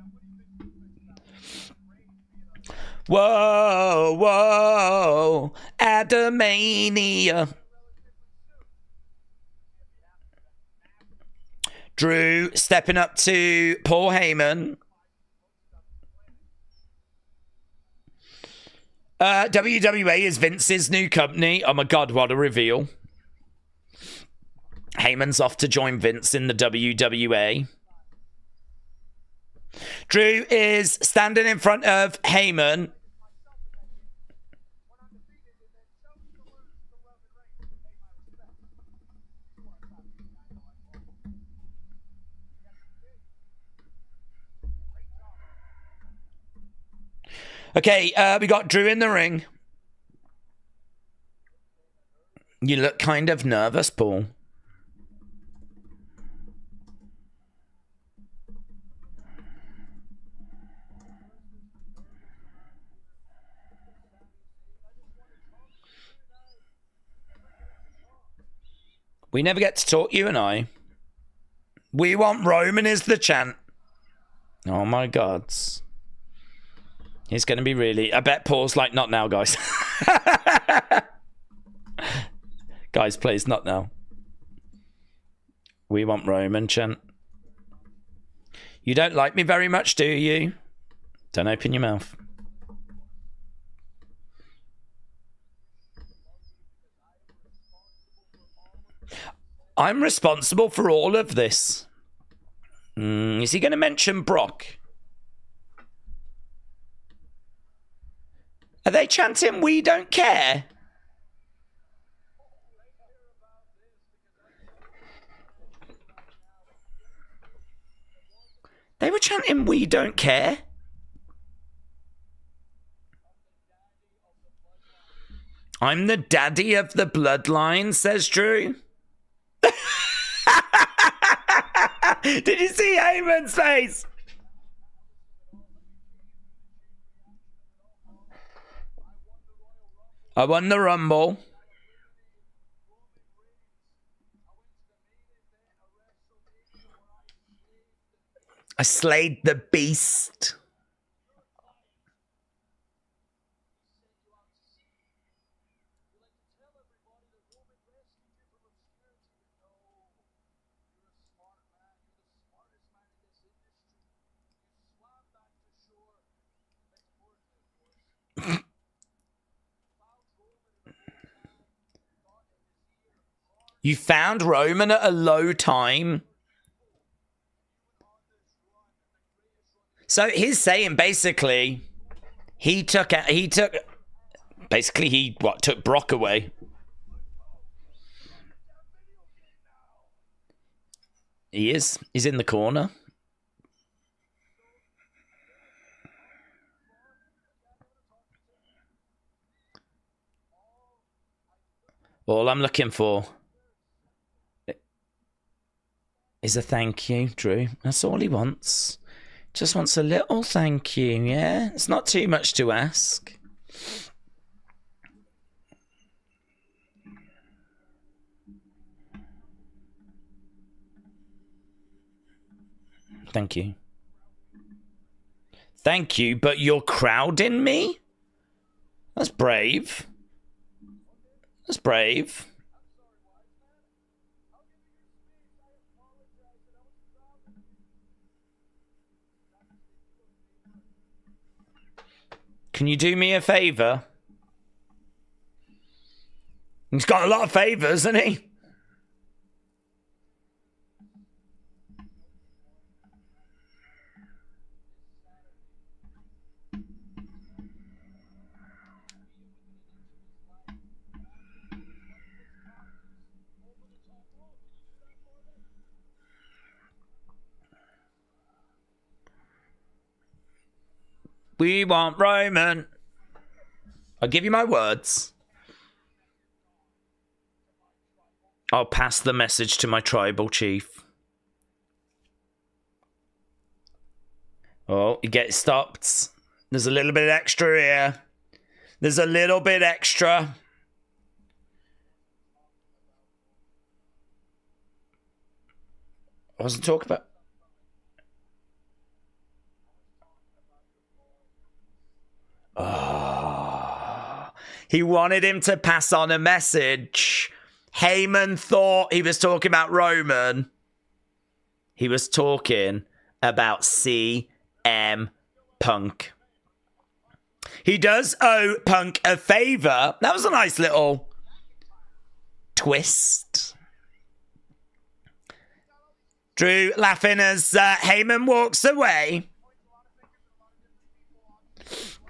Whoa, whoa, Adamania. Drew stepping up to Paul Heyman. WWE is Vince's new company. Oh my God, what a reveal. Heyman's off to join Vince in the WWE. Drew is standing in front of Heyman. Okay, we got Drew in the ring. You look kind of nervous, Paul. We never get to talk, you and I. We want Roman is the chant. Oh my God. He's going to be really... I bet Paul's like, not now, guys. Guys, please, not now. We want Roman chant. You don't like me very much, do you? Don't open your mouth. I'm responsible for all of this. Is he going to mention Brock? Are they chanting, "We don't care"? They were chanting, "We don't care." I'm the daddy of the bloodline, says Drew. Did you see Heyman's face? I won the Rumble. I slayed the beast. You found Roman at a low time. So he's saying basically he took Brock away. He is. He's in the corner. All I'm looking for is a thank you, Drew. That's all he wants. Just wants a little thank you, yeah? It's not too much to ask. Thank you. Thank you, but you're crowding me? That's brave. That's brave. Can you do me a favour? He's got a lot of favours, hasn't he? We want Roman. I'll give you my words. I'll pass the message to my tribal chief. Oh, you get stopped. There's a little bit extra here. There's a little bit extra. I wasn't talking about... Oh, he wanted him to pass on a message. Heyman thought he was talking about Roman. He was talking about CM Punk. He does owe Punk a favour. That was a nice little twist. Drew laughing as Heyman walks away.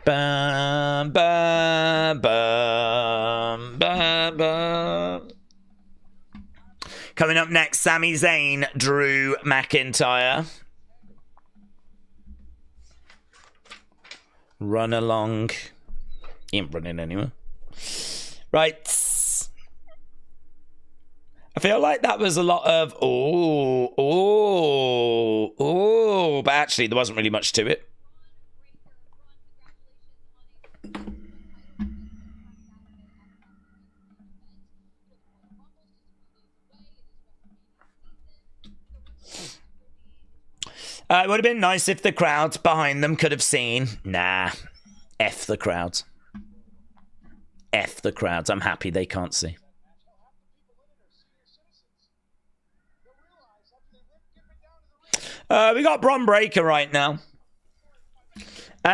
Bum, bum, bum, bum, bum. Coming up next, Sami Zayn, Drew McIntyre. Run along. He ain't running anywhere. Right. I feel like that was a lot of but actually there wasn't really much to it. It would have been nice if the crowd behind them could have seen. Nah. F the crowd. F the crowds. I'm happy they can't see. We got Bron Breakker right now.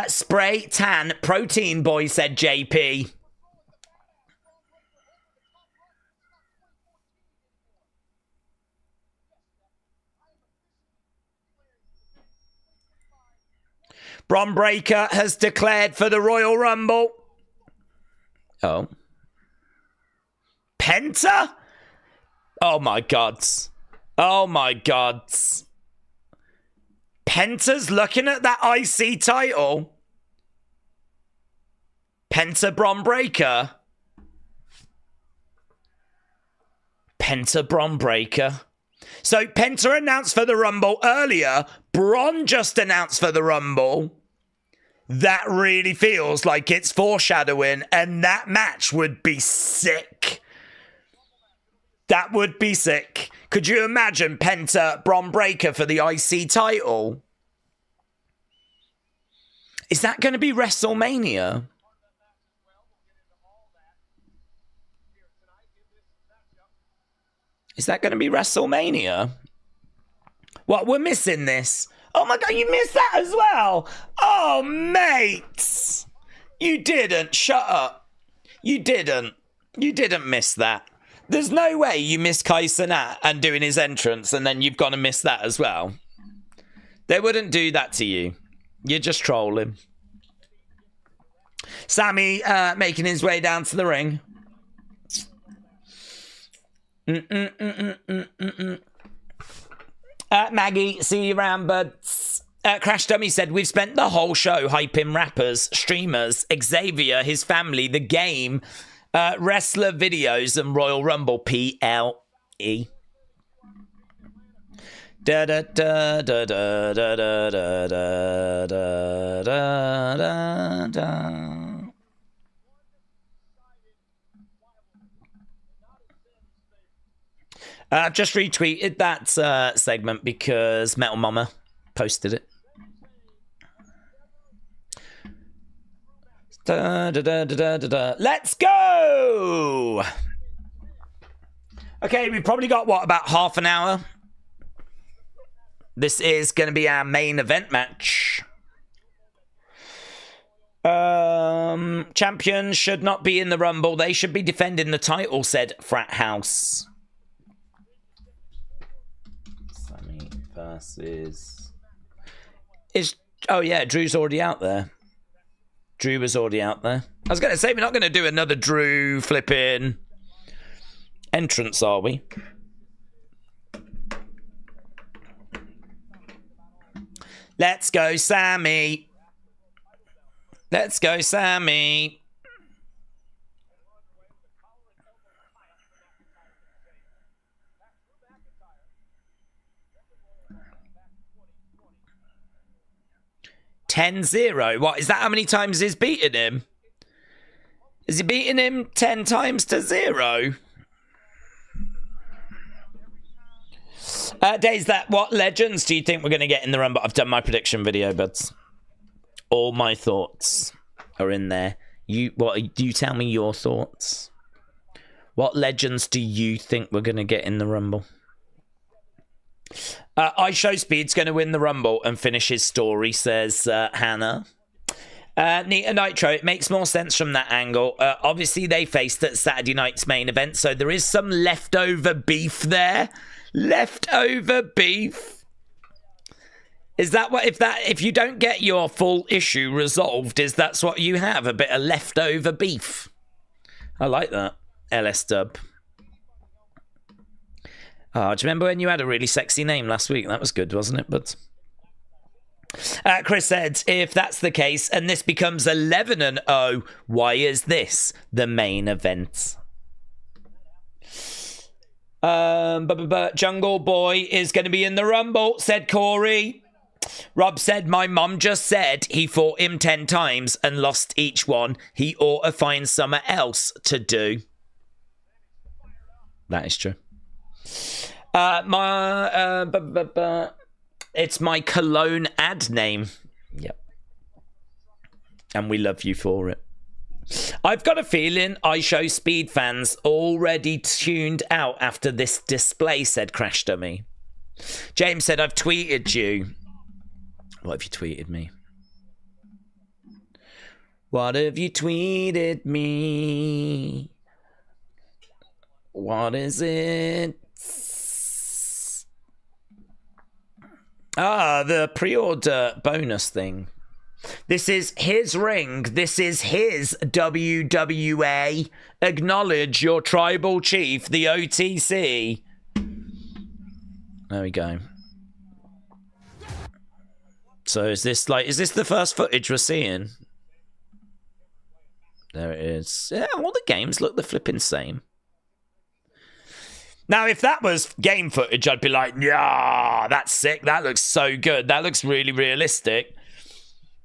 Spray tan protein boy, said JP. Bron Breakker has declared for the Royal Rumble. Oh. Penta? Oh my God. Oh my God. Penta's looking at that IC title. Penta Bron Breakker. Penta Bron Breakker. So Penta announced for the Rumble earlier. Bron just announced for the Rumble. That really feels like it's foreshadowing, and that match would be sick. That would be sick. Could you imagine Penta Bron Breakker for the IC title? Is that going to be WrestleMania? Is that going to be WrestleMania? What, we're missing this? Oh my God, you missed that as well. Oh, mate. You didn't. Shut up. You didn't. You didn't miss that. There's no way you missed Kai Cenat and doing his entrance and then you've gone and missed that as well. They wouldn't do that to you. You're just trolling. Sami making his way down to the ring. Maggie, see you around, buds. Crash Dummy said, we've spent the whole show hyping rappers, streamers, Xavier, his family, the game, wrestler videos, and Royal Rumble, PLE. Da da da da da da da da da da da. I've just retweeted that segment because Metal Mama posted it. Da, da, da, da, da, da. Let's go! Okay, we've probably got, what, about half an hour? This is going to be our main event match. Champions should not be in the Rumble. They should be defending the title, said Frat House. Sami versus... Oh, yeah, Drew's already out there. Drew was already out there. I was going to say, we're not going to do another Drew flipping entrance, are we? Let's go, Sami. Let's go, Sami. $10-0. What, is that how many times he's beaten him? Is he beating him 10 times to 0? Daze, what legends do you think we're going to get in the Rumble? I've done my prediction video, but all my thoughts are in there. You tell me your thoughts. What legends do you think we're going to get in the Rumble? iShowSpeed's going to win the Rumble and finish his story, says Hannah. Nita Nitro, it makes more sense from that angle. Obviously, they faced at Saturday night's main event, so there is some leftover beef there. Leftover beef. Is that what, if you don't get your full issue resolved, is that's what you have? A bit of leftover beef. I like that. LS Dub. Oh, do you remember when you had a really sexy name last week? That was good, wasn't it? But Chris said, if that's the case, and this becomes 11-0, why is this the main event? Jungle Boy is going to be in the Rumble, said Corey. Rob said, my mum just said he fought him 10 times and lost each one. He ought to find something else to do. That is true. It's my cologne ad name. Yep. And we love you for it. I've got a feeling iShowSpeed fans already tuned out after this display, said Crash Dummy. James said, I've tweeted you. What have you tweeted me? What have you tweeted me? What is it? Ah, the pre-order bonus thing. This is his ring. This is his WWA. Acknowledge your tribal chief, the OTC. There we go. So is this the first footage we're seeing? There it is. Yeah, all the games look the flipping same. Now, if that was game footage, I'd be like, yeah, that's sick. That looks so good. That looks really realistic.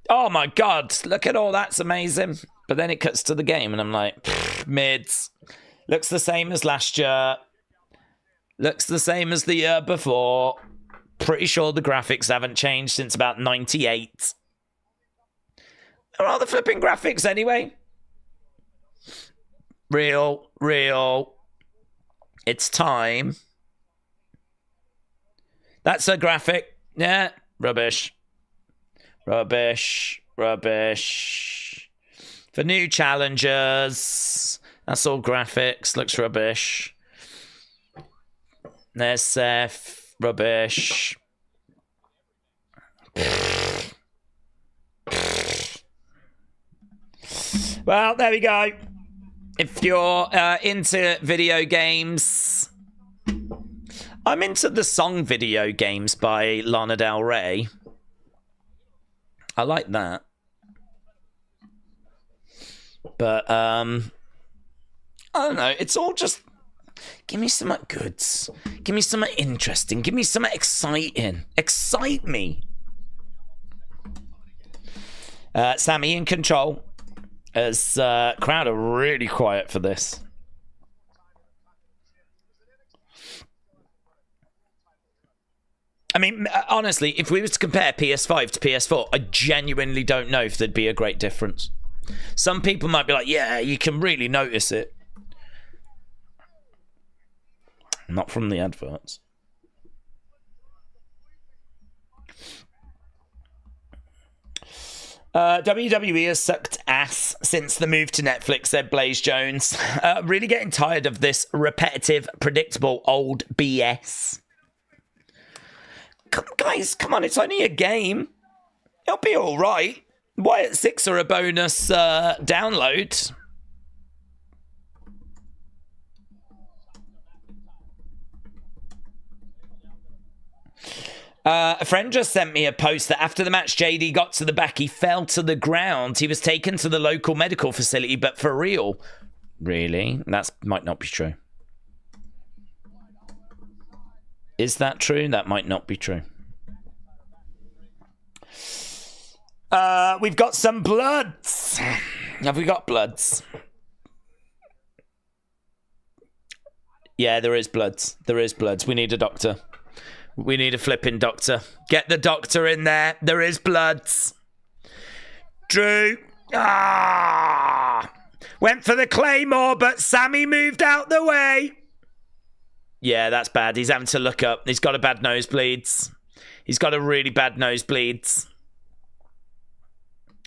Oh my God, look at all that's amazing. But then it cuts to the game and I'm like, mids. Looks the same as last year. Looks the same as the year before. Pretty sure the graphics haven't changed since about 98. Where are the flipping graphics anyway? Real. It's time. That's a graphic. Yeah, rubbish. For new challengers, that's all graphics. Looks rubbish. There's Seth. Rubbish. Well, there we go. If you're into video games, I'm into the song Video Games by Lana Del Rey. I like that. But, I don't know. It's all just... Give me some goods. Give me some interesting. Give me some exciting. Excite me. Sami in control. As crowd are really quiet for this. I mean, honestly, if we were to compare PS5 to PS4, I genuinely don't know if there'd be a great difference. Some people might be like, yeah, you can really notice it. Not from the adverts. WWE has sucked ass since the move to Netflix, said Blaze Jones. Really getting tired of this repetitive, predictable old BS. Guys, come on, it's only a game. It'll be all right. Why at 6 or a bonus download? A friend just sent me a post that after the match, JD got to the back. He fell to the ground. He was taken to the local medical facility, but for real. Really? That might not be true. Is that true? That might not be true. We've got some bloods. Have we got bloods? Yeah, there is bloods. There is bloods. We need a doctor. We need a flipping doctor. Get the doctor in there. There is bloods. Drew. Went for the claymore, but Sami moved out the way. Yeah, that's bad. He's having to look up. He's got a bad nosebleeds. He's got a really bad nosebleeds.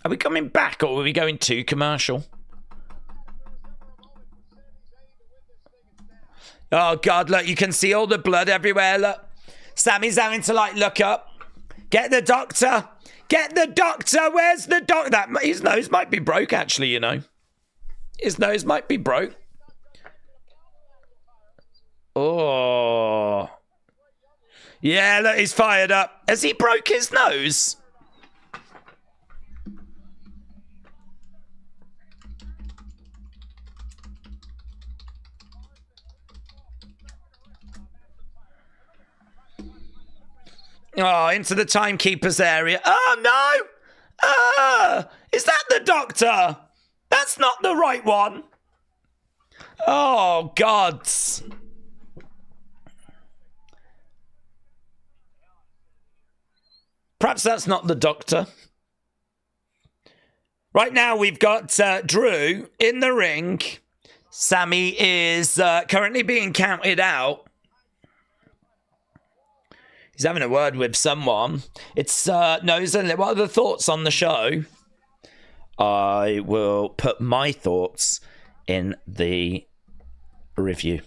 Are we coming back or are we going to commercial? Oh, God, look. You can see all the blood everywhere. Look. Sami's having to, look up. Get the doctor. Get the doctor. Where's the doctor? His nose might be broke, actually, you know. His nose might be broke. Oh. Yeah, look, he's fired up. Has he broke his nose? Oh, into the timekeeper's area. Oh, no! Is that the doctor? That's not the right one. Oh, God. Perhaps that's not the doctor. Right now, we've got Drew in the ring. Sami is currently being counted out. He's having a word with someone. It's what are the thoughts on the show? I will put my thoughts in the review.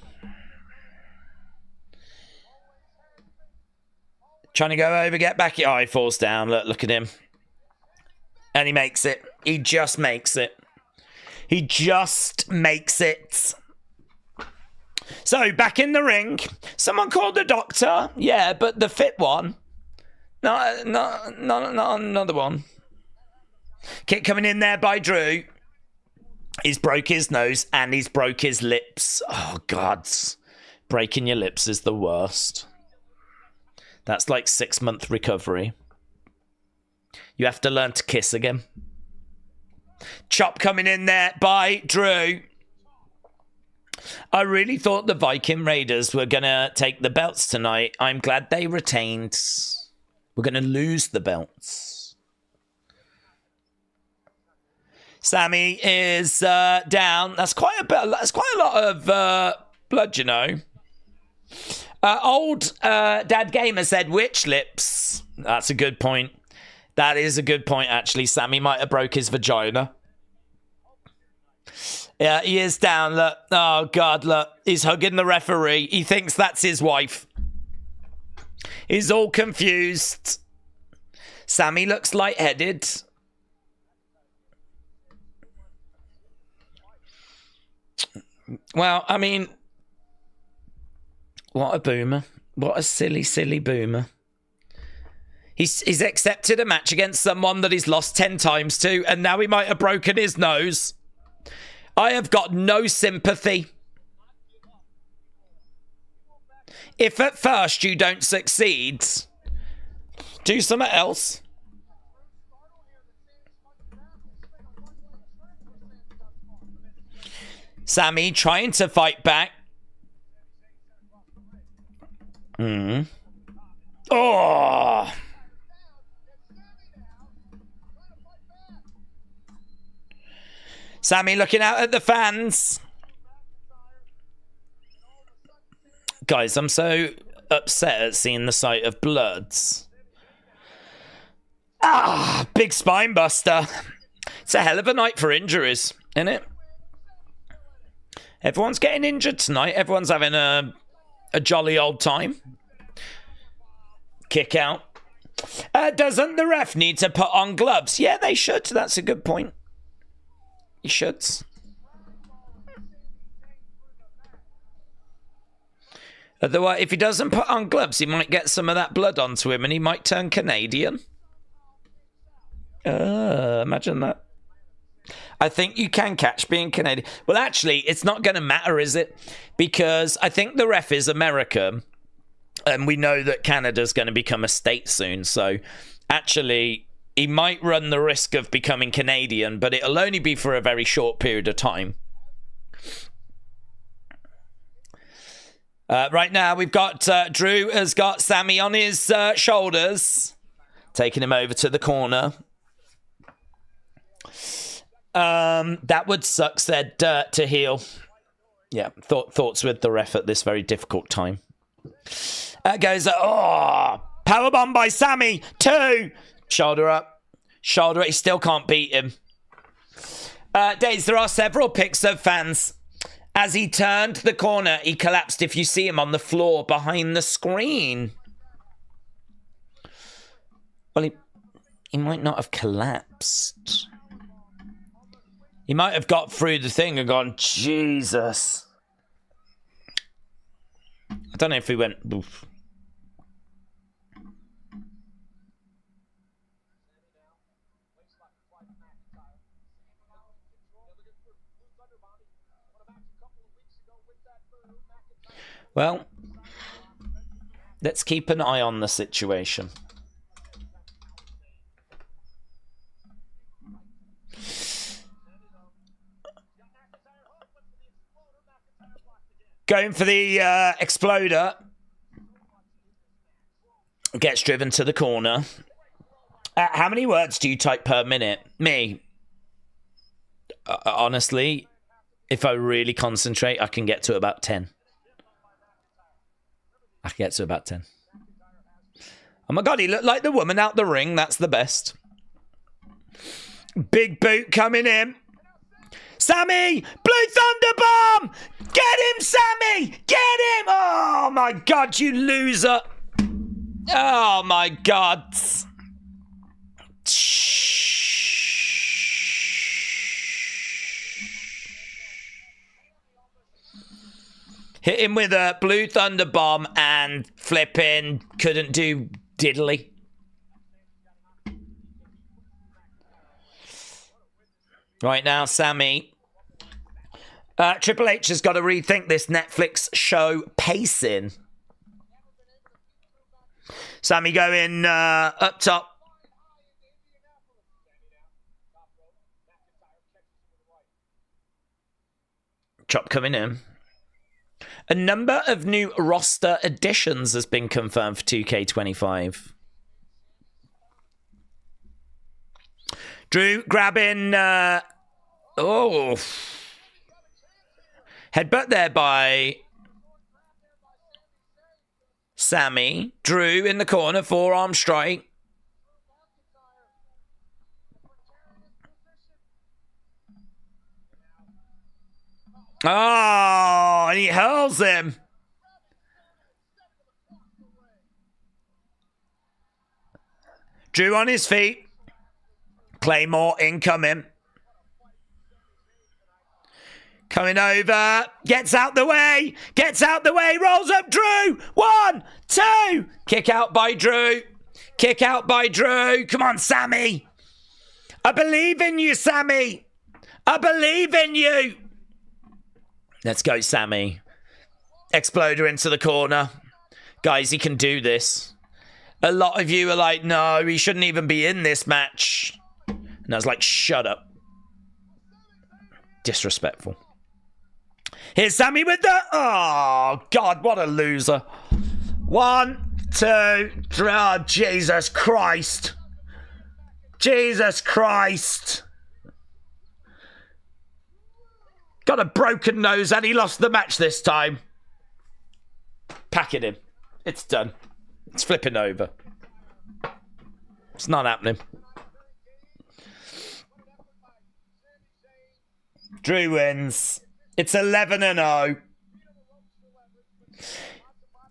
Trying to go over, get back. Oh, he falls down. Look at him. And he makes it. He just makes it. He just makes it. So, back in the ring. Someone called the doctor. Yeah, but the fit one. Not another one. Kick coming in there by Drew. He's broke his nose and he's broke his lips. Oh, God. Breaking your lips is the worst. That's like 6-month recovery. You have to learn to kiss again. Chop coming in there by Drew. I really thought the Viking Raiders were going to take the belts tonight. I'm glad they retained. We're going to lose the belts. Sami is down. That's quite a bit. That's quite a lot of blood, you know. Old Dad Gamer said, "Which lips?" That's a good point. That is a good point, actually. Sami might have broke his vagina. Yeah, he is down. Look. Oh, God, look. He's hugging the referee. He thinks that's his wife. He's all confused. Sami looks lightheaded. Well, I mean, what a boomer. What a silly, silly boomer. He's accepted a match against someone that he's lost 10 times to, and now he might have broken his nose. I have got no sympathy. If at first you don't succeed, do something else. Sami trying to fight back. Oh! Sami looking out at the fans. Guys, I'm so upset at seeing the sight of bloods. Ah, big spine buster. It's a hell of a night for injuries, isn't it? Everyone's getting injured tonight. Everyone's having a jolly old time. Kick out. Doesn't the ref need to put on gloves? Yeah, they should. That's a good point. He should. Otherwise, if he doesn't put on gloves, he might get some of that blood onto him and he might turn Canadian. Imagine that. I think you can catch being Canadian. Well, actually, it's not going to matter, is it? Because I think the ref is American. And we know that Canada's going to become a state soon. So, actually, he might run the risk of becoming Canadian, but it'll only be for a very short period of time. Right now, we've got Drew has got Sami on his shoulders, taking him over to the corner. That would suck, said to heel. Yeah, thoughts with the ref at this very difficult time. Goes, powerbomb by Sami. 2. Shoulder up. Shoulder up. He still can't beat him. Daze, there are several pics of fans. As he turned the corner, he collapsed. If you see him on the floor behind the screen. Well, he might not have collapsed. He might have got through the thing and gone, Jesus. I don't know if he went, oof. Well, let's keep an eye on the situation. Going for the exploder. Gets driven to the corner. How many words do you type per minute? Me. Honestly, if I really concentrate, I can get to about 10. I can get to about 10. Oh my God, he looked like the woman out the ring. That's the best. Big boot coming in. Sami! Blue Thunder Bomb! Get him, Sami! Get him! Oh my God, you loser. Oh my God. Hit him with a Blue Thunder Bomb and flipping couldn't do diddly. Right now, Sami. Triple H has got to rethink this Netflix show pacing. Sami going up top. Chop coming in. A number of new roster additions has been confirmed for 2K25. Drew grabbing... Headbutt there by Sami. Drew in the corner, forearm strike. Oh, and he hurls him. Drew on his feet. Claymore incoming. Coming over. Gets out the way. Gets out the way. Rolls up Drew. 1, 2. Kick out by Drew. Kick out by Drew. Come on, Sami. I believe in you, Sami. I believe in you. Let's go, Sami. Exploder into the corner. Guys, he can do this. A lot of you are like, no, he shouldn't even be in this match. And I was like, shut up. Disrespectful. Here's Sami with the... Oh, God, what a loser. 1, 2, 3. Oh, Jesus Christ. Jesus Christ. Got a broken nose and he lost the match this time. Pack it in. It's done. It's flipping over. It's not happening. Drew wins. It's 11-0.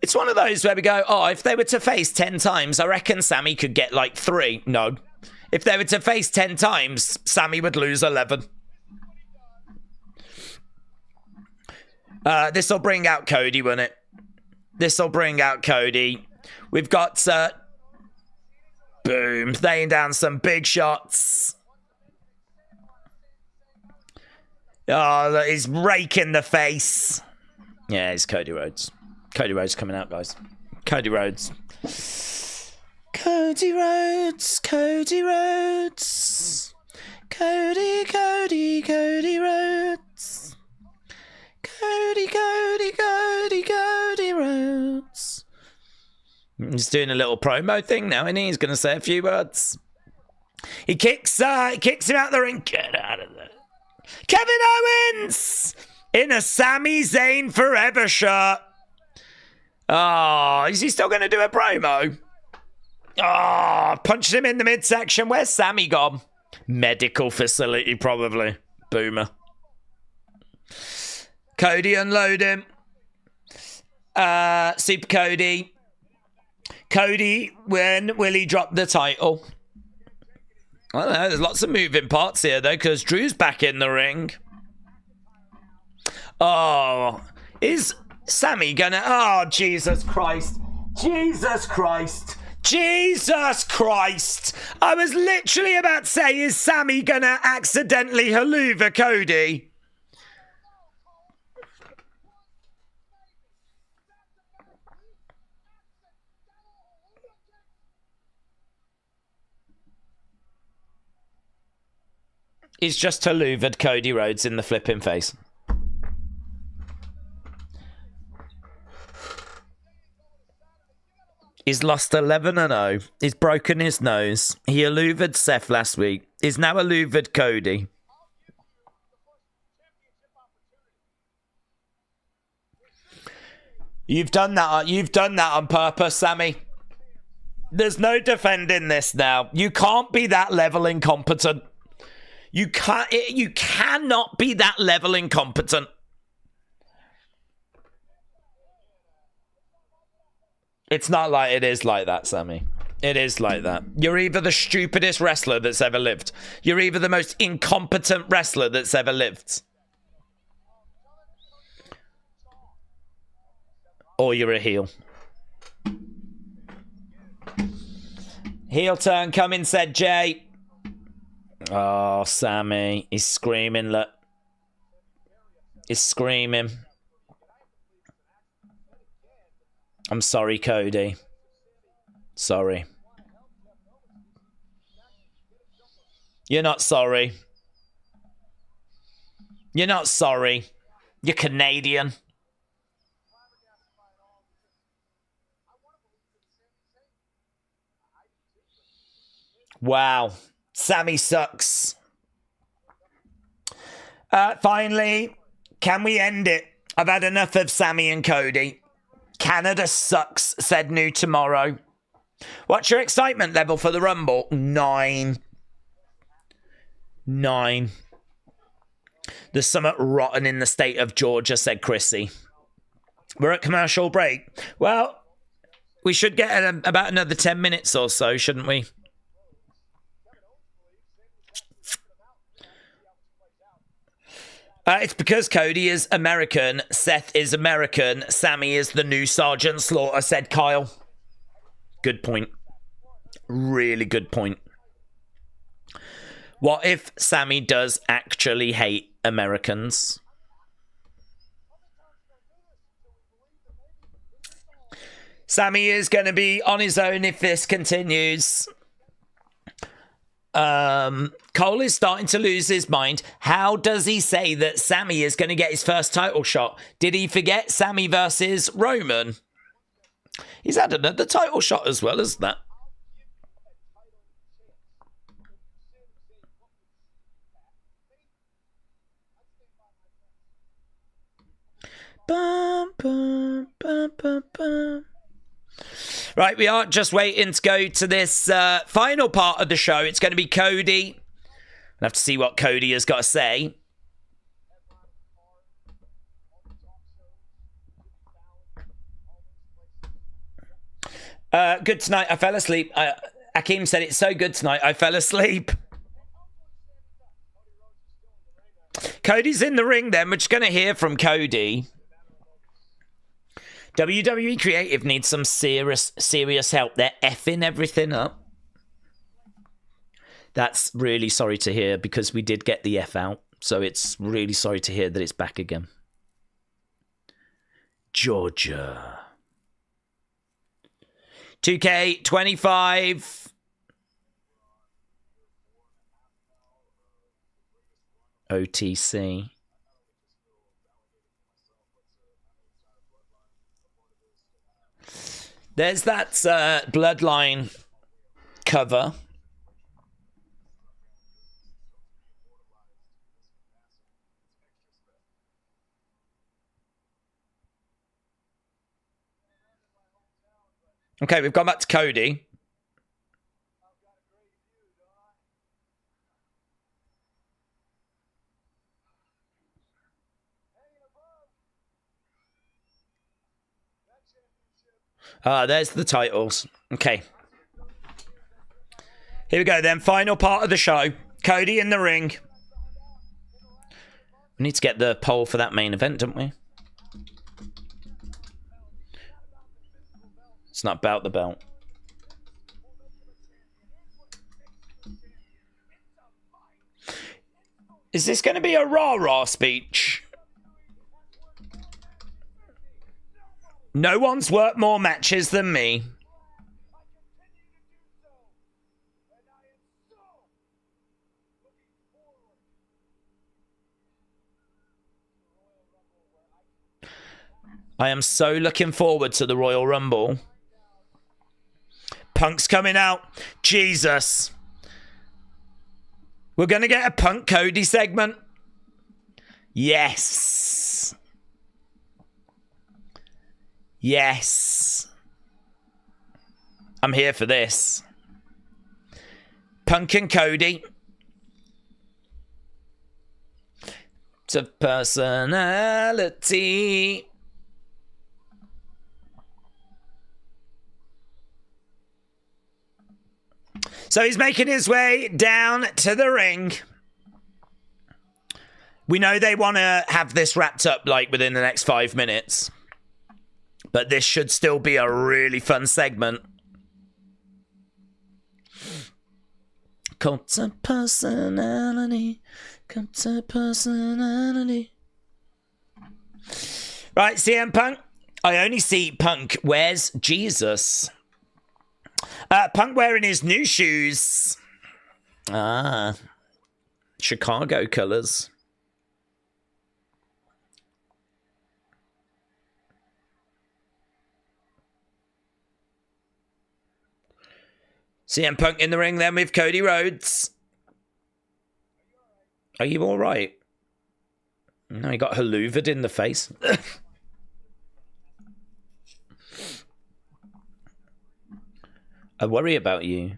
It's one of those where we go, oh, if they were to face 10 times, I reckon Sami could get like 3. No. If they were to face 10 times, Sami would lose 11. This will bring out Cody, won't it? This will bring out Cody. We've got... boom. Laying down some big shots. Oh, look, he's raking the face. Yeah, it's Cody Rhodes. Cody Rhodes coming out, guys. Cody Rhodes. Cody Rhodes. Cody Rhodes. Cody Rhodes. Cody Rhodes. He's doing a little promo thing now, isn't he? He's going to say a few words. He kicks him out the ring. Get out of there. Kevin Owens in a Sami Zayn Forever shirt. Oh, is he still going to do a promo? Oh, punched him in the midsection. Where's Sami gone? Medical facility, probably. Boomer. Cody unload him. Super Cody. Cody, when will he drop the title? I don't know. There's lots of moving parts here, though, because Drew's back in the ring. Oh, is Sami gonna... Oh, Jesus Christ. Jesus Christ. Jesus Christ. I was literally about to say, is Sami gonna accidentally haluva Cody? He's just haluvaed Cody Rhodes in the flipping face. He's lost 11-0. He's broken his nose. He haluvaed Seth last week. He's now haluvaed Cody. You've done that. You've done that on purpose, Sami. There's no defending this now. You can't be that level incompetent. You can't. You cannot be that level incompetent. It's not like it is like that, Sami. It is like that. You're either the stupidest wrestler that's ever lived. You're either the most incompetent wrestler that's ever lived. Or you're a heel. Heel turn coming, said Jay. Oh, Sami. He's screaming, look. He's screaming. I'm sorry, Cody. Sorry. You're not sorry. You're not sorry. You're Canadian. Wow. Sami sucks. Finally, can we end it? I've had enough of Sami and Cody. Canada sucks, said New Tomorrow. What's your excitement level for the Rumble? 9. There's something rotten in the state of Georgia, said Chrissy. We're at commercial break. Well, we should get about another 10 minutes or so, shouldn't we? It's because Cody is American, Seth is American, Sami is the new Sergeant Slaughter, said Kyle. Good point. Really good point. What if Sami does actually hate Americans? Sami is going to be on his own if this continues. Cole is starting to lose his mind. How does he say that Sami is going to get his first title shot? Did he forget Sami versus Roman? He's had another title shot as well as that. Bum, bum, bum, bum, bum. Right, we are just waiting to go to this final part of the show. It's going to be Cody. We'll have to see what Cody has got to say. Good tonight. I fell asleep. Akeem said it's so good tonight. I fell asleep. Cody's in the ring then. We're just going to hear from Cody. WWE Creative needs some serious help. They're effing everything up. That's really sorry to hear because we did get the F out. So it's really sorry to hear that it's back again. Georgia. 2K25. OTC. There's that Bloodline cover. Okay, we've gone back to Cody. There's the titles. Okay. Here we go then. Final part of the show. Cody in the ring. We need to get the poll for that main event, don't we? It's not about the belt. Is this going to be a Raw speech? No one's worked more matches than me. I am so looking forward to the Royal Rumble. Punk's coming out. Jesus. We're going to get a Punk Cody segment. Yes. Yes. I'm here for this. Punk and Cody. It's a personality. So he's making his way down to the ring. We know they want to have this wrapped up like within the next 5 minutes. But this should still be a really fun segment. Cult of personality. Cult of personality. Right, CM Punk. I only see Punk. Where's Jesus? Punk wearing his new shoes. Ah. Chicago colours. CM Punk in the ring then with Cody Rhodes. Are you all right? No, he got haluvaed in the face. I worry about you.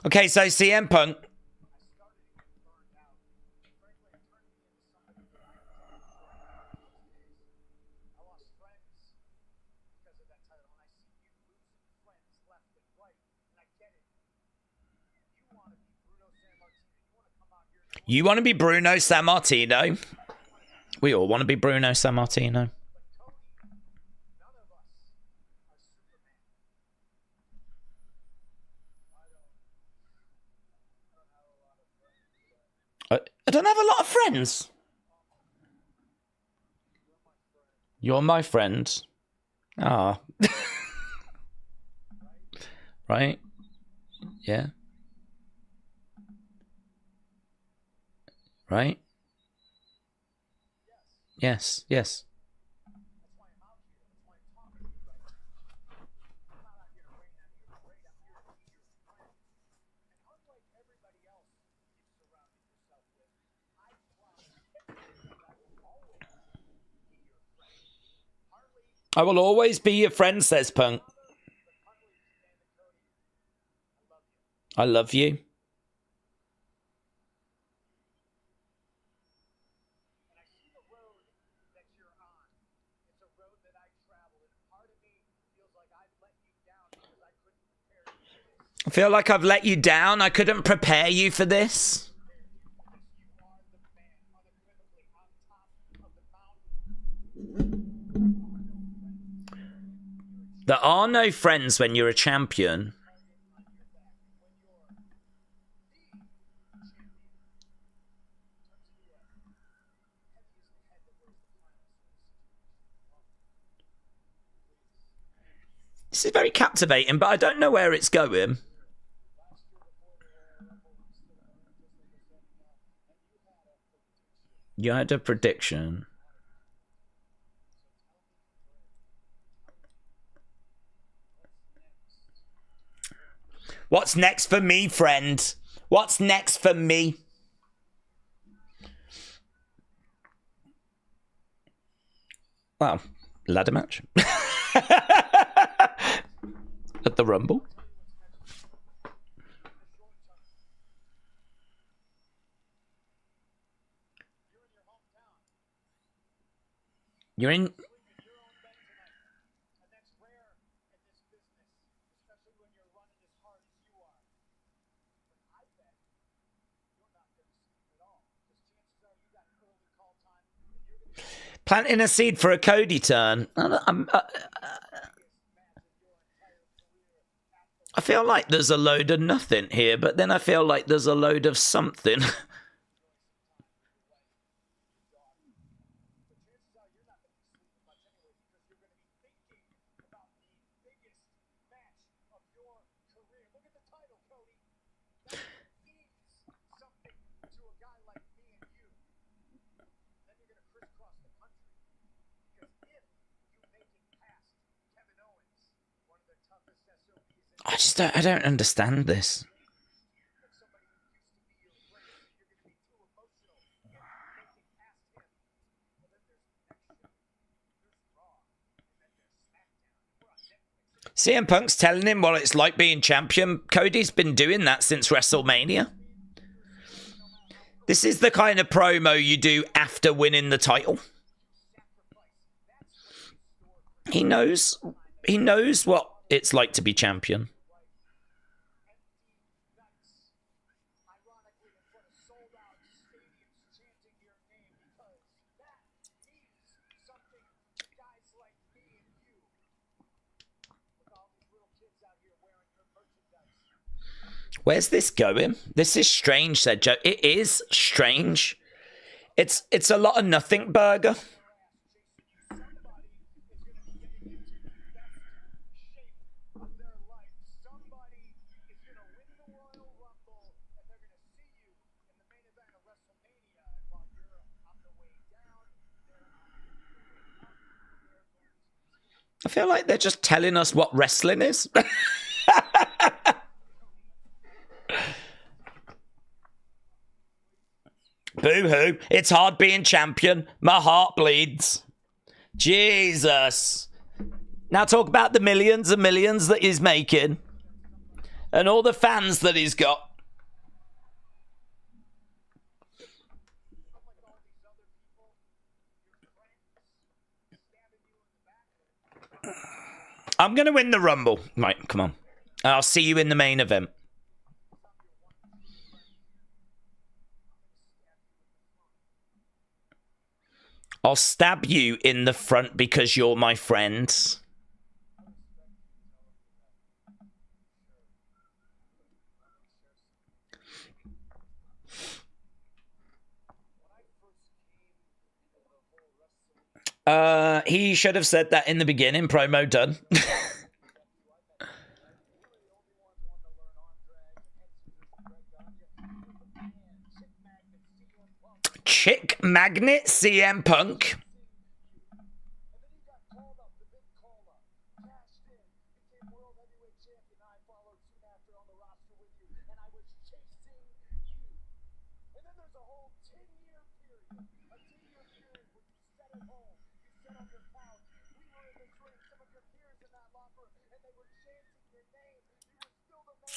Okay, so CM Punk. You want to be Bruno Sammartino? We all want to be Bruno Sammartino. I don't have a lot of friends. You're my friend. Ah. Right? Yeah. Right? Yes, yes. I will always be your friend, says Punk. I love you. I feel like I've let you down. I couldn't prepare you for this. There are no friends when you're a champion. This is very captivating, but I don't know where it's going. You had a prediction. What's next for me, friend? What's next for me? Well, ladder match. At the Rumble. You're in... Planting a seed for a Cody turn. I feel like there's a load of nothing here, but then I feel like there's a load of something. I don't understand this. CM Punk's telling him what it's like being champion. Cody's been doing that since WrestleMania. This is the kind of promo you do after winning the title. He knows what it's like to be champion. Where's this going? This is strange, said Joe. It is strange. It's a lot of nothing burger. I feel like they're just telling us what wrestling is. Boo-hoo. It's hard being champion. My heart bleeds. Jesus. Now talk about the millions and millions that he's making. And all the fans that he's got. I'm going to win the Rumble. Right, come on. I'll see you in the main event. I'll stab you in the front because you're my friend. He should have said that in the beginning. Promo done. Chick Magnet CM Punk.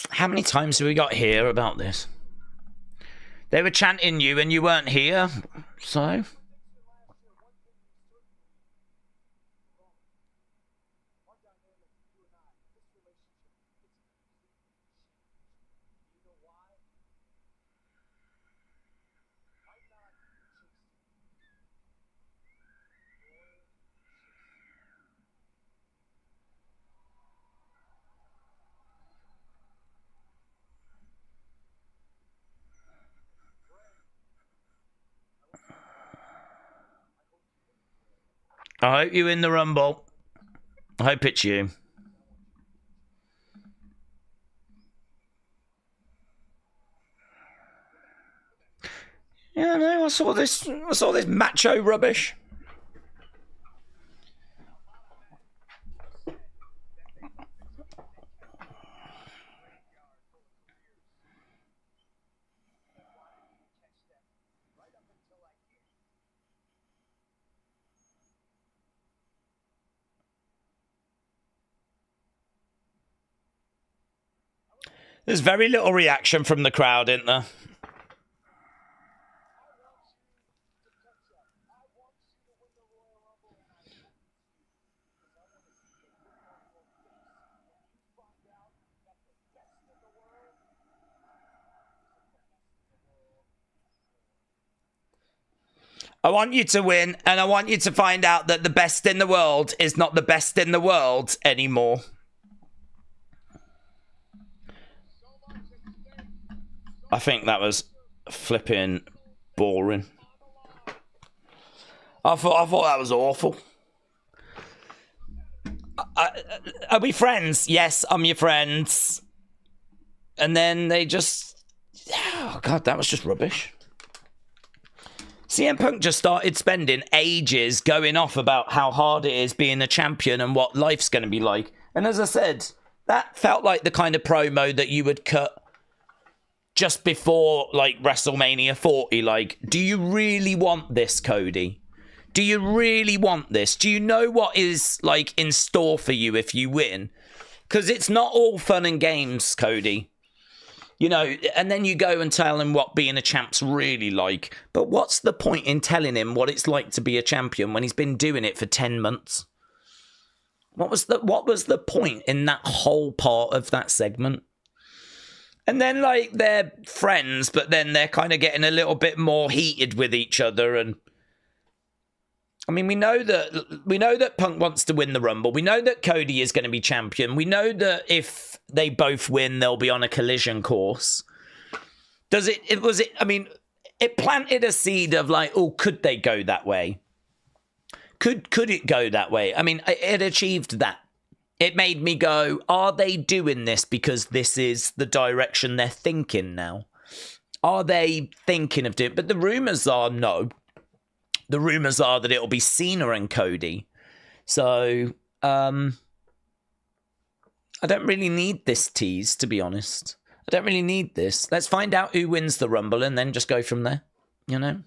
How many times have we got here about this? They were chanting you and you weren't here, so... I hope you in the Rumble. I hope it's you. Yeah, no, I saw this macho rubbish. There's very little reaction from the crowd, isn't there? I want you to win, and I want you to find out that the best in the world is not the best in the world anymore. I think that was flipping boring. I thought that was awful. Are we friends? Yes, I'm your friends. And then they just... Oh, God, that was just rubbish. CM Punk just started spending ages going off about how hard it is being a champion and what life's going to be like. And as I said, that felt like the kind of promo that you would cut just before, like, WrestleMania 40. Like, do you really want this, Cody? Do you really want this? Do you know what is, like, in store for you if you win? Because it's not all fun and games, Cody. You know, and then you go and tell him what being a champ's really like. But what's the point in telling him what it's like to be a champion when he's been doing it for 10 months? What was the point in that whole part of that segment? And then, like, they're friends, but then they're kind of getting a little bit more heated with each other. And I mean, we know that Punk wants to win the Rumble. We know that Cody is going to be champion. We know that if they both win, they'll be on a collision course. It planted a seed of like, oh, could they go that way? Could it go that way? I mean, it achieved that. It made me go, are they doing this because this is the direction they're thinking now? Are they thinking of doing it? But the rumors are no. The rumors are that it'll be Cena and Cody. So, I don't really need this tease, to be honest. I don't really need this. Let's find out who wins the Rumble and then just go from there, you know?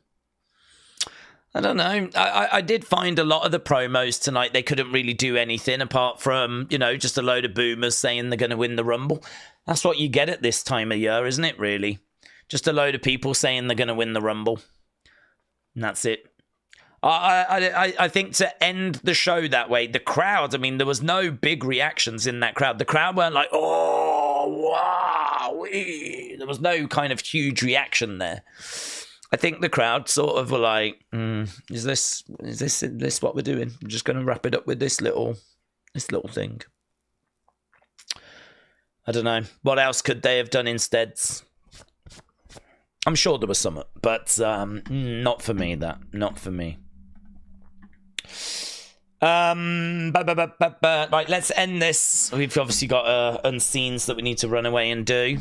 I don't know. I did find a lot of the promos tonight, they couldn't really do anything apart from, you know, just a load of boomers saying they're going to win the Rumble. That's what you get at this time of year, isn't it, really? Just a load of people saying they're going to win the Rumble. And that's it. I think to end the show that way, the crowd, I mean, there was no big reactions in that crowd. The crowd weren't like, oh, wow. There was no kind of huge reaction there. I think the crowd sort of were like, is this what we're doing? We're just going to wrap it up with this little thing. I don't know. What else could they have done instead? I'm sure there was some, but not for me, not for me. Right, let's end this. We've obviously got unscenes that we need to run away and do.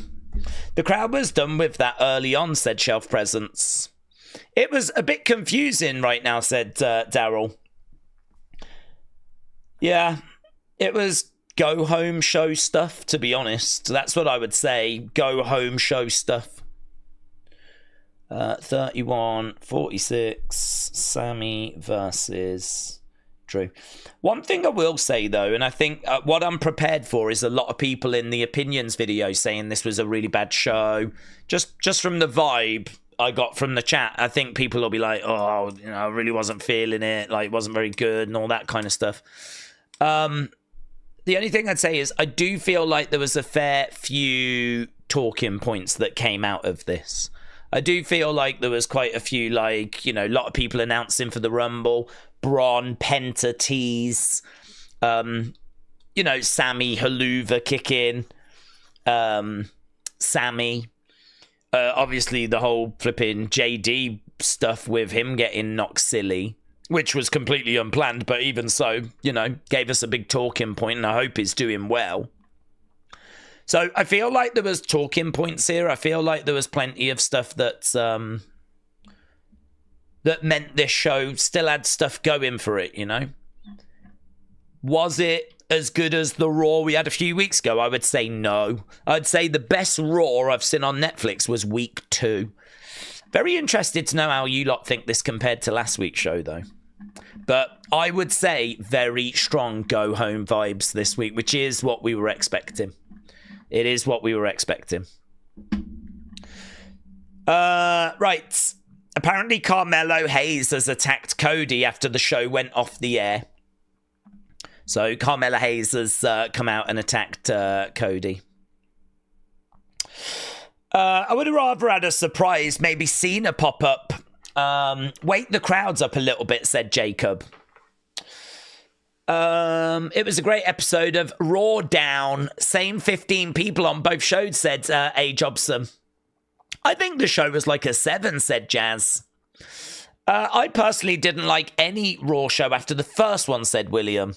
The crowd was done with that early on, said Shelf Presence. It was a bit confusing right now, said Daryl. Yeah, it was go home show stuff, to be honest. That's what I would say. Go home show stuff. 31-46, Sami versus Drew. One thing I will say, though, and I think what I'm prepared for is a lot of people in the opinions video saying this was a really bad show. Just from the vibe I got from the chat, I think people will be like, oh, you know, I really wasn't feeling it, like, it wasn't very good and all that kind of stuff. The only thing I'd say is I do feel like there was a fair few talking points that came out of this. I do feel like there was quite a few, like, you know, a lot of people announcing for the Rumble. Braun, Penta tease, you know, Sami Haluva kick in, Sami, obviously the whole flipping JD stuff with him getting knocked silly, which was completely unplanned, but even so, you know, gave us a big talking point, and I hope he's doing well. So I feel like there was talking points here. I feel like there was plenty of stuff that's that meant this show still had stuff going for it, you know? Was it as good as the Raw we had a few weeks ago? I would say no. I'd say the best Raw I've seen on Netflix was week 2. Very interested to know how you lot think this compared to last week's show, though. But I would say very strong go-home vibes this week, which is what we were expecting. It is what we were expecting. Right. Apparently Carmelo Hayes has attacked Cody after the show went off the air. So Carmelo Hayes has come out and attacked Cody. I would have rather had a surprise, maybe Cena pop up. Wake the crowds up a little bit, said Jacob. It was a great episode of Raw Down. Same 15 people on both shows, said A. Jobson. I think the show was like a 7, said Jazz. I personally didn't like any Raw show after the first one, said William.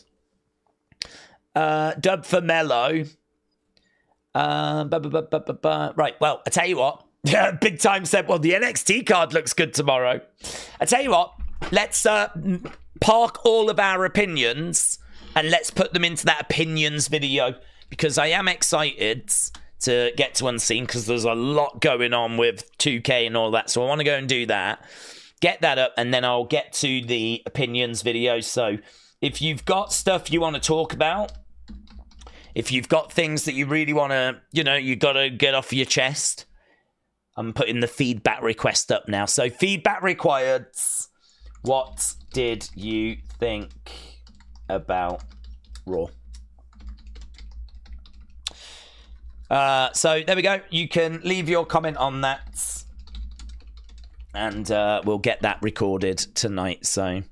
Dub for Mello. Right, well, I tell you what. Big Time said, well, the NXT card looks good tomorrow. I tell you what, let's park all of our opinions and let's put them into that opinions video, because I am excited to get to Unseen, because there's a lot going on with 2K and all that. So I want to go and do that. Get that up, and then I'll get to the opinions video. So if you've got stuff you want to talk about, if you've got things that you really want to, you got to get off your chest, I'm putting the feedback request up now. So feedback required. What did you think about Raw? So there we go. You can leave your comment on that, and we'll get that recorded tonight. So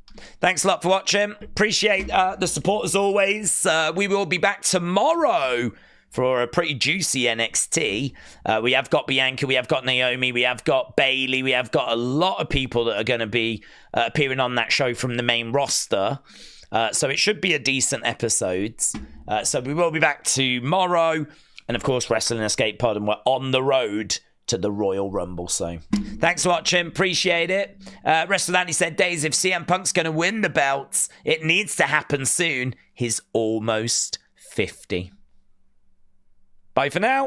thanks a lot for watching. Appreciate the support as always. We will be back tomorrow for a pretty juicy NXT. We have got Bianca, we have got Naomi, we have got Bailey, we have got a lot of people that are going to be appearing on that show from the main roster. So it should be a decent episode. So we will be back tomorrow. And of course, Wrestling Escape Pod, and we're on the road to the Royal Rumble. So thanks for watching. Appreciate it. WrestleDandy said, Daze, if CM Punk's going to win the belts, it needs to happen soon. He's almost 50. Bye for now.